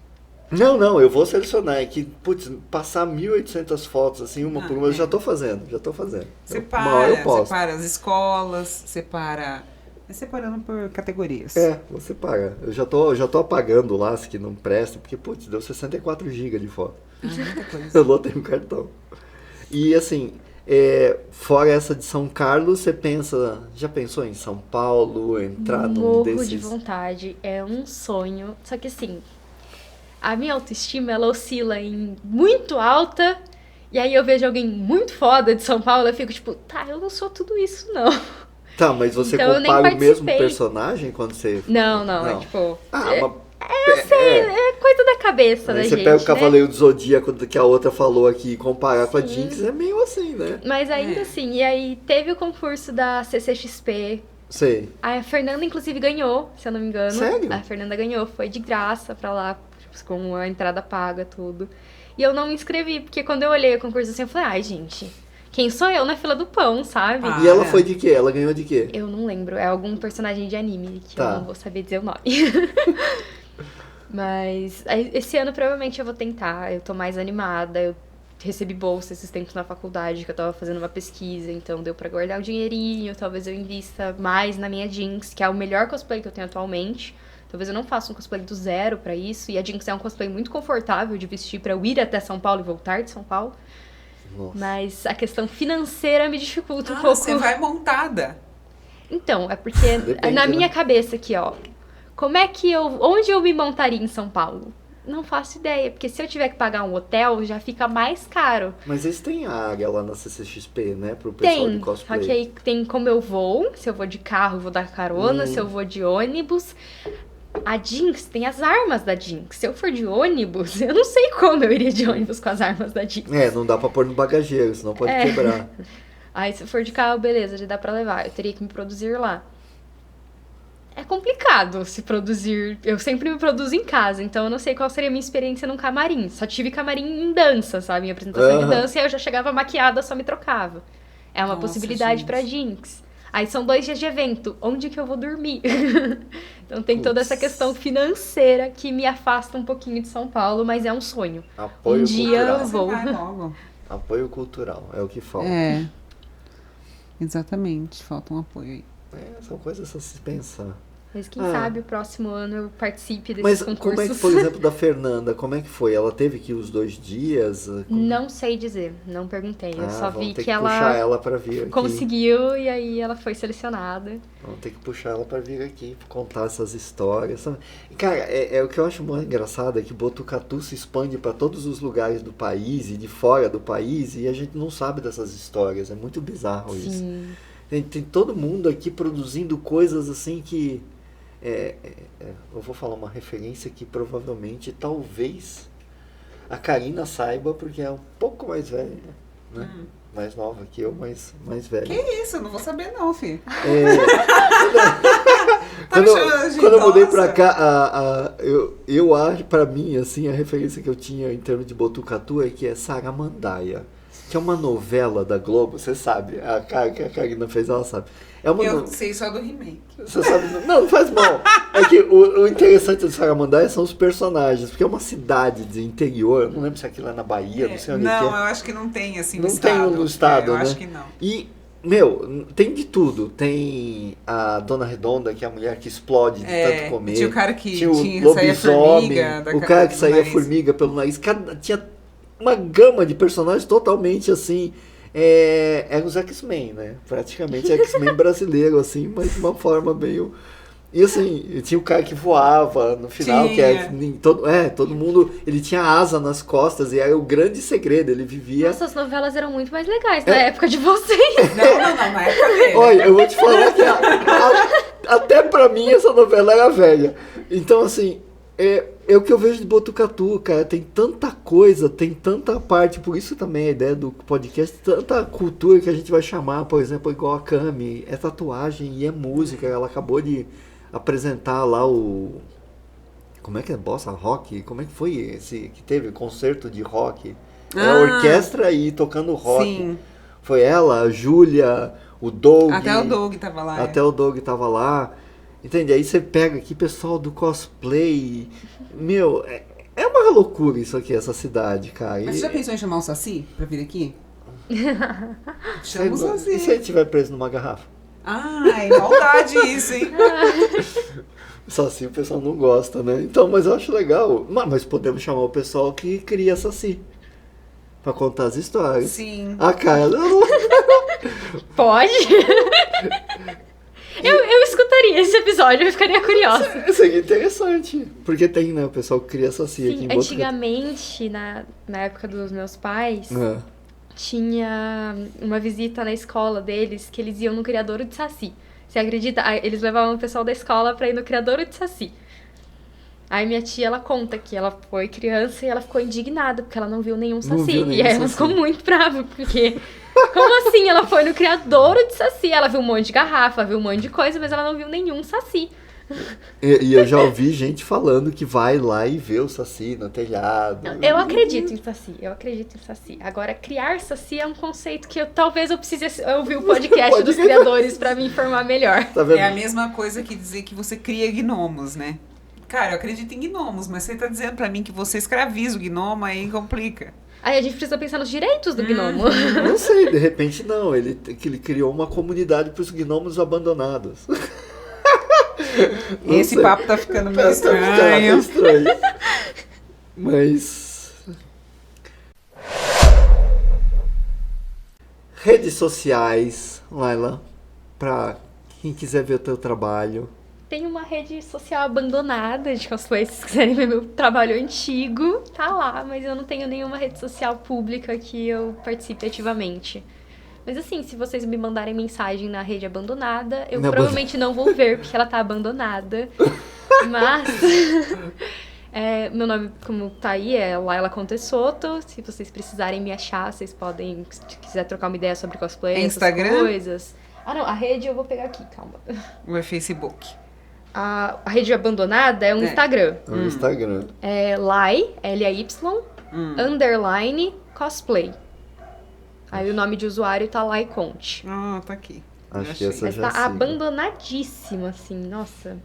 Não, eu vou selecionar. É que, putz, passar 1.800 fotos, assim, uma por uma, eu é. já tô fazendo. Uma hora Separa, eu posto. separa as escolas, separa... Vai separando por categorias. Vou separar. Eu já tô apagando lá as que não prestam, porque, putz, deu 64 GB de foto. Muita coisa. Eu lotei um cartão. E, assim, fora essa de São Carlos, você já pensou em São Paulo, entrar num Morro desses... de vontade, é um sonho. Só que assim, a minha autoestima, ela oscila em muito alta, e aí eu vejo alguém muito foda de São Paulo, eu fico tipo, tá, eu não sou tudo isso, não. Tá, mas você Então, eu nem compara o mesmo participei. personagem quando você... Não, é tipo... mas... É coisa da cabeça da Aí gente, você pega o né? Cavaleiro do Zodíaco que a outra falou aqui e comparar com a Jinx, é meio assim, né? Mas ainda assim, e aí teve o concurso da CCXP. Sei. A Fernanda, inclusive, ganhou, se eu não me engano. Sério? A Fernanda ganhou, foi de graça pra lá, com a entrada paga, tudo. E eu não me inscrevi, porque quando eu olhei o concurso assim, eu falei, ai, gente, quem sou eu na fila do pão, sabe? Ah. E ela foi de quê? Ela ganhou de quê? Eu não lembro, é algum personagem de anime que eu Tá. não vou saber dizer o nome. Mas esse ano provavelmente eu vou tentar, eu tô mais animada, eu recebi bolsa esses tempos na faculdade, que eu tava fazendo uma pesquisa, então deu pra guardar um dinheirinho, talvez eu invista mais na minha Jinx, que é o melhor cosplay que eu tenho atualmente. Talvez eu não faça um cosplay do zero pra isso, e a Jinx é um cosplay muito confortável de vestir pra eu ir até São Paulo e voltar de São Paulo. Nossa. Mas a questão financeira me dificulta um pouco. Você vai montada. Então, é porque Depende, na né? minha cabeça aqui, ó, onde eu me montaria em São Paulo? Não faço ideia, porque se eu tiver que pagar um hotel, já fica mais caro. Mas eles têm a área lá na CCXP, né? Pro pessoal de Tem, cosplay. só que aí tem como eu vou, se eu vou de carro, vou dar carona, se eu vou de ônibus. A Jinx tem as armas da Jinx. Se eu for de ônibus, eu não sei como eu iria de ônibus com as armas da Jinx. Não dá pra pôr no bagageiro, senão pode quebrar. Aí se eu for de carro, beleza, já dá pra levar. Eu teria que me produzir lá. É complicado se produzir. Eu sempre me produzo em casa, então eu não sei qual seria a minha experiência num camarim. Só tive camarim em dança, sabe? Em apresentação de dança, e aí eu já chegava maquiada, só me trocava. É uma Nossa, possibilidade gente. pra Jinx. Aí são 2 dias de evento, onde que eu vou dormir? Então tem toda essa questão financeira que me afasta um pouquinho de São Paulo, mas é um sonho. Apoio Um dia cultural. eu vou. Você vai logo. Apoio cultural, é o que falta. É. Exatamente, falta um apoio aí. São coisas a se pensar. Mas quem sabe o próximo ano eu participe desses Mas concursos. como é que, por exemplo, da Fernanda, como é que foi? Ela teve que ir os 2 dias? Não sei dizer, não perguntei. Eu só vamos vi ter que puxar ela ela pra vir aqui. conseguiu e aí ela foi selecionada. Vamos ter que puxar ela pra vir aqui, contar essas histórias. E, cara, é o que eu acho muito engraçado, é que Botucatu se expande para todos os lugares do país e de fora do país e a gente não sabe dessas histórias. É muito bizarro isso. Sim. Tem todo mundo aqui produzindo coisas assim que... eu vou falar uma referência que provavelmente, talvez, a Karina saiba, porque é um pouco mais velha, né? Mais nova que eu, mas mais velha. Que isso? Eu não vou saber não, filho. Quando me chamando de eu mudei pra idosa? cá, eu acho, pra mim, assim, a referência que eu tinha em termos de Botucatu é que é Saramandaia, que é uma novela da Globo, você sabe, que a Karina fez, ela sabe. É uma Eu sei só do remake. Você sabe, não faz mal. É que o interessante do Saramandaia são os personagens, porque é uma cidade de interior, eu não lembro se aquilo é na Bahia, não sei onde Não, que é. eu acho que não tem assim no Não estado. tem no estado, eu né? acho que não. E, tem de tudo. Tem a Dona Redonda, que é a mulher que explode de tanto comer. Tinha o cara que tinha o saía lobisomem, formiga o cara que do saía nariz. formiga pelo nariz. Tinha uma gama de personagens totalmente assim. É os X-Men, né? Praticamente X-Men brasileiro, assim, mas de uma forma meio... E assim, tinha o cara que voava no final, que todo mundo... Ele tinha asa nas costas e era o grande segredo, ele vivia... Nossa, as novelas eram muito mais legais na época de vocês. Não, na época dele. Olha, eu vou te falar que até pra mim essa novela era velha. Então, assim, é o que eu vejo de Botucatu, cara. Tem tanta coisa, tem tanta parte, por isso também a ideia do podcast, tanta cultura que a gente vai chamar, por exemplo, igual a Cami, é tatuagem e é música. Ela acabou de apresentar lá o... Como é que é? Bossa Rock? Como é que foi esse que teve? Concerto de rock. Era orquestra e tocando rock. Sim. Foi ela, a Júlia, o Doug. Até o Doug tava lá. Até o Doug tava lá. Entende? Aí você pega aqui pessoal do cosplay. Meu, é uma loucura isso aqui, essa cidade, cara. Mas você já pensou em chamar o Saci pra vir aqui? Chama o E Saci. se ele estiver preso numa garrafa? Ai, maldade isso, hein? Saci o pessoal não gosta, né? Então, mas eu acho legal. Mas podemos chamar o pessoal que cria Saci. Pra contar as histórias. Sim. A cara... Pode? Eu escutaria esse episódio, eu ficaria curiosa. Isso aqui é interessante. Porque tem, né? O pessoal que cria Saci aqui Sim, em Botucatu. antigamente, na época dos meus pais, tinha uma visita na escola deles que eles iam no criadouro de Saci. Você acredita? Aí eles levavam o pessoal da escola pra ir no criadouro de Saci. Aí minha tia, ela conta que ela foi criança e ela ficou indignada porque ela não viu nenhum Saci. E aí ela ficou muito brava, porque... Como assim? Ela foi no criadouro de Saci. Ela viu um monte de garrafa, viu um monte de coisa, mas ela não viu nenhum Saci. E eu já ouvi gente falando que vai lá e vê o Saci no telhado. Eu acredito em Saci, Agora, criar Saci é um conceito que talvez eu precise ouvir o podcast dos criadores pra me informar melhor. Tá vendo? É a mesma coisa que dizer que você cria gnomos, né? Cara, eu acredito em gnomos, mas você tá dizendo pra mim que você escraviza o gnomo, aí complica. Aí a gente precisa pensar nos direitos do gnomo. Não sei, de repente não. Ele criou uma comunidade para os gnomos abandonados. Esse papo tá ficando meio Tá estranho. estranho. Mas... Redes sociais, Laila, pra quem quiser ver o teu trabalho. Tem uma rede social abandonada de cosplay, se vocês quiserem ver meu trabalho antigo, tá lá, mas eu não tenho nenhuma rede social pública que eu participe ativamente. Mas assim, se vocês me mandarem mensagem na rede abandonada, eu provavelmente não vou ver, porque ela tá abandonada. Mas... meu nome, como tá aí, é Laila Contesoto. Se vocês precisarem me achar, vocês podem, se quiser trocar uma ideia sobre cosplay, É essas Instagram? coisas. Ah, não, a rede eu vou pegar aqui, calma. Ou é Facebook? A rede abandonada é um Instagram. No Instagram. É Lai, L-A-Y, underline, cosplay. Aí o nome de usuário tá Lai Conte. Tá aqui. Acho que achei. essa Mas já tá sigo. abandonadíssimo, assim, nossa.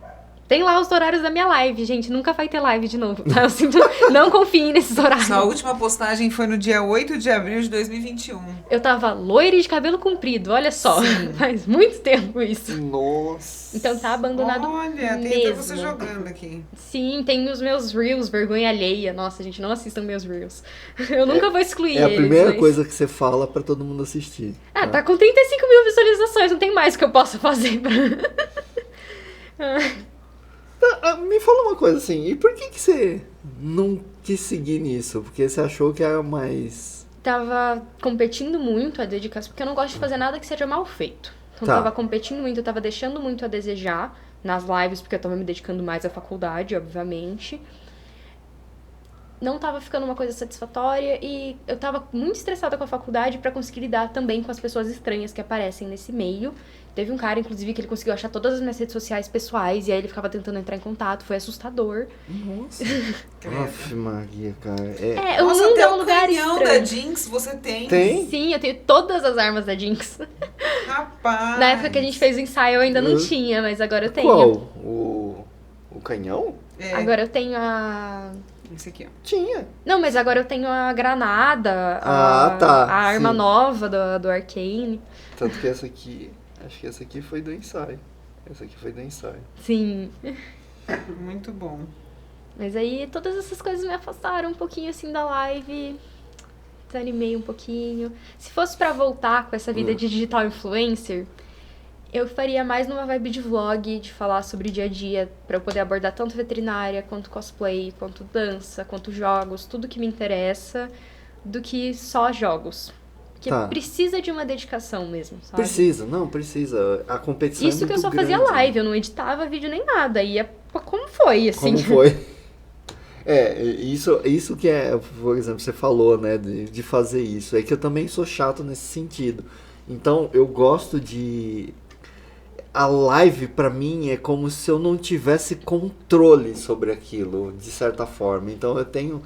Tem lá os horários da minha live, gente. Nunca vai ter live de novo, tá? Eu sinto... Não confiem nesses horários. Sua última postagem foi no dia 8 de abril de 2021. Eu tava loira e de cabelo comprido, olha só. Sim. Faz muito tempo isso. Nossa. Então tá abandonado Olha, tem até mesmo. você jogando aqui. Sim, tem os meus Reels, vergonha alheia. Nossa, gente, não assistam meus Reels. Eu nunca vou excluir É a eles. primeira mas... coisa que você fala pra todo mundo assistir. Ah, tá com 35 mil visualizações, não tem mais que eu possa fazer pra... Me fala uma coisa assim, e por que você não quis seguir nisso? Porque você achou que era mais... Tava competindo muito a dedicação, porque eu não gosto de fazer nada que seja mal feito. Então Tá. tava competindo muito, eu tava deixando muito a desejar nas lives, porque eu tava me dedicando mais à faculdade, obviamente. Não tava ficando uma coisa satisfatória e eu tava muito estressada com a faculdade pra conseguir lidar também com as pessoas estranhas que aparecem nesse meio. Teve um cara, inclusive, que ele conseguiu achar todas as minhas redes sociais pessoais e aí ele ficava tentando entrar em contato, foi assustador. Nossa. Credo. Aff, Maria, cara. É, o Nossa, mundo até é um o lugar canhão estranho. da Jinx você tem. Tem? Sim, eu tenho todas as armas da Jinx. Rapaz. Na época que a gente fez o ensaio eu ainda não tinha, mas agora eu tenho. Qual? O canhão? É, Agora eu tenho a... esse aqui, ó. Tinha. Não, mas agora eu tenho a granada, tá, a arma sim. nova do Arcane. Tanto que essa aqui... Acho que essa aqui foi do ensaio. Essa aqui foi do ensaio. Sim. Muito bom. Mas aí todas essas coisas me afastaram um pouquinho assim da live. Desanimei um pouquinho. Se fosse pra voltar com essa vida de digital influencer, eu faria mais numa vibe de vlog, de falar sobre o dia a dia, pra eu poder abordar tanto veterinária, quanto cosplay, quanto dança, quanto jogos, tudo que me interessa, do que só jogos. Porque Tá. precisa de uma dedicação mesmo, sabe? Precisa, não, precisa. A competição Isso é que eu muito só fazia grande. live, eu não editava vídeo nem nada. Ia como foi, assim. Como foi? Isso que é, por exemplo, você falou, né, de fazer isso. É que eu também sou chato nesse sentido. Então, eu gosto de... A live, pra mim, é como se eu não tivesse controle sobre aquilo, de certa forma. Então, eu tenho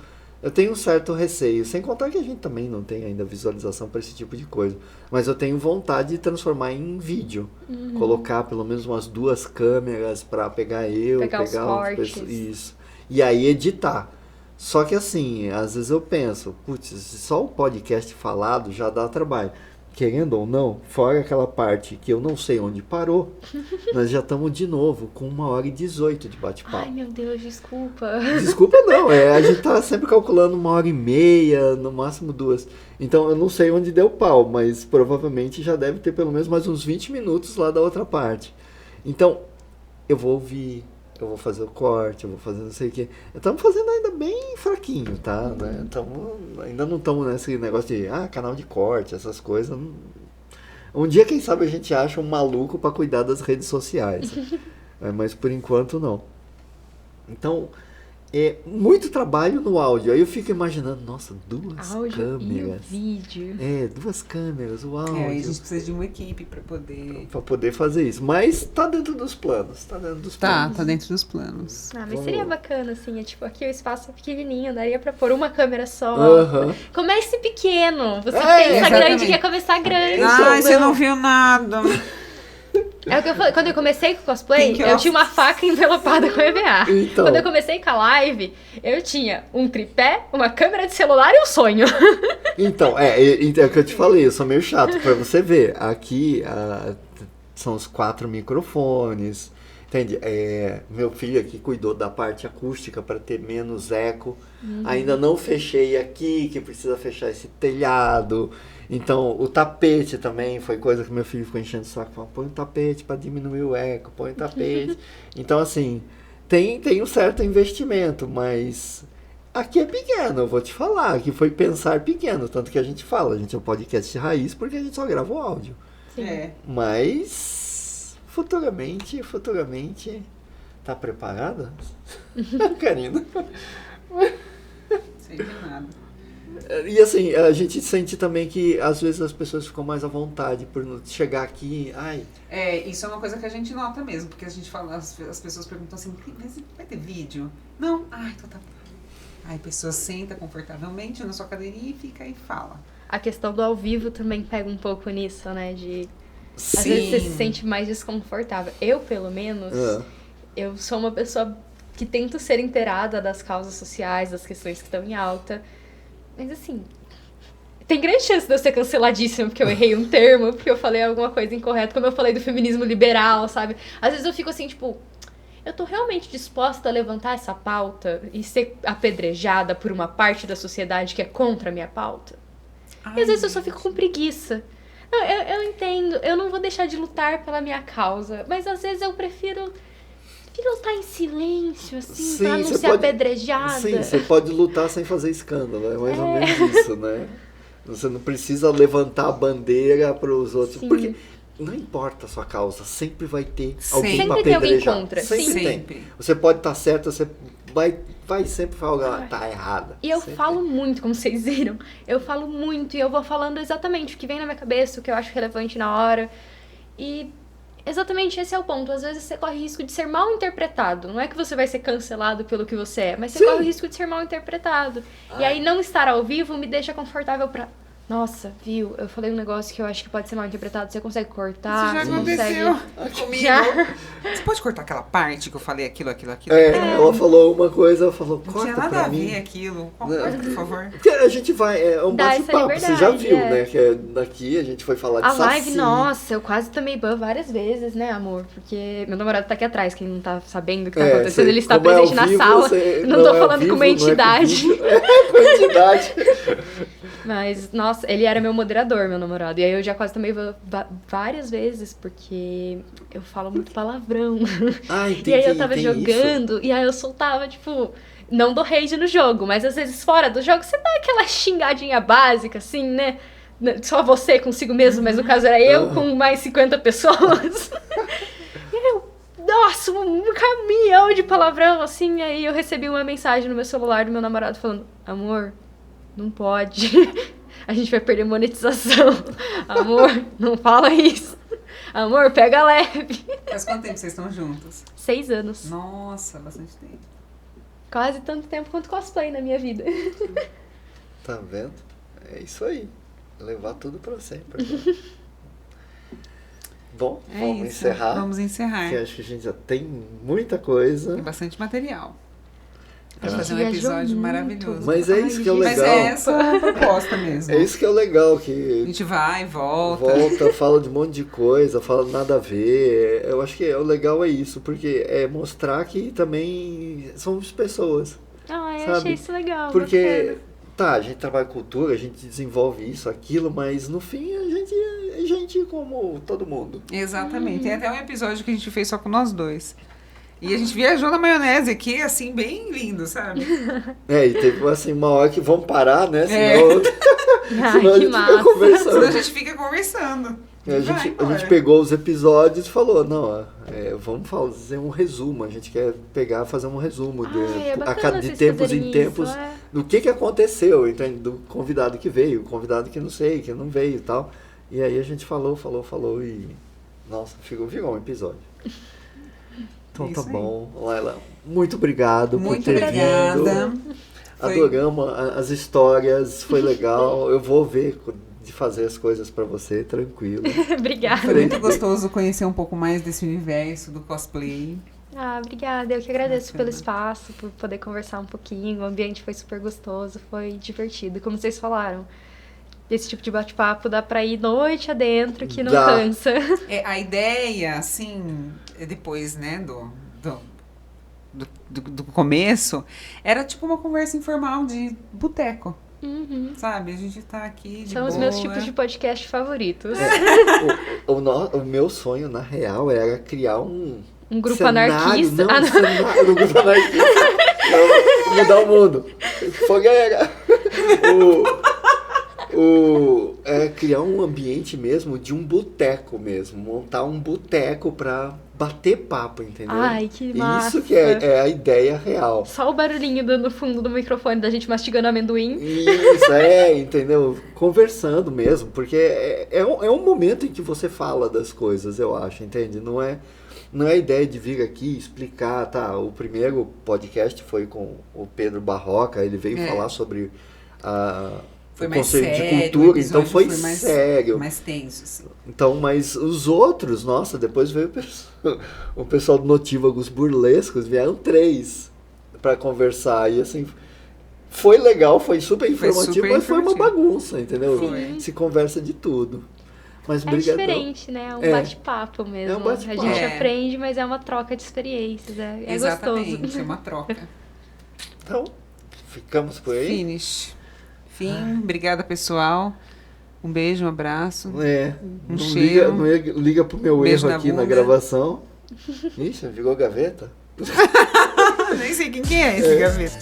um certo receio. Sem contar que a gente também não tem ainda visualização para esse tipo de coisa. Mas eu tenho vontade de transformar em vídeo. Colocar pelo menos umas 2 câmeras para pegar Pegar os outras cortes. pessoas. Isso. E aí editar. Só que assim, às vezes eu penso, putz, só o podcast falado já dá trabalho. Querendo ou não, fora aquela parte que eu não sei onde parou, nós já estamos de novo com 1h18 de bate-papo. Ai, meu Deus, desculpa. Desculpa não, a gente tá sempre calculando 1h30, no máximo 2. Então eu não sei onde deu pau, mas provavelmente já deve ter pelo menos mais uns 20 minutos lá da outra parte. Então, eu vou ouvir, eu vou fazer o corte, eu vou fazer não sei o que. Estamos fazendo ainda bem fraquinho, tá? Né? Ainda não estamos nesse negócio de canal de corte, essas coisas. Um dia, quem sabe, a gente acha um maluco para cuidar das redes sociais. Mas por enquanto não. Então, é muito trabalho no áudio. Aí eu fico imaginando, nossa, 2 Áudio e o câmeras. vídeo. 2 câmeras, o áudio. Aí a gente precisa de uma equipe pra poder fazer isso. Mas tá dentro dos planos. Tá dentro dos planos. tá dentro dos planos. Ah, mas Vamos. seria bacana, assim, tipo, aqui o espaço é pequenininho, daria pra pôr uma câmera só. Aham. Comece pequeno. Você É, pensa grande exatamente. e quer começar grande. Ai, você não viu nada. É o que eu falei, quando eu comecei com cosplay, Tem que eu tinha uma faca envelopada com EVA. Então. Quando eu comecei com a live, eu tinha um tripé, uma câmera de celular e um sonho. Então, é o que eu te falei, eu sou meio chato pra você ver. Aqui são os 4 microfones, entende? Meu filho aqui cuidou da parte acústica para ter menos eco. Ainda não fechei aqui, que precisa fechar esse telhado. Então, o tapete também foi coisa que meu filho ficou enchendo o saco. Falou, põe um tapete para diminuir o eco, põe um tapete. Então, assim, tem um certo investimento, mas... Aqui é pequeno, eu vou te falar. Aqui foi pensar pequeno. Tanto que a gente fala, a gente é um podcast raiz porque a gente só grava o áudio. Sim. É. Mas futuramente, tá preparada? Karina? Sei de nada. E assim, a gente sente também que às vezes as pessoas ficam mais à vontade por chegar aqui, Isso é uma coisa que a gente nota mesmo, porque a gente fala, as pessoas perguntam assim, mas vai ter vídeo? Não? Então tá. Aí a pessoa senta confortavelmente na sua cadeirinha e fica aí e fala. A questão do ao vivo também pega um pouco nisso, né? De Às vezes você se sente mais desconfortável. Eu, pelo menos, eu sou uma pessoa que tento ser inteirada das causas sociais, das questões que estão em alta. Mas assim, tem grande chance de eu ser canceladíssima porque eu errei um termo, porque eu falei alguma coisa incorreta, como eu falei do feminismo liberal, sabe? Às vezes eu fico assim, tipo, eu tô realmente disposta a levantar essa pauta e ser apedrejada por uma parte da sociedade que é contra a minha pauta? E às vezes eu só fico com preguiça. Não, eu entendo, eu não vou deixar de lutar pela minha causa, mas às vezes eu prefiro lutar em silêncio, assim, pra não ser apedrejada. Sim, você pode lutar sem fazer escândalo, é mais ou menos isso, né? Você não precisa levantar a bandeira para os outros, porque não importa a sua causa, sempre vai ter alguém para apedrejar. Sempre tem alguém contra. Sempre tem. Você pode estar certo, você vai sempre falar, tá errada. E eu falo muito, como vocês viram, eu falo muito e eu vou falando exatamente o que vem na minha cabeça, o que eu acho relevante na hora. E exatamente esse é o ponto. Às vezes você corre risco de ser mal interpretado. Não é que você vai ser cancelado pelo que você é, mas você corre o risco de ser mal interpretado. E aí não estar ao vivo me deixa confortável pra... Nossa, viu? Eu falei um negócio que eu acho que pode ser mal interpretado. Você consegue cortar? Isso já aconteceu comigo. Você pode cortar aquela parte que eu falei aquilo? Ela falou uma coisa, ela falou, corta pra mim. Não tinha nada a ver aquilo. Corta, por favor. Porque a gente vai, é um bate-papo, você já viu, né? Que daqui a gente foi falar de a saci. Live, nossa, eu quase tomei ban várias vezes, né, amor? Porque meu namorado tá aqui atrás, quem não tá sabendo o que tá acontecendo, ele está presente na sala. Não tô falando com uma entidade. Com entidade. Mas, nossa, ele era meu moderador, meu namorado. E aí eu já quase tomei várias vezes, porque eu falo muito palavrão. Entendi, e aí eu tava jogando, isso. E aí eu soltava, tipo... Não dou rage no jogo, mas às vezes fora do jogo você dá aquela xingadinha básica, assim, né? Só você consigo mesmo, mas no caso era eu com mais 50 pessoas. E aí eu... Nossa, um caminhão de palavrão, assim. Aí eu recebi uma mensagem no meu celular do meu namorado falando... Amor... Não pode. A gente vai perder monetização. Amor, não fala isso. Amor, pega leve. Faz quanto tempo vocês estão juntos? 6 anos. Nossa, bastante tempo. Quase tanto tempo quanto cosplay na minha vida. Tá vendo? É isso aí. Levar tudo pra sempre. Né? Bom, vamos encerrar. Vamos encerrar. Porque acho que a gente já tem muita coisa. Tem bastante material. Pra A gente fazer um episódio viajou maravilhoso. muito. Mas é isso que é o legal. Mas é essa a proposta mesmo. É isso que é o legal, que A gente vai, volta. fala de um monte de coisa, fala nada a ver. Eu acho que o legal é isso, porque é mostrar que também somos pessoas. Eu sabe? achei isso legal. Porque, a gente trabalha cultura, a gente desenvolve isso, aquilo, mas no fim a gente é gente como todo mundo. Exatamente. Tem até um episódio que a gente fez só com nós dois. E a gente viajou na maionese aqui, assim, bem lindo, sabe? E teve assim, uma hora que vamos parar, né? Senão, senão a que gente massa. fica conversando. Senão a gente fica conversando. A gente pegou os episódios e falou, não, vamos fazer um resumo. A gente quer fazer um resumo de tempos em tempos do que aconteceu, entende? Do convidado que veio, o convidado que não sei, que não veio e tal. E aí a gente falou e, nossa, virou um episódio. Então tá bom, Laila, muito obrigado por ter vindo. Adoramos as histórias, foi legal. Eu vou ver de fazer as coisas pra você, tranquilo. Obrigada. Foi muito gostoso conhecer um pouco mais desse universo do cosplay. Obrigada. Eu que agradeço pelo espaço, por poder conversar um pouquinho. O ambiente foi super gostoso, foi divertido. Como vocês falaram, esse tipo de bate-papo dá pra ir noite adentro, que não cansa. A ideia, assim, depois, né, do começo, era tipo uma conversa informal de boteco. Sabe? A gente tá aqui de São boa. os meus tipos de podcast favoritos. O meu sonho, na real, era criar um grupo cenário, anarquista. Um grupo anarquista. Mudar o mundo. Fogueira. Criar um ambiente mesmo de um boteco mesmo. Montar um boteco pra bater papo, entendeu? Ai, que massa. Isso que é a ideia real. Só o barulhinho no fundo do microfone da gente mastigando amendoim. Isso, entendeu? Conversando mesmo, porque é um momento em que você fala das coisas, eu acho, entende? Não é a ideia de vir aqui explicar, o primeiro podcast foi com o Pedro Barroca, ele veio falar sobre Foi mais conceito sério, de cultura, o então episódio foi mais, sério. mais tenso, assim. Então, mas os outros, nossa, depois veio o pessoal do Notívagos Burlescos, vieram 3 para conversar, e assim, foi legal, foi super informativo, mas foi uma bagunça, entendeu? Foi. Se conversa de tudo. Mas É brigadão. diferente, né? É um É. bate-papo mesmo. É um bate-papo. A gente É. aprende, mas é uma troca de experiências. É Exatamente, gostoso. é uma troca. Então, ficamos por aí. Finish. Fim, obrigada pessoal. Um beijo, um abraço. É, Um não cheiro. liga pro meu Beijo erro na aqui na bunda. gravação. Ixi, virou gaveta? Nem sei quem é esse gaveta.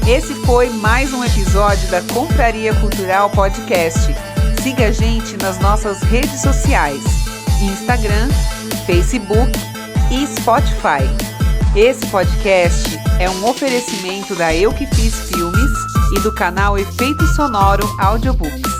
Esse foi mais um episódio da Confraria Cultural Podcast. Siga a gente nas nossas redes sociais: Instagram, Facebook e Spotify. Esse podcast é um oferecimento da Eu Que Fiz Filmes e do canal Efeito Sonoro Audiobooks.